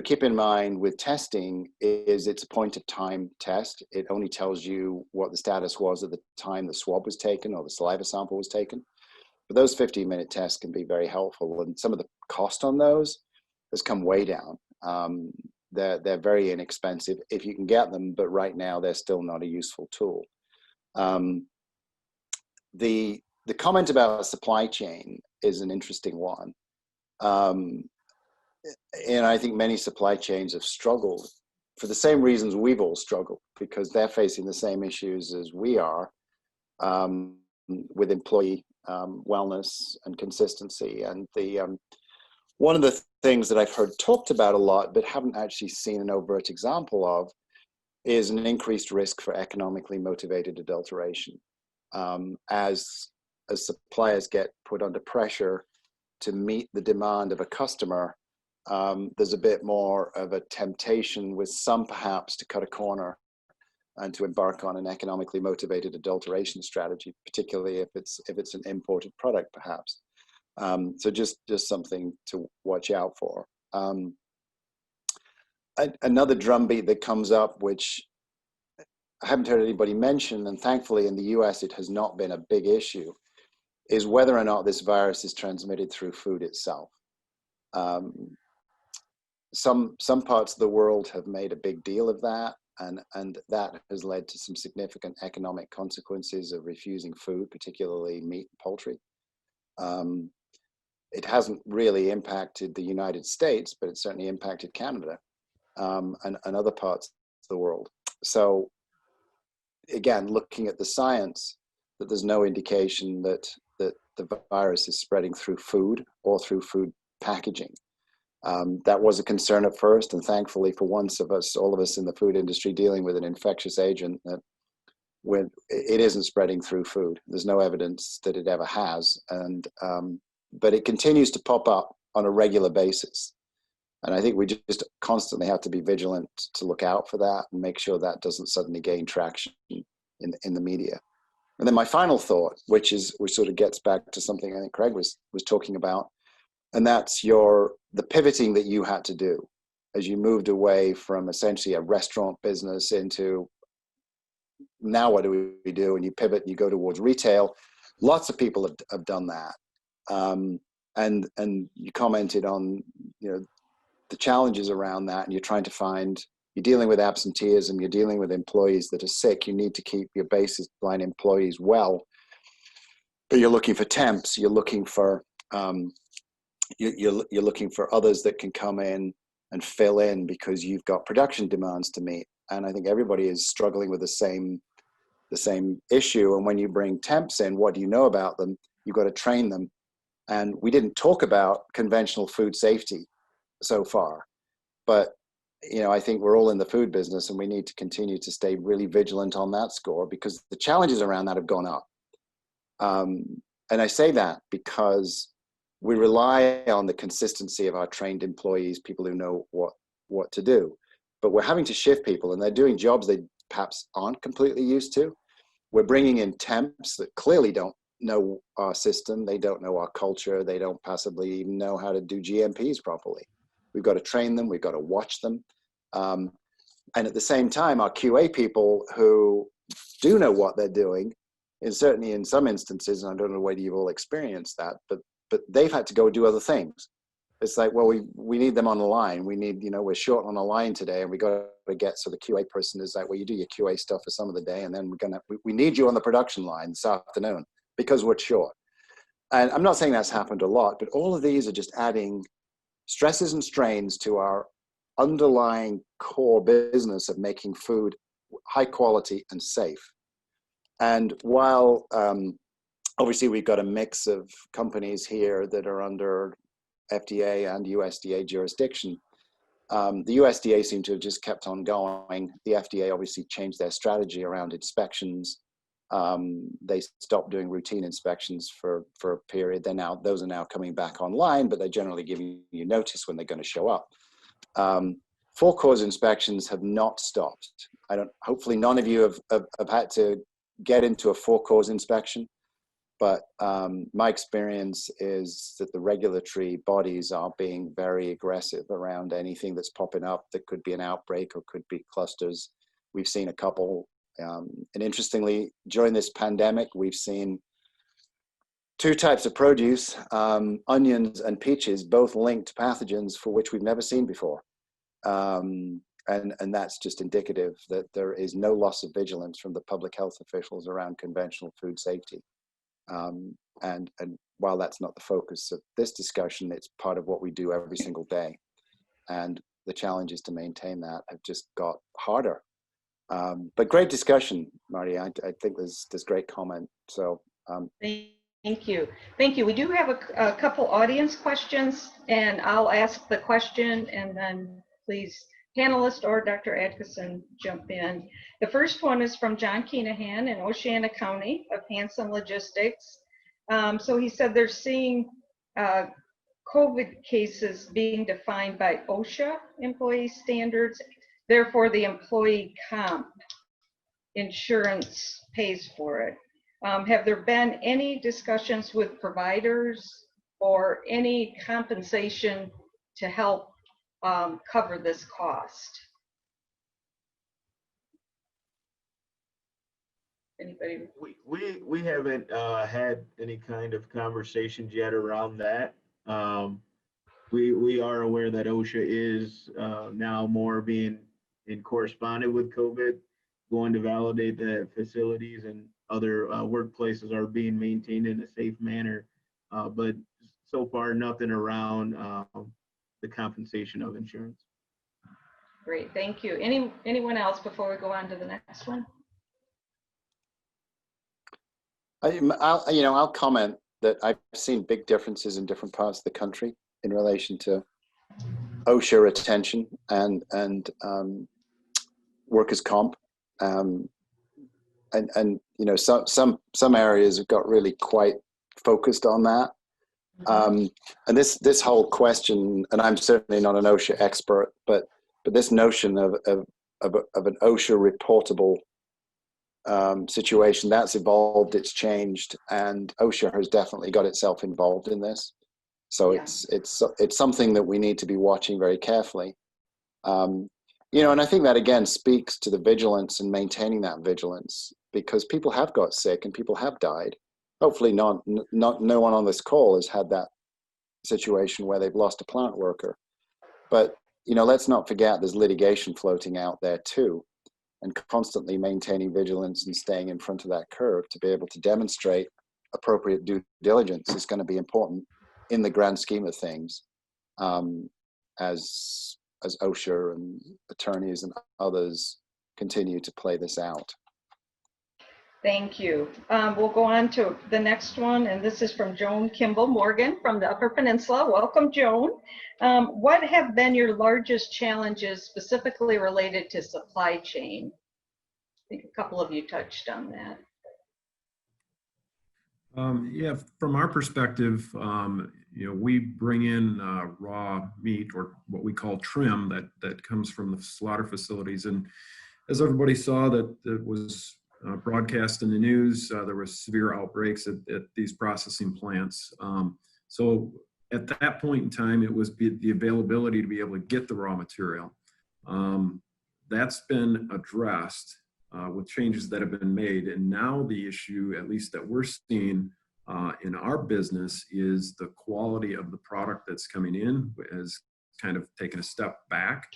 keep in mind with testing is it's a point of time test. It only tells you what the status was at the time the swab was taken or the saliva sample was taken. But those 15-minute tests can be very helpful, and some of the cost on those has come way down. They're very inexpensive if you can get them, but right now they're still not a useful tool. the comment about supply chain is an interesting one. And I think many supply chains have struggled for the same reasons we've all struggled, because they're facing the same issues as we are, with employee wellness and consistency. And one of the things that I've heard talked about a lot, but haven't actually seen an overt example of, is an increased risk for economically motivated adulteration. As suppliers get put under pressure to meet the demand of a customer, there's a bit more of a temptation with some perhaps to cut a corner and to embark on an economically motivated adulteration strategy, particularly if it's an imported product, perhaps. So just something to watch out for. Another drumbeat that comes up, which I haven't heard anybody mention, and thankfully in the US it has not been a big issue, is whether or not this virus is transmitted through food itself. Some parts of the world have made a big deal of that, and that has led to some significant economic consequences of refusing food, particularly meat and poultry. It hasn't really impacted the United States, but it certainly impacted Canada and other parts of the world. So again, looking at the science, that there's no indication that the virus is spreading through food or through food packaging. That was a concern at first, and thankfully for once all of us in the food industry dealing with an infectious agent, that when it isn't spreading through food. There's no evidence that it ever has, and but it continues to pop up on a regular basis. And I think we just constantly have to be vigilant to look out for that and make sure that doesn't suddenly gain traction in the media. And then my final thought, which sort of gets back to something I think Craig was talking about, and that's the pivoting that you had to do as you moved away from essentially a restaurant business into, now what do we do? And you pivot and you go towards retail. Lots of people have done that. And you commented on, the challenges around that, and you're dealing with absenteeism, you're dealing with employees that are sick, you need to keep your baseline employees well, but you're looking for temps, you're looking for you're looking for others that can come in and fill in because you've got production demands to meet. And I think everybody is struggling with the same issue. And when you bring temps in, what do you know about them? You've got to train them. And we didn't talk about conventional food safety so far, but I think we're all in the food business, and we need to continue to stay really vigilant on that score, because the challenges around that have gone up. And I say that because we rely on the consistency of our trained employees, people who know what to do, but we're having to shift people, and they're doing jobs they perhaps aren't completely used to. We're bringing in temps that clearly don't know our system, they don't know our culture, they don't possibly even know how to do GMPs properly. We've got to train them, we've got to watch them. And at the same time, our QA people who do know what they're doing, and certainly in some instances, and I don't know whether you've all experienced that, but they've had to go do other things. It's like, well, we need them on the line. We need, we're short on a line today, and we got to get, so the QA person is like, well, you do your QA stuff for some of the day, and then we need you on the production line this afternoon because we're short. And I'm not saying that's happened a lot, but all of these are just adding stresses and strains to our underlying core business of making food high quality and safe. And while obviously we've got a mix of companies here that are under FDA and USDA jurisdiction, the USDA seemed to have just kept on going. The FDA obviously changed their strategy around inspections. They stopped doing routine inspections for a period. Those are now coming back online, but they're generally giving you notice when they're going to show up. Full cause inspections have not stopped. Hopefully none of you have had to get into a full cause inspection, but my experience is that the regulatory bodies are being very aggressive around anything that's popping up that could be an outbreak or could be clusters. We've seen a couple. And interestingly, during this pandemic, we've seen two types of produce, onions and peaches, both linked to pathogens for which we've never seen before. And that's just indicative that there is no loss of vigilance from the public health officials around conventional food safety. And while that's not the focus of this discussion, it's part of what we do every single day. And the challenges to maintain that have just got harder. But great discussion, Marty. I think there's great comment. So Thank you. Thank you. We do have a couple audience questions, and I'll ask the question, and then please, panelist or Dr. Atkinson, jump in. The first one is from John Keenahan in Oceana County of Hanson Logistics. So he said they're seeing COVID cases being defined by OSHA employee standards. Therefore, the employee comp insurance pays for it. Have there been any discussions with providers or any compensation to help cover this cost? Anybody? We haven't had any kind of conversations yet around that. We are aware that OSHA is now more being in correspondent with COVID, going to validate that facilities and other workplaces are being maintained in a safe manner. But so far, nothing around the compensation of insurance. Great, thank you. Anyone else before we go on to the next one? I'll comment that I've seen big differences in different parts of the country in relation to OSHA retention and workers' comp, and some areas have got really quite focused on that. And this whole question, and I'm certainly not an OSHA expert, but this notion of an OSHA reportable situation, that's evolved, it's changed, and OSHA has definitely got itself involved in this. So yeah. It's something that we need to be watching very carefully. And I think that again speaks to the vigilance and maintaining that vigilance, because people have got sick and people have died. Hopefully no one on this call has had that situation where they've lost a plant worker. But let's not forget there's litigation floating out there too. And constantly maintaining vigilance and staying in front of that curve to be able to demonstrate appropriate due diligence is going to be important in the grand scheme of things, as OSHA and attorneys and others continue to play this out. Thank you. We'll go on to the next one, and this is from Joan Kimball Morgan from the Upper Peninsula. Welcome, Joan. What have been your largest challenges specifically related to supply chain? I think a couple of you touched on that. Yeah, from our perspective, we bring in raw meat, or what we call trim, that comes from the slaughter facilities. And as everybody saw that was broadcast in the news, there was severe outbreaks at these processing plants. So at that point in time, it was the availability to be able to get the raw material. That's been addressed with changes that have been made. And now the issue, at least that we're seeing in our business, is the quality of the product that's coming in has kind of taken a step back,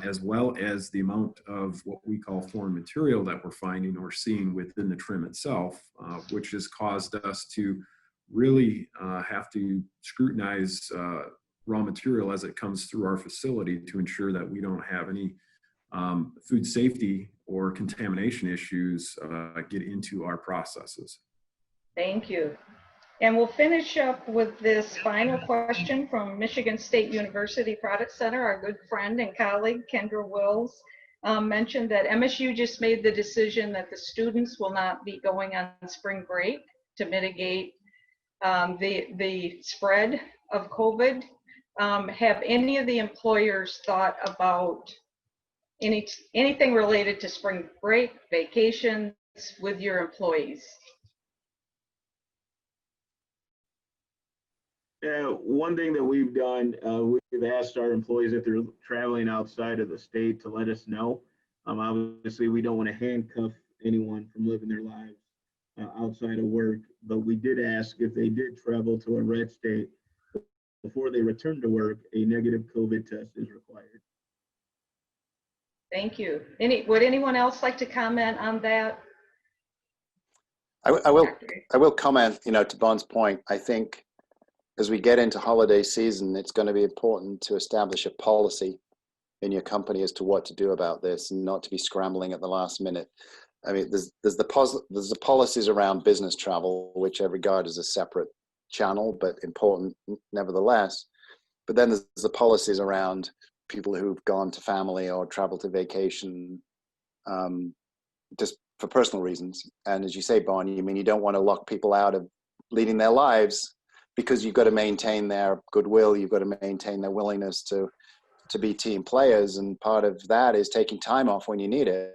as well as the amount of what we call foreign material that we're finding or seeing within the trim itself, which has caused us to really have to scrutinize raw material as it comes through our facility to ensure that we don't have any food safety or contamination issues get into our processes. Thank you. And we'll finish up with this final question from Michigan State University Product Center. Our good friend and colleague, Kendra Wills, mentioned that MSU just made the decision that the students will not be going on spring break to mitigate the spread of COVID. Have any of the employers thought about anything related to spring break, vacations with your employees? One thing that we've done, we've asked our employees if they're traveling outside of the state to let us know. Obviously, we don't want to handcuff anyone from living their lives outside of work, but we did ask if they did travel to a red state before they return to work, a negative COVID test is required. Thank you. Would anyone else like to comment on that? I will comment, to Bon's point. I think as we get into holiday season, it's going to be important to establish a policy in your company as to what to do about this, and not to be scrambling at the last minute. I mean, there's the policies around business travel, which I regard as a separate channel, but important nevertheless. But then there's the policies around people who've gone to family or traveled to vacation, just for personal reasons. And as you say, Bon, you don't want to lock people out of leading their lives, because you've got to maintain their goodwill, you've got to maintain their willingness to be team players, and part of that is taking time off when you need it.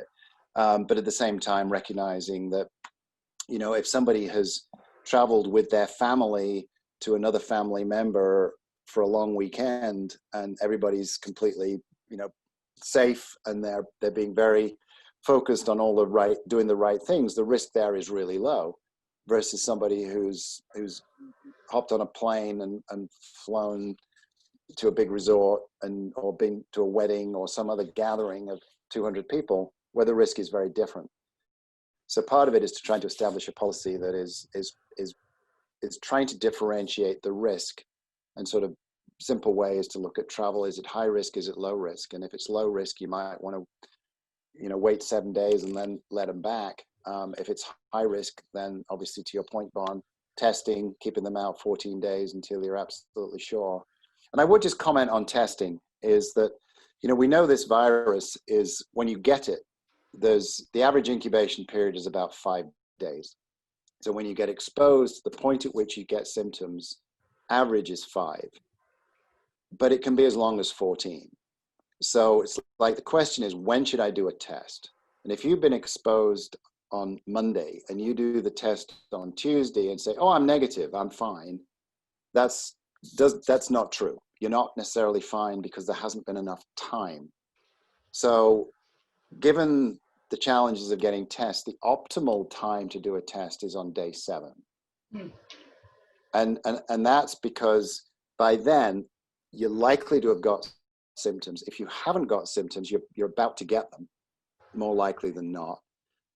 But at the same time, recognizing that, if somebody has traveled with their family to another family member for a long weekend, and everybody's completely, safe, and they're being very focused on doing the right things, the risk there is really low, versus somebody who's hopped on a plane and flown to a big resort or been to a wedding or some other gathering of 200 people, where the risk is very different. So part of it is to try to establish a policy that is trying to differentiate the risk, and sort of simple way is to look at travel. Is it high risk? Is it low risk? And if it's low risk, you might want to, wait 7 days and then let them back. If it's high risk, then obviously, to your point, Bon, testing, keeping them out 14 days until you're absolutely sure. And I would just comment on testing is that, we know this virus is, when you get it, the average incubation period is about 5 days. So when you get exposed, the point at which you get symptoms, average is 5, but it can be as long as 14. So it's like, the question is, when should I do a test? And if you've been exposed on Monday and you do the test on Tuesday and say, oh, I'm negative, I'm fine, that's not true. You're not necessarily fine, because there hasn't been enough time. So given the challenges of getting tests, the optimal time to do a test is on day 7. And that's because by then you're likely to have got symptoms. If you haven't got symptoms, you're about to get them, more likely than not.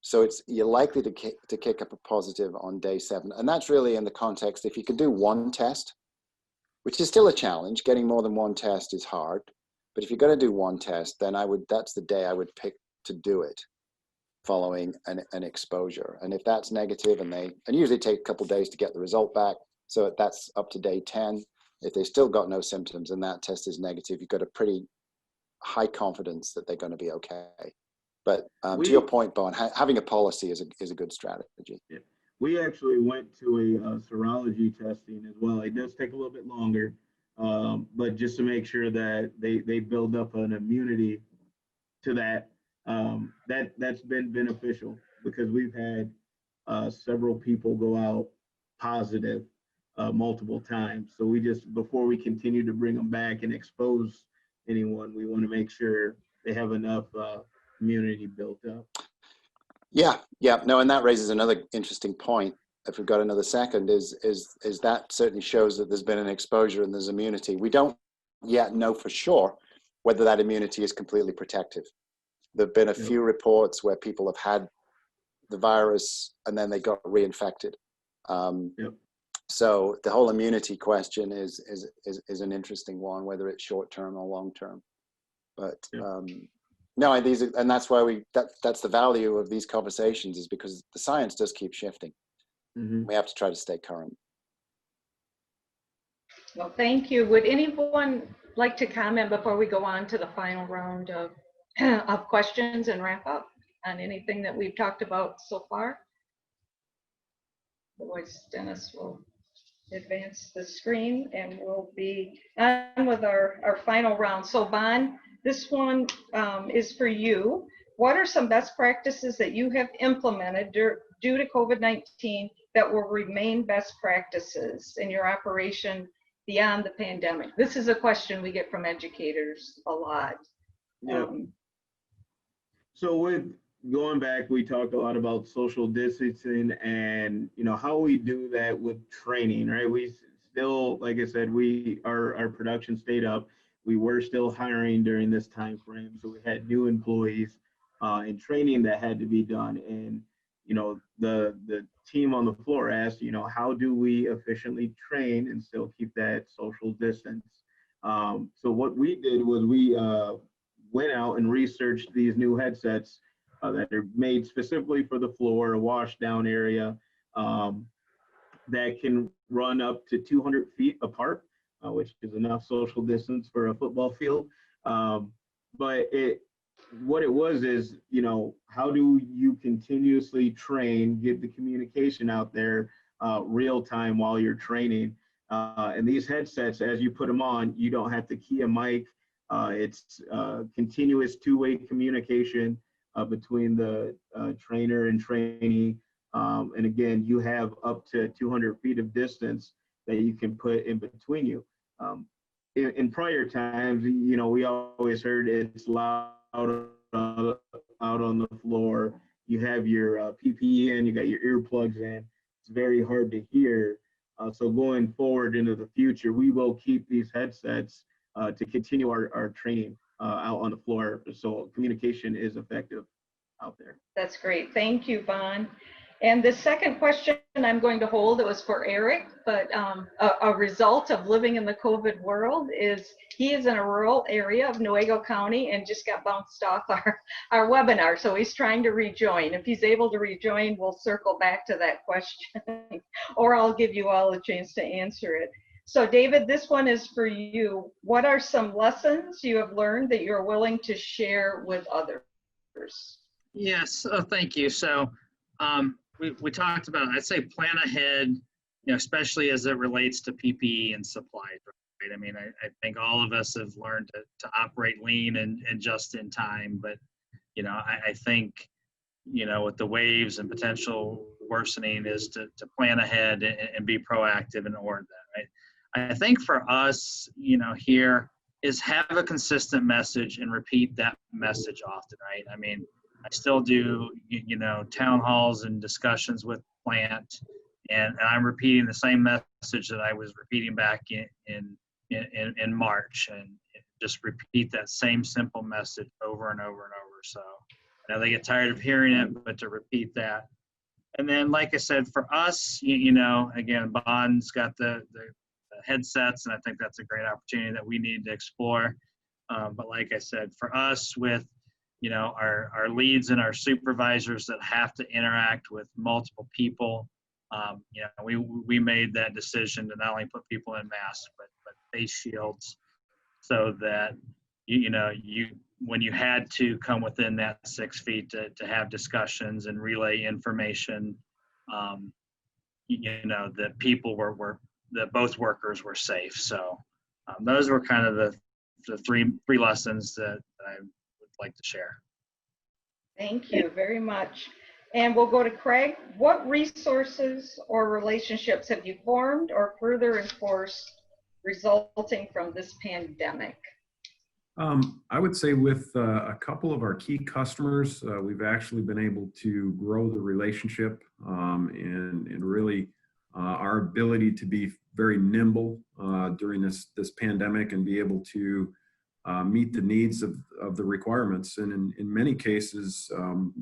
So you're likely to kick up a positive on day 7. And that's really in the context, if you could do one test, which is still a challenge, getting more than one test is hard. But if you're going to do one test, then that's the day I would pick to do it, following an exposure. And if that's negative, and usually take a couple of days to get the result back, so that's up to day 10. If they still got no symptoms and that test is negative, you've got a pretty high confidence that they're going to be okay. But to your point, Bon, having a policy is a good strategy. Yeah. We actually went to a serology testing as well. It does take a little bit longer, but just to make sure that they build up an immunity to that, that's been beneficial, because we've had several people go out positive multiple times. So before we continue to bring them back and expose anyone, we want to make sure they have enough immunity built up. Yeah, no, and that raises another interesting point. If we've got another second, is that certainly shows that there's been an exposure and there's immunity. We don't yet know for sure whether that immunity is completely protective. There've been a few reports where people have had the virus and then they got reinfected. So the whole immunity question is an interesting one, whether it's short term or long term. But no, and that's why that's the value of these conversations, is because the science does keep shifting. We have to try to stay current. Well, thank you. Would anyone like to comment before we go on to the final round of questions and wrap up on anything that we've talked about so far? Otherwise, Dennis will advance the screen and we'll be on with our final round. So Bon, this one is for you. What are some best practices that you have implemented due to COVID-19 that will remain best practices in your operation beyond the pandemic? This is a question we get from educators a lot. So with going back, we talked a lot about social distancing and how we do that with training, right? We still, like I said, our production stayed up. We were still hiring during this time frame, so we had new employees and training that had to be done. And the team on the floor asked, how do we efficiently train and still keep that social distance? So what we did was we went out and researched these new headsets that are made specifically for the floor, a wash down area, that can run up to 200 feet apart, which is enough social distance for a football field. But what it was is, how do you continuously train, get the communication out there real time while you're training? And these headsets, as you put them on, you don't have to key a mic. It's continuous two-way communication between the trainer and trainee. And again, you have up to 200 feet of distance that you can put in between you. In prior times, we always heard it's loud out on the floor. You have your PPE in, you got your earplugs in. It's very hard to hear. So going forward into the future, we will keep these headsets to continue our training out on the floor. So communication is effective out there. That's great. Thank you, Vaughn. And the second question I'm going to hold, it was for Eric, but a result of living in the COVID world is he is in a rural area of Newaygo County and just got bounced off our webinar. So he's trying to rejoin. If he's able to rejoin, we'll circle back to that question or I'll give you all a chance to answer it. So David, this one is for you. What are some lessons you have learned that you're willing to share with others? Yes, thank you. So we talked about, I'd say plan ahead, especially as it relates to PPE and supplies, right? I mean, I think all of us have learned to operate lean and just in time, but, I think, with the waves and potential worsening is to plan ahead and be proactive in order that, right? I think for us, here is have a consistent message and repeat that message often, right? I mean, I still do, town halls and discussions with plant, and I'm repeating the same message that I was repeating back in March, and just repeat that same simple message over and over and over. So they get tired of hearing it, but to repeat that. And then, like I said, for us, again, Bond's got the headsets, and I think that's a great opportunity that we need to explore. But like I said, for us with our leads and our supervisors that have to interact with multiple people. We made that decision to not only put people in masks, but face shields, so that when you had to come within that 6 feet to have discussions and relay information, that people that both workers were safe. So those were kind of the three lessons that I like to share. Thank you very much. And we'll go to Craig. What resources or relationships have you formed or further enforced resulting from this pandemic? I would say with a couple of our key customers, we've actually been able to grow the relationship and really our ability to be very nimble during this pandemic and be able to meet the needs of the requirements. And in many cases,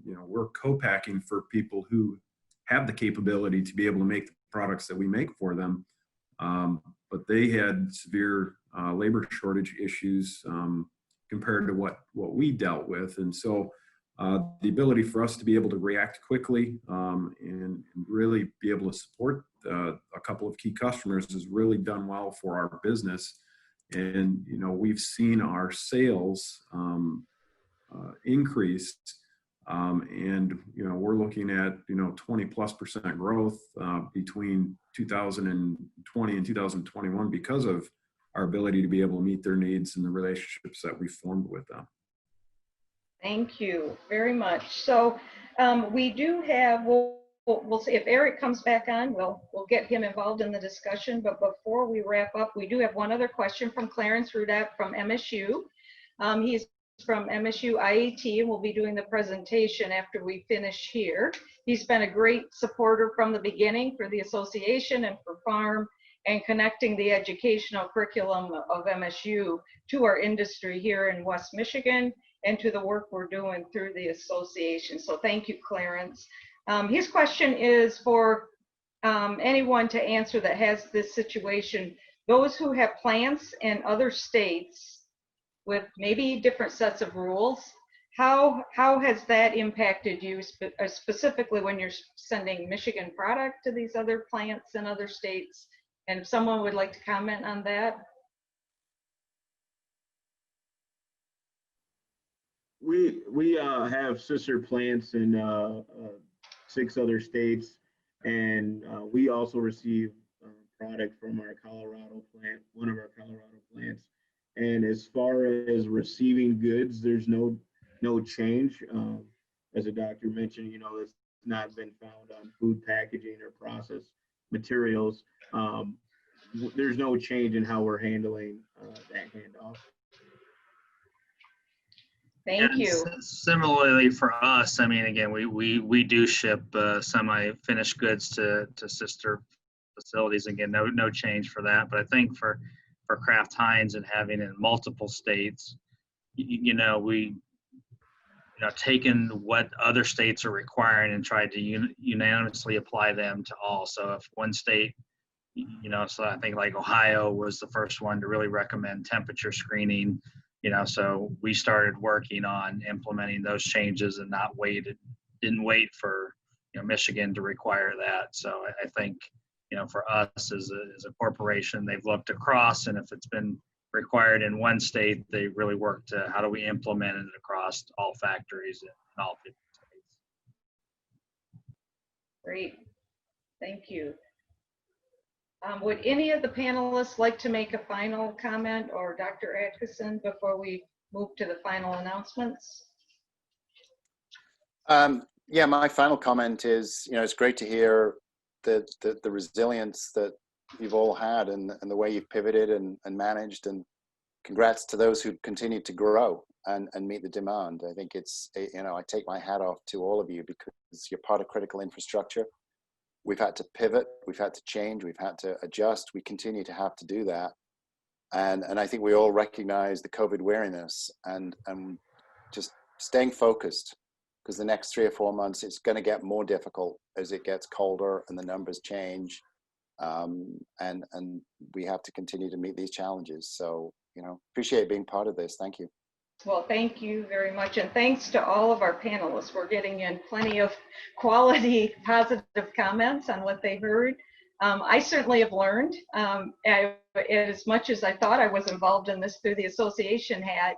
we're co-packing for people who have the capability to be able to make the products that we make for them. But they had severe labor shortage issues compared to what we dealt with. And so the ability for us to be able to react quickly and really be able to support a couple of key customers has really done well for our business. And, we've seen our sales increase and, we're looking at, 20+% growth between 2020 and 2021 because of our ability to be able to meet their needs and the relationships that we formed with them. Thank you very much. So we do have, we'll see if Eric comes back on, we'll get him involved in the discussion. But before we wrap up, we do have one other question from Clarence Rudat from MSU. He's from MSU IAT and will be doing the presentation after we finish here. He's been a great supporter from the beginning for the association and for FARM and connecting the educational curriculum of MSU to our industry here in West Michigan and to the work we're doing through the association. So thank you, Clarence. His question is for anyone to answer that has this situation. Those who have plants in other states with maybe different sets of rules, how has that impacted you specifically when you're sending Michigan product to these other plants in other states? And if someone would like to comment on that. We have sister plants in 6 other states, and we also receive product from our Colorado plant, one of our Colorado plants. And as far as receiving goods, there's no change. As the doctor mentioned, you know, it's not been found on food packaging or processed materials. There's no change in how we're handling that handoff. Thank you. Similarly for us, I mean, again, we do ship semi-finished goods to sister facilities. Again, no change for that. But I think for Kraft Heinz and having in multiple states, we taken what other states are requiring and tried to unanimously apply them to all. So if one state, so I think like Ohio was the first one to really recommend temperature screening, so we started working on implementing those changes and didn't wait for, Michigan to require that. So I think, for us as a corporation, they've looked across, and if it's been required in one state, they really worked to how do we implement it across all factories in all 50 states. Great, thank you. Would any of the panelists like to make a final comment, or Dr. Atkinson, before we move to the final announcements? Yeah, my final comment is, it's great to hear the resilience that you've all had and the way you've pivoted and managed, and congrats to those who continue to grow and meet the demand. I think it's, I take my hat off to all of you because you're part of critical infrastructure. We've had to pivot, we've had to change, we've had to adjust. We continue to have to do that. And I think we all recognize the COVID weariness and just staying focused, because the next 3 or 4 months, it's going to get more difficult as it gets colder and the numbers change. And we have to continue to meet these challenges. So, appreciate being part of this. Thank you. Well, thank you very much. And thanks to all of our panelists. We're getting in plenty of quality, positive comments on what they heard. I certainly have learned, as much as I thought I was involved in this through the association hat,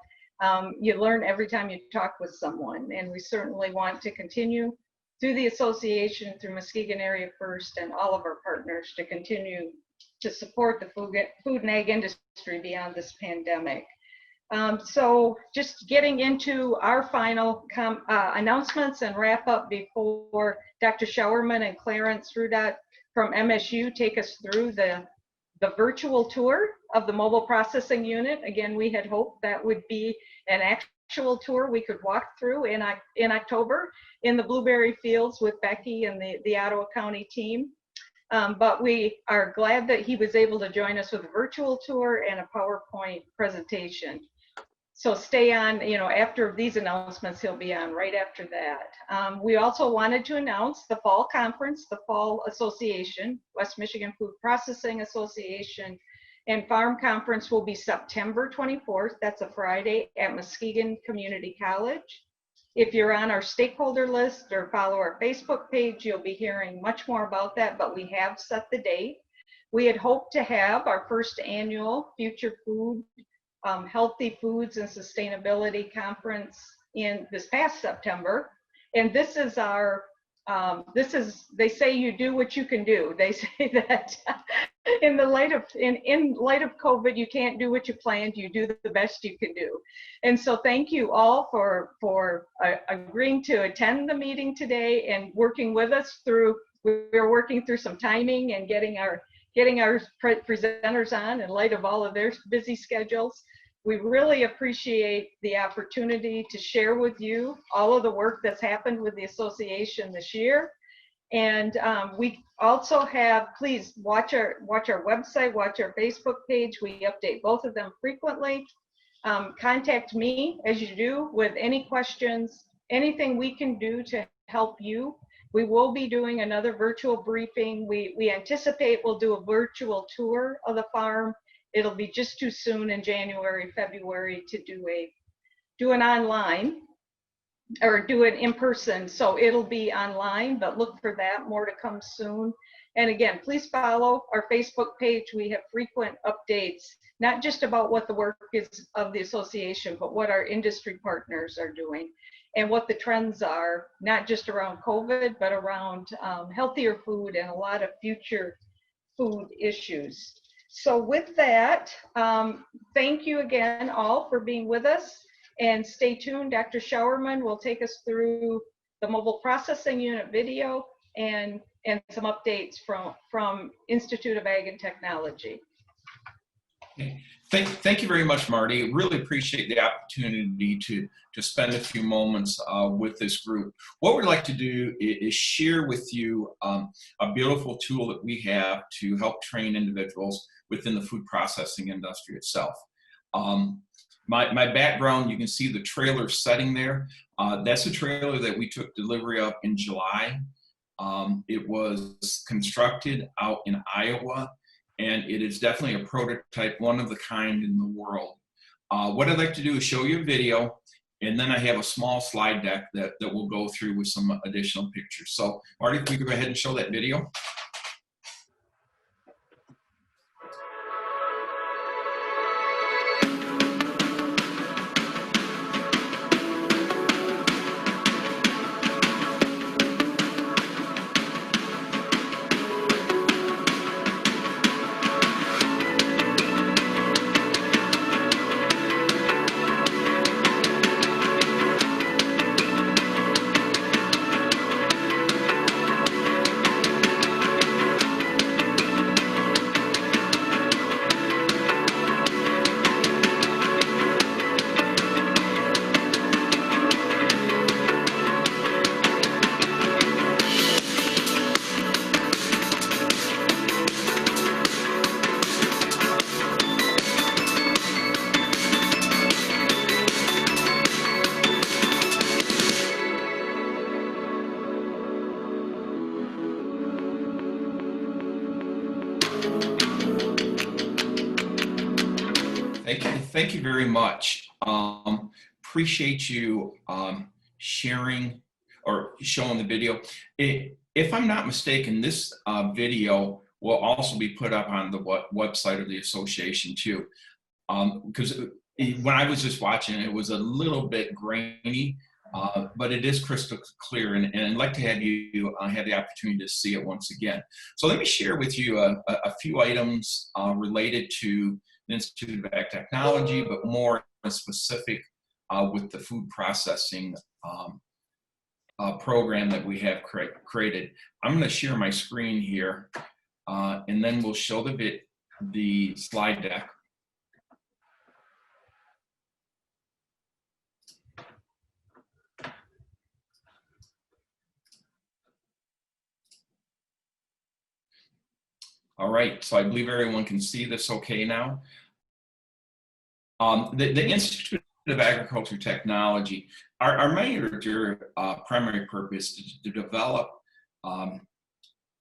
you learn every time you talk with someone. And we certainly want to continue through the association, through Muskegon Area First, and all of our partners to continue to support the food and ag industry beyond this pandemic. So just getting into our final announcements and wrap up before Dr. Showerman and Clarence Rudat from MSU take us through the virtual tour of the mobile processing unit. Again, we had hoped that would be an actual tour we could walk through in October in the blueberry fields with Becky and the Ottawa County team. But we are glad that he was able to join us with a virtual tour and a PowerPoint presentation. So stay on, after these announcements, he'll be on right after that. We also wanted to announce the fall conference, the fall association, West Michigan Food Processing Association, and Farm Conference will be September 24th. That's a Friday at Muskegon Community College. If you're on our stakeholder list or follow our Facebook page, you'll be hearing much more about that, but we have set the date. We had hoped to have our first annual Future Food, Healthy Foods and Sustainability Conference in this past September. And this is our, they say you do what you can do. They say that in light of COVID, you can't do what you planned, you do the best you can do. And so thank you all for agreeing to attend the meeting today and working with us through, we're working through some timing and getting our presenters on in light of all of their busy schedules. We really appreciate the opportunity to share with you all of the work that's happened with the association this year. And we also have, please watch our website, watch our Facebook page. We update both of them frequently. Contact me as you do with any questions, anything we can do to help you. We will be doing another virtual briefing. We anticipate we'll do a virtual tour of the farm. It'll be just too soon in January, February to do an online or do it in person. So it'll be online, but look for that, more to come soon. And again, please follow our Facebook page. We have frequent updates, not just about what the work is of the association, but what our industry partners are doing and what the trends are, not just around COVID, but around healthier food and a lot of future food issues. So with that, thank you again all for being with us, and stay tuned. Dr. Showerman will take us through the mobile processing unit video and some updates from Institute of Ag and Technology. Okay. Thank you very much, Marty. Really appreciate the opportunity to spend a few moments with this group. What we'd like to do is share with you a beautiful tool that we have to help train individuals within the food processing industry itself. My background, you can see the trailer setting there. That's a trailer that we took delivery of in July. It was constructed out in Iowa, and it is definitely a prototype, one of the kind in the world. What I'd like to do is show you a video, and then I have a small slide deck that we'll go through with some additional pictures. So Marty, if we could go ahead and show that video. Thank you very much. Appreciate you sharing or showing the video. If I'm not mistaken, this video will also be put up on the website of the association too. Because when I was just watching it, it was a little bit grainy, but it is crystal clear, and I'd like to have you have the opportunity to see it once again. So let me share with you a few items related to the Institute of Ag Technology, but more specific with the food processing program that we have created. I'm going to share my screen here, and then we'll show the slide deck. All right, so I believe everyone can see this okay now. The Institute of Agriculture Technology, our major primary purpose is to develop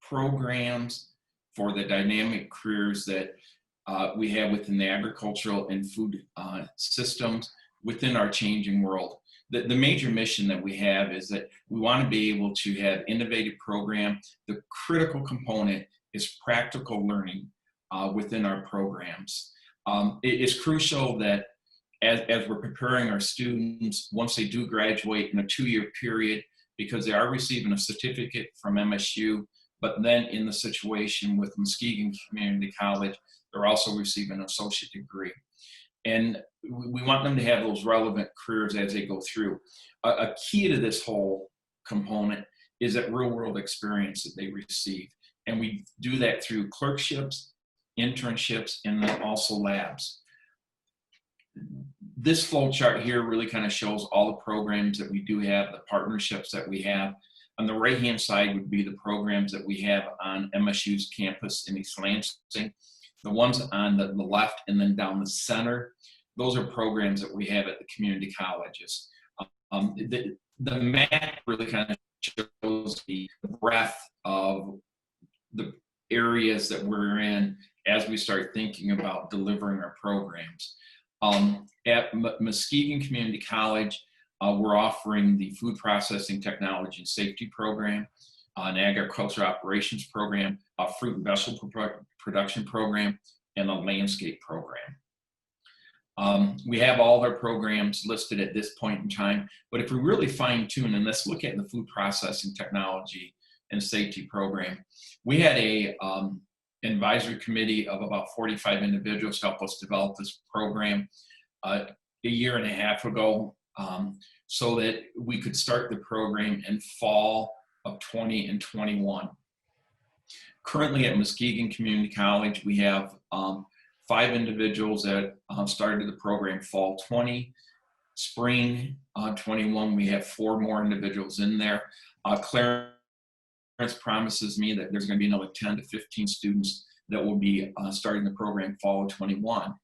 programs for the dynamic careers that we have within the agricultural and food systems within our changing world. The major mission that we have is that we want to be able to have innovative program. The critical component is practical learning within our programs. It is crucial that as we're preparing our students, once they do graduate in a 2-year period, because they are receiving a certificate from MSU, but then in the situation with Muskegon Community College, they're also receiving an associate degree. And we want them to have those relevant careers as they go through. A key to this whole component is that real world experience that they receive. And we do that through clerkships, internships, and then also labs. This flow chart here really kind of shows all the programs that we do have, the partnerships that we have. On the right-hand side would be the programs that we have on MSU's campus in East Lansing. The ones on the left and then down the center, those are programs that we have at the community colleges. The map really kind of shows the breadth of the areas that we're in as we start thinking about delivering our programs. At Muskegon Community College, we're offering the Food Processing Technology and Safety Program, an Agriculture Operations Program, a Fruit and Vegetable Production Program, and a Landscape Program. We have all of our programs listed at this point in time, but if we really fine tune, and let's look at the Food Processing Technology and Safety Program, we had a advisory committee of about 45 individuals help us develop this program a year and a half ago, so that we could start the program in fall of 20 and 21. Currently at Muskegon Community College, we have 5 individuals that started the program fall 20. Spring 21, we have 4 more individuals in there. Clarence promises me that there's going to be another 10 to 15 students that will be starting the program fall of 21.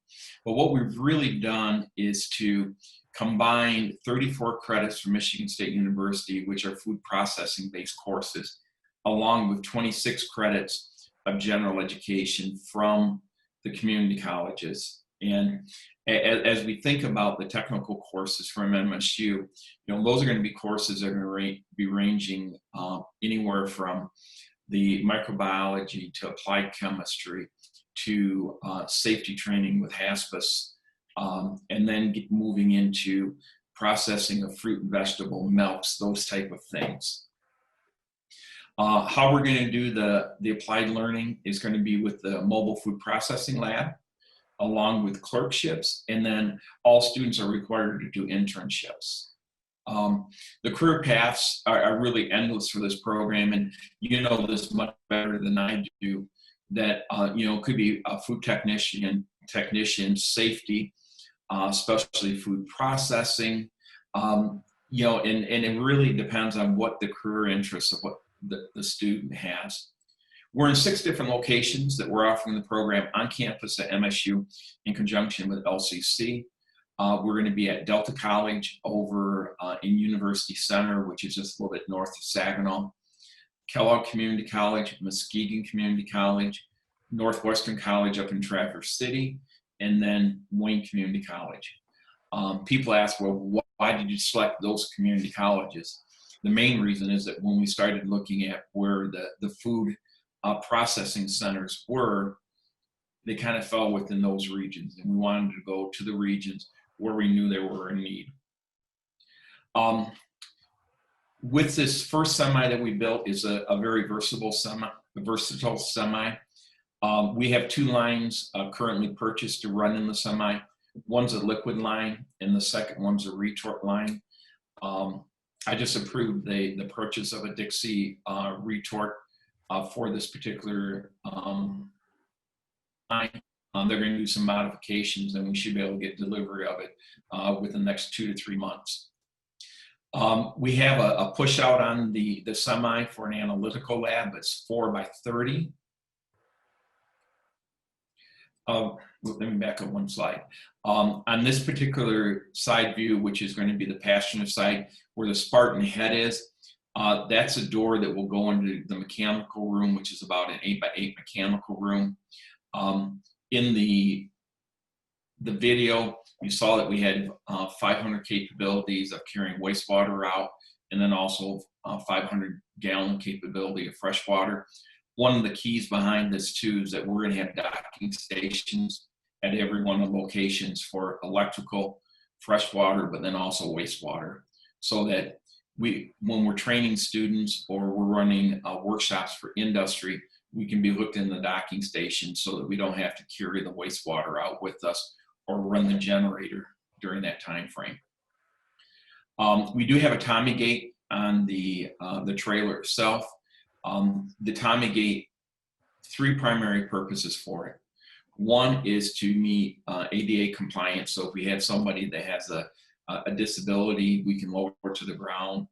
But what we've really done is to combine 34 credits from Michigan State University, which are food processing based courses, along with 26 credits of general education from the community colleges. And as we think about the technical courses from MSU, you know, those are going to be courses that are going to be ranging anywhere from the microbiology to applied chemistry to safety training with HASPAS, and then moving into processing of fruit and vegetable milks, those type of things. How we're going to do the applied learning is going to be with the mobile food processing lab, along with clerkships, and then all students are required to do internships. The career paths are really endless for this program, and you know this much better than I do, that you know, could be a food technician, safety, especially food processing, you know, and it really depends on what the career interests of what the student has. We're in 6 different locations that we're offering the program on campus at MSU in conjunction with LCC. We're going to be at Delta College over in University Center, which is just a little bit north of Saginaw, Kellogg Community College, Muskegon Community College, Northwestern College up in Traverse City, and then Wayne Community College. People ask, well, why did you select those community colleges? The main reason is that when we started looking at where the food processing centers were, they kind of fell within those regions, and we wanted to go to the regions where we knew there were in need. With this first semi that we built is a very versatile semi. We have 2 lines currently purchased to run in the semi. One's a liquid line, and the second one's a retort line. I just approved the purchase of a Dixie retort for this particular line. They're going to do some modifications, and we should be able to get delivery of it within the next 2 to 3 months. We have a push out on the semi for an analytical lab. It's 4 by 30. Let me back up one slide. On this particular side view, which is going to be the passenger side where the Spartan head is, that's a door that will go into the mechanical room, which is about an 8 by 8 mechanical room. In the video, you saw that we had 500 capabilities of carrying wastewater out, and then also 500 gallon capability of fresh water. One of the keys behind this too is that we're going to have docking stations at every one of the locations for electrical, fresh water, but then also wastewater, so that when we're training students or we're running workshops for industry, we can be hooked in the docking station so that we don't have to carry the wastewater out with us or run the generator during that time frame. We do have a Tommy gate on the trailer itself. The Tommy gate, 3 primary purposes for it. One is to meet ADA compliance. So if we have somebody that has a disability, we can lower to the ground,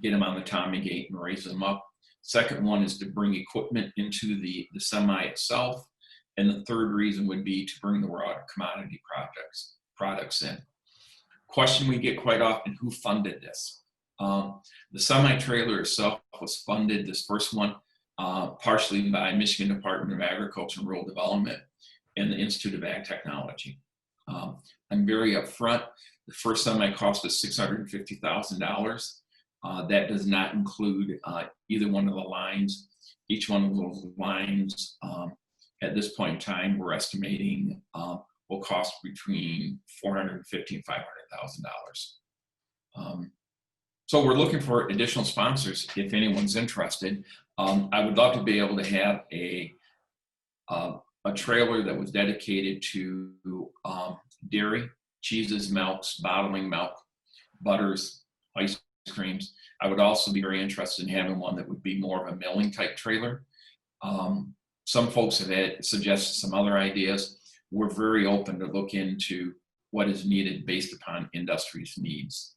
get them on the Tommy gate and raise them up. Second one is to bring equipment into the semi itself. And the third reason would be to bring the raw commodity products in. Question we get quite often: who funded this? The semi-trailer itself was funded, this first one, partially by Michigan Department of Agriculture and Rural Development and the Institute of Ag Technology. I'm very upfront. The first semi cost us $650,000. That does not include either one of the lines. Each one of those lines, at this point in time, we're estimating will cost between $450,000 and $500,000. So we're looking for additional sponsors if anyone's interested. I would love to be able to have a trailer that was dedicated to dairy, cheeses, milks, bottling milk, butters, ice creams. I would also be very interested in having one that would be more of a milling type trailer. Some folks have suggested some other ideas. We're very open to look into what is needed based upon industry's needs.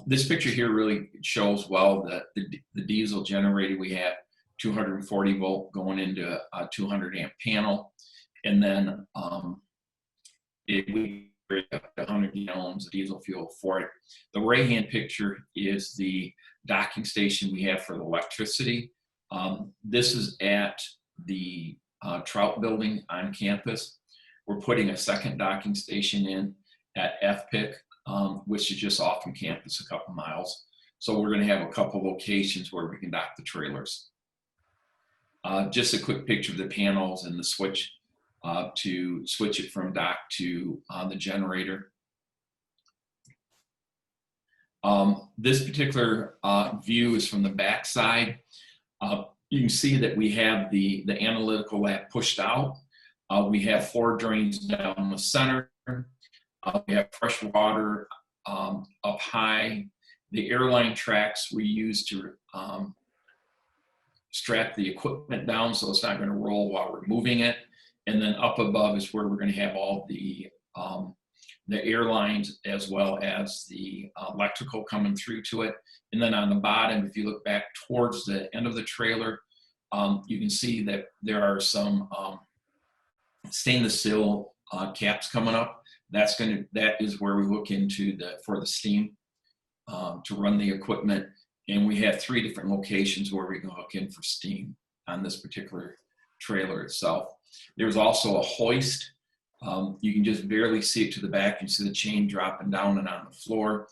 This picture here really shows well the diesel generator. We have 240 volt going into a 200 amp panel, and then we 100 gallons of diesel fuel for it. The right hand picture is the docking station we have for the electricity. This is at the Trout building on campus. We're putting a second docking station in at FPIC, which is just off from campus a couple miles. So we're going to have a couple locations where we can dock the trailers. Just a quick picture of the panels and the switch to switch it from dock to the generator. This particular view is from the back side. You can see that we have the analytical lab pushed out. We have 4 drains down the center. We have fresh water up high. The airline tracks we use to strap the equipment down so it's not going to roll while we're moving it. And then up above is where we're going to have all the airlines as well as the electrical coming through to it. And then on the bottom, if you look back towards the end of the trailer, you can see that there are some stainless steel caps coming up. That is where we look into for the steam to run the equipment. And we have 3 different locations where we can hook in for steam on this particular trailer itself. There's also a hoist. You can just barely see it to the back. You see the chain dropping down and on the floor.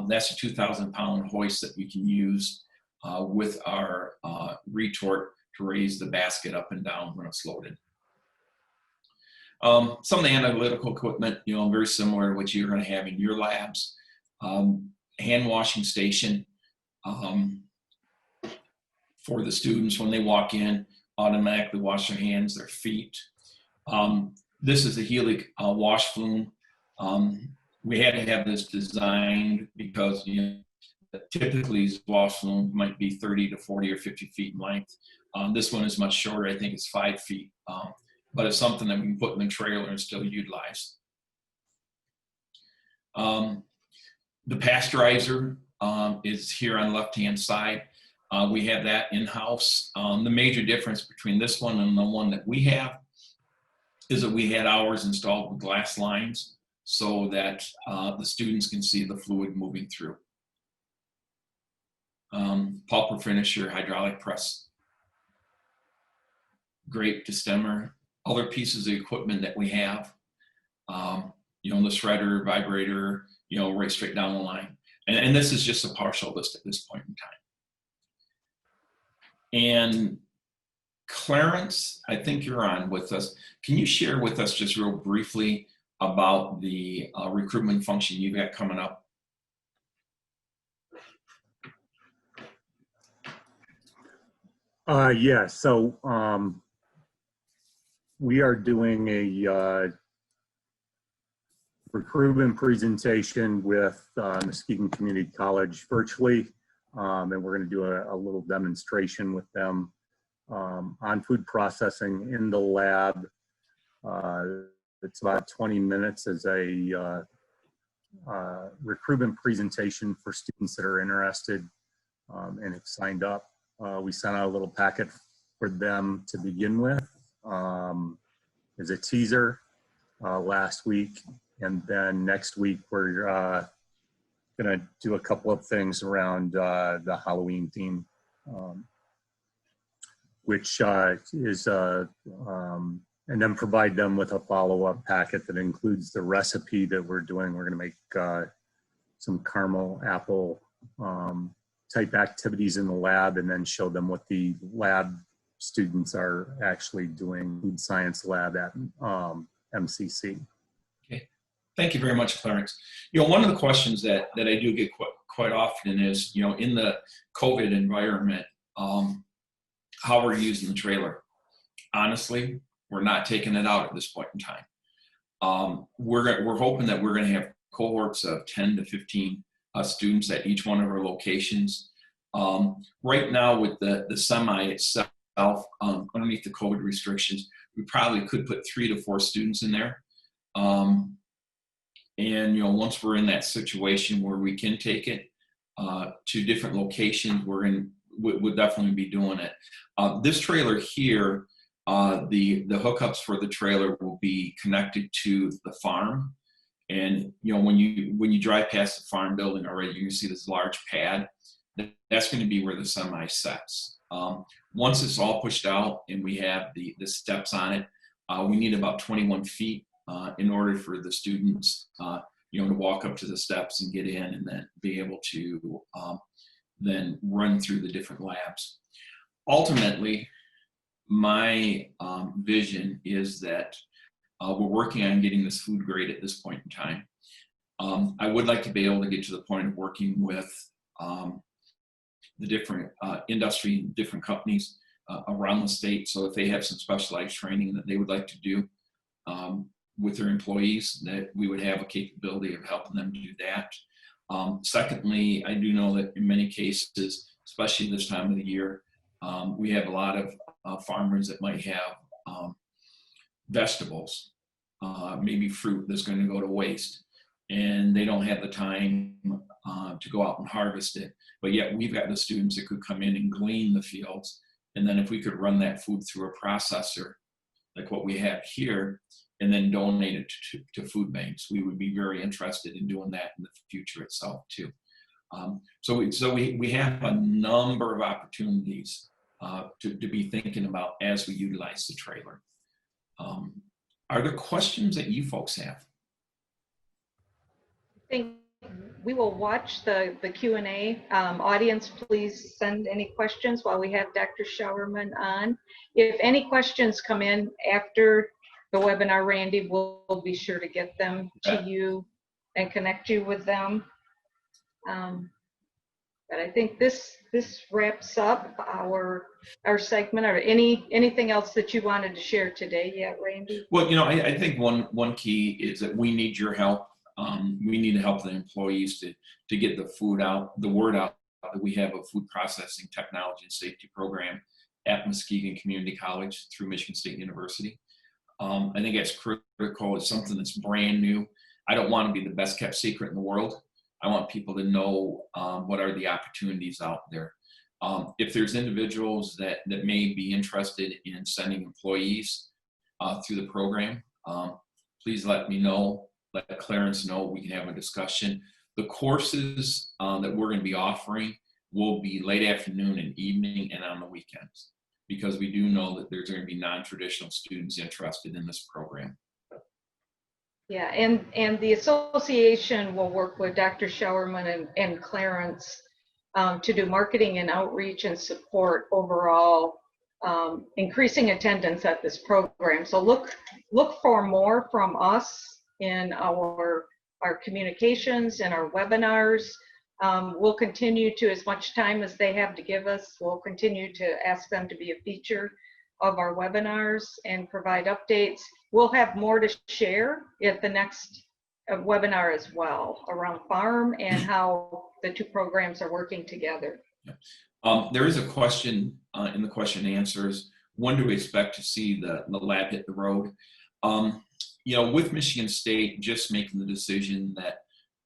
That's a 2,000-pound hoist that we can use with our retort to raise the basket up and down when it's loaded. Some of the analytical equipment, very similar to what you're going to have in your labs. Hand washing station for the students when they walk in, automatically wash their hands, their feet. This is a Helic wash flume. We had to have this designed because typically these wash flumes might be 30 to 40 or 50 feet in length. This one is much shorter. I think it's 5 feet. But it's something that we can put in the trailer and still utilize. The pasteurizer is here on the left-hand side. We have that in-house. The major difference between this one and the one that we have is that we had ours installed with glass lines so that the students can see the fluid moving through. Pulper finisher, hydraulic press, grape destemmer, other pieces of equipment that we have, the shredder, vibrator, right straight down the line. And this is just a partial list at this point in time. And Clarence, I think you're on with us. Can you share with us just real briefly about the recruitment function you've got coming up? Yeah, so we are doing a recruitment presentation with Muskegon Community College virtually, and we're going to do a little demonstration with them on food processing in the lab. It's about 20 minutes as a recruitment presentation for students that are interested and have signed up. We sent out a little packet for them to begin with as a teaser last week. And then next week, we're going gonna do a couple of things around the Halloween theme, which is and then provide them with a follow-up packet that includes the recipe that we're doing. We're gonna make some caramel apple type activities in the lab, and then show them what the lab students are actually doing, food science lab at MCC. Okay, thank you very much, Clarence. You know, one of the questions that I do get quite often is, you know, in the COVID environment, how we're using the trailer. Honestly, we're not taking it out at this point in time. We're hoping that we're going to have cohorts of 10 to 15 students at each one of our locations. Right now, with the semi itself, underneath the COVID restrictions, we probably could put 3 to 4 students in there. And you know, once we're in that situation where we can take it to different locations, we'll definitely be doing it. This trailer here, the hookups for the trailer will be connected to the farm. And you know, when you drive past the farm building already, you can see this large pad. That's going to be where the semi sets. Once it's all pushed out and we have the steps on it, we need about 21 feet in order for the students, you know, to walk up to the steps and get in, and then be able to then run through the different labs. Ultimately, my vision is that we're working on getting this food grade at this point in time. I would like to be able to get to the point of working with the different industry and different companies around the state. So if they have some specialized training that they would like to do with their employees, that we would have a capability of helping them do that. Secondly, I do know that in many cases, especially this time of the year, we have a lot of farmers that might have vegetables, maybe fruit that's going to go to waste, and they don't have the time to go out and harvest it. But yet we've got the students that could come in and glean the fields, and then if we could run that food through a processor like what we have here, and then donate it to food banks, we would be very interested in doing that in the future itself too. So we have a number of opportunities to be thinking about as we utilize the trailer. Are there questions that you folks have? I think we will watch the Q&A. Audience, please send any questions while we have Dr. Schauerman on. If any questions come in after the webinar, Randy, we'll be sure to get them to you and connect you with them. But I think this wraps up our segment. Or anything else that you wanted to share today yet, Randy? Well, you know, I think one key is that we need your help. We need to help the employees to get the word out that we have a food processing technology and safety program at Muskegon Community College through Michigan State University. I think that's critical. It's something that's brand new. I don't want to be the best kept secret in the world. I want people to know what are the opportunities out there. If there's individuals that may be interested in sending employees through the program, please let me know, let Clarence know, we can have a discussion. The courses that we're going to be offering will be late afternoon and evening and on the weekends, because we do know that there's going to be non-traditional students interested in this program. Yeah, and the association will work with Dr. Schauerman and Clarence to do marketing and outreach and support overall, increasing attendance at this program. So look for more from us in our communications and our webinars. We'll continue to, as much time as they have to give us, we'll continue to ask them to be a feature of our webinars and provide updates. We'll have more to share at the next webinar as well around farm and how the two programs are working together. Yeah. There is a question in the question and answers. When do we expect to see the lab hit the road? You know, with Michigan State just making the decision that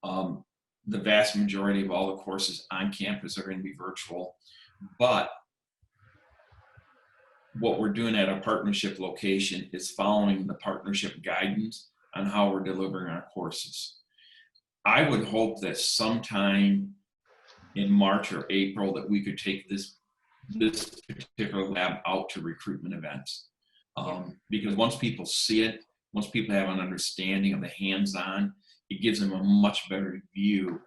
the vast majority of all the courses on campus are going to be virtual, but what we're doing at our partnership location is following the partnership guidance on how we're delivering our courses. I would hope that sometime in March or April that we could take this particular lab out to recruitment events. Because once people see it, once people have an understanding of the hands-on, it gives them a much better view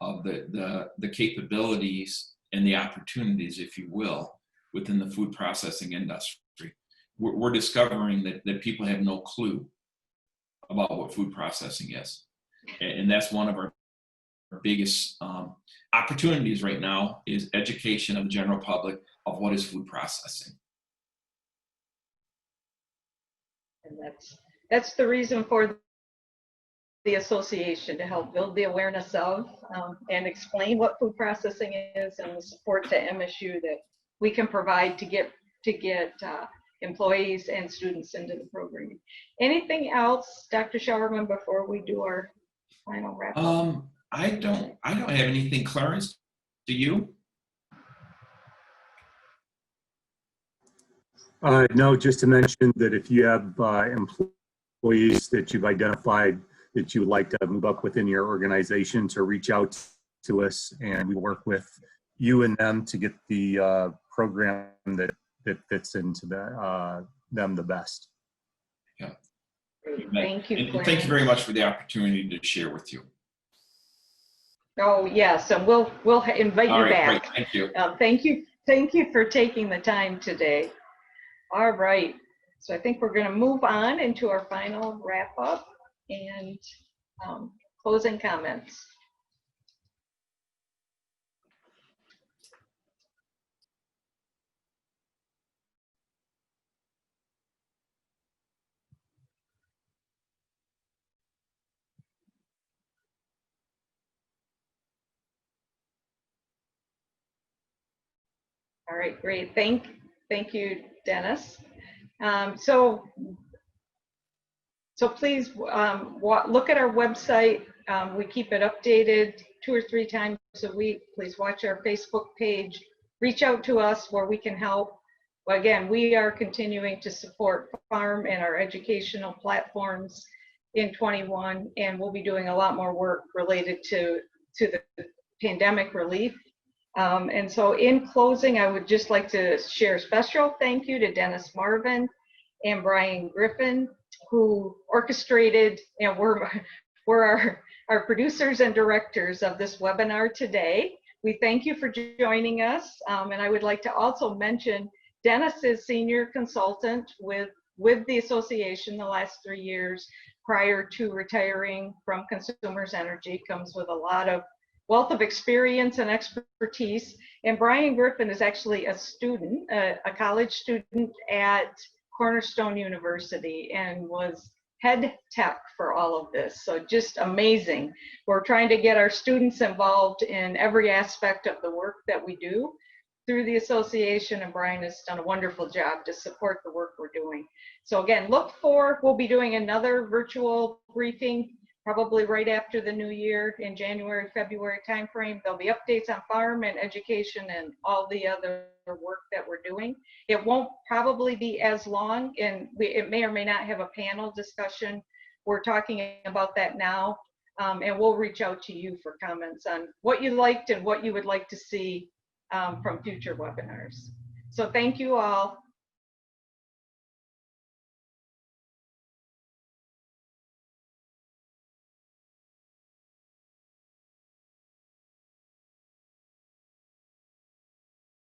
of the capabilities and the opportunities, if you will, within the food processing industry. We're discovering that people have no clue about what food processing is. And that's one of our biggest opportunities right now, is education of the general public of what is food processing. And that's the reason for the association, to help build the awareness of and explain what food processing is, and the support to MSU that we can provide to get employees and students into the program. Anything else, Dr. Showerman, before we do our final wrap up? I don't have anything. Clarence, do you? No, just to mention that if you have employees that you've identified that you would like to move up within your organization, to reach out to us, and we work with you and them to get the program that fits into them the best. Yeah. Great. Thank you. And thank you very much for the opportunity to share with you. Oh yes, and we'll invite you back. Great. Thank you. Thank you for taking the time today. All right, so I think we're going to move on into our final wrap up and closing comments. All right, great. Thank you, Dennis. So please look at our website. We keep it updated 2 or 3 times a week. Please watch our Facebook page. Reach out to us where we can help. Well, again, we are continuing to support farm and our educational platforms in 21, and we'll be doing a lot more work related to the pandemic relief. And so in closing, I would just like to share a special thank you to Dennis Marvin and Brian Griffin, who orchestrated, and were our producers and directors of this webinar today. We thank you for joining us. And I would like to also mention Dennis is senior consultant with the association the last 3 years prior to retiring from Consumers Energy. Comes with a lot of wealth of experience and expertise. And Brian Griffin is actually a student, a college student at Cornerstone University, and was head tech for all of this. So just amazing. We're trying to get our students involved in every aspect of the work that we do through the association, and Brian has done a wonderful job to support the work we're doing. So again, we'll be doing another virtual briefing probably right after the new year in January, February timeframe. There'll be updates on farm and education and all the other work that we're doing. It won't probably be as long, and it may or may not have a panel discussion. We're talking about that now, and we'll reach out to you for comments on what you liked and what you would like to see from future webinars. So thank you all.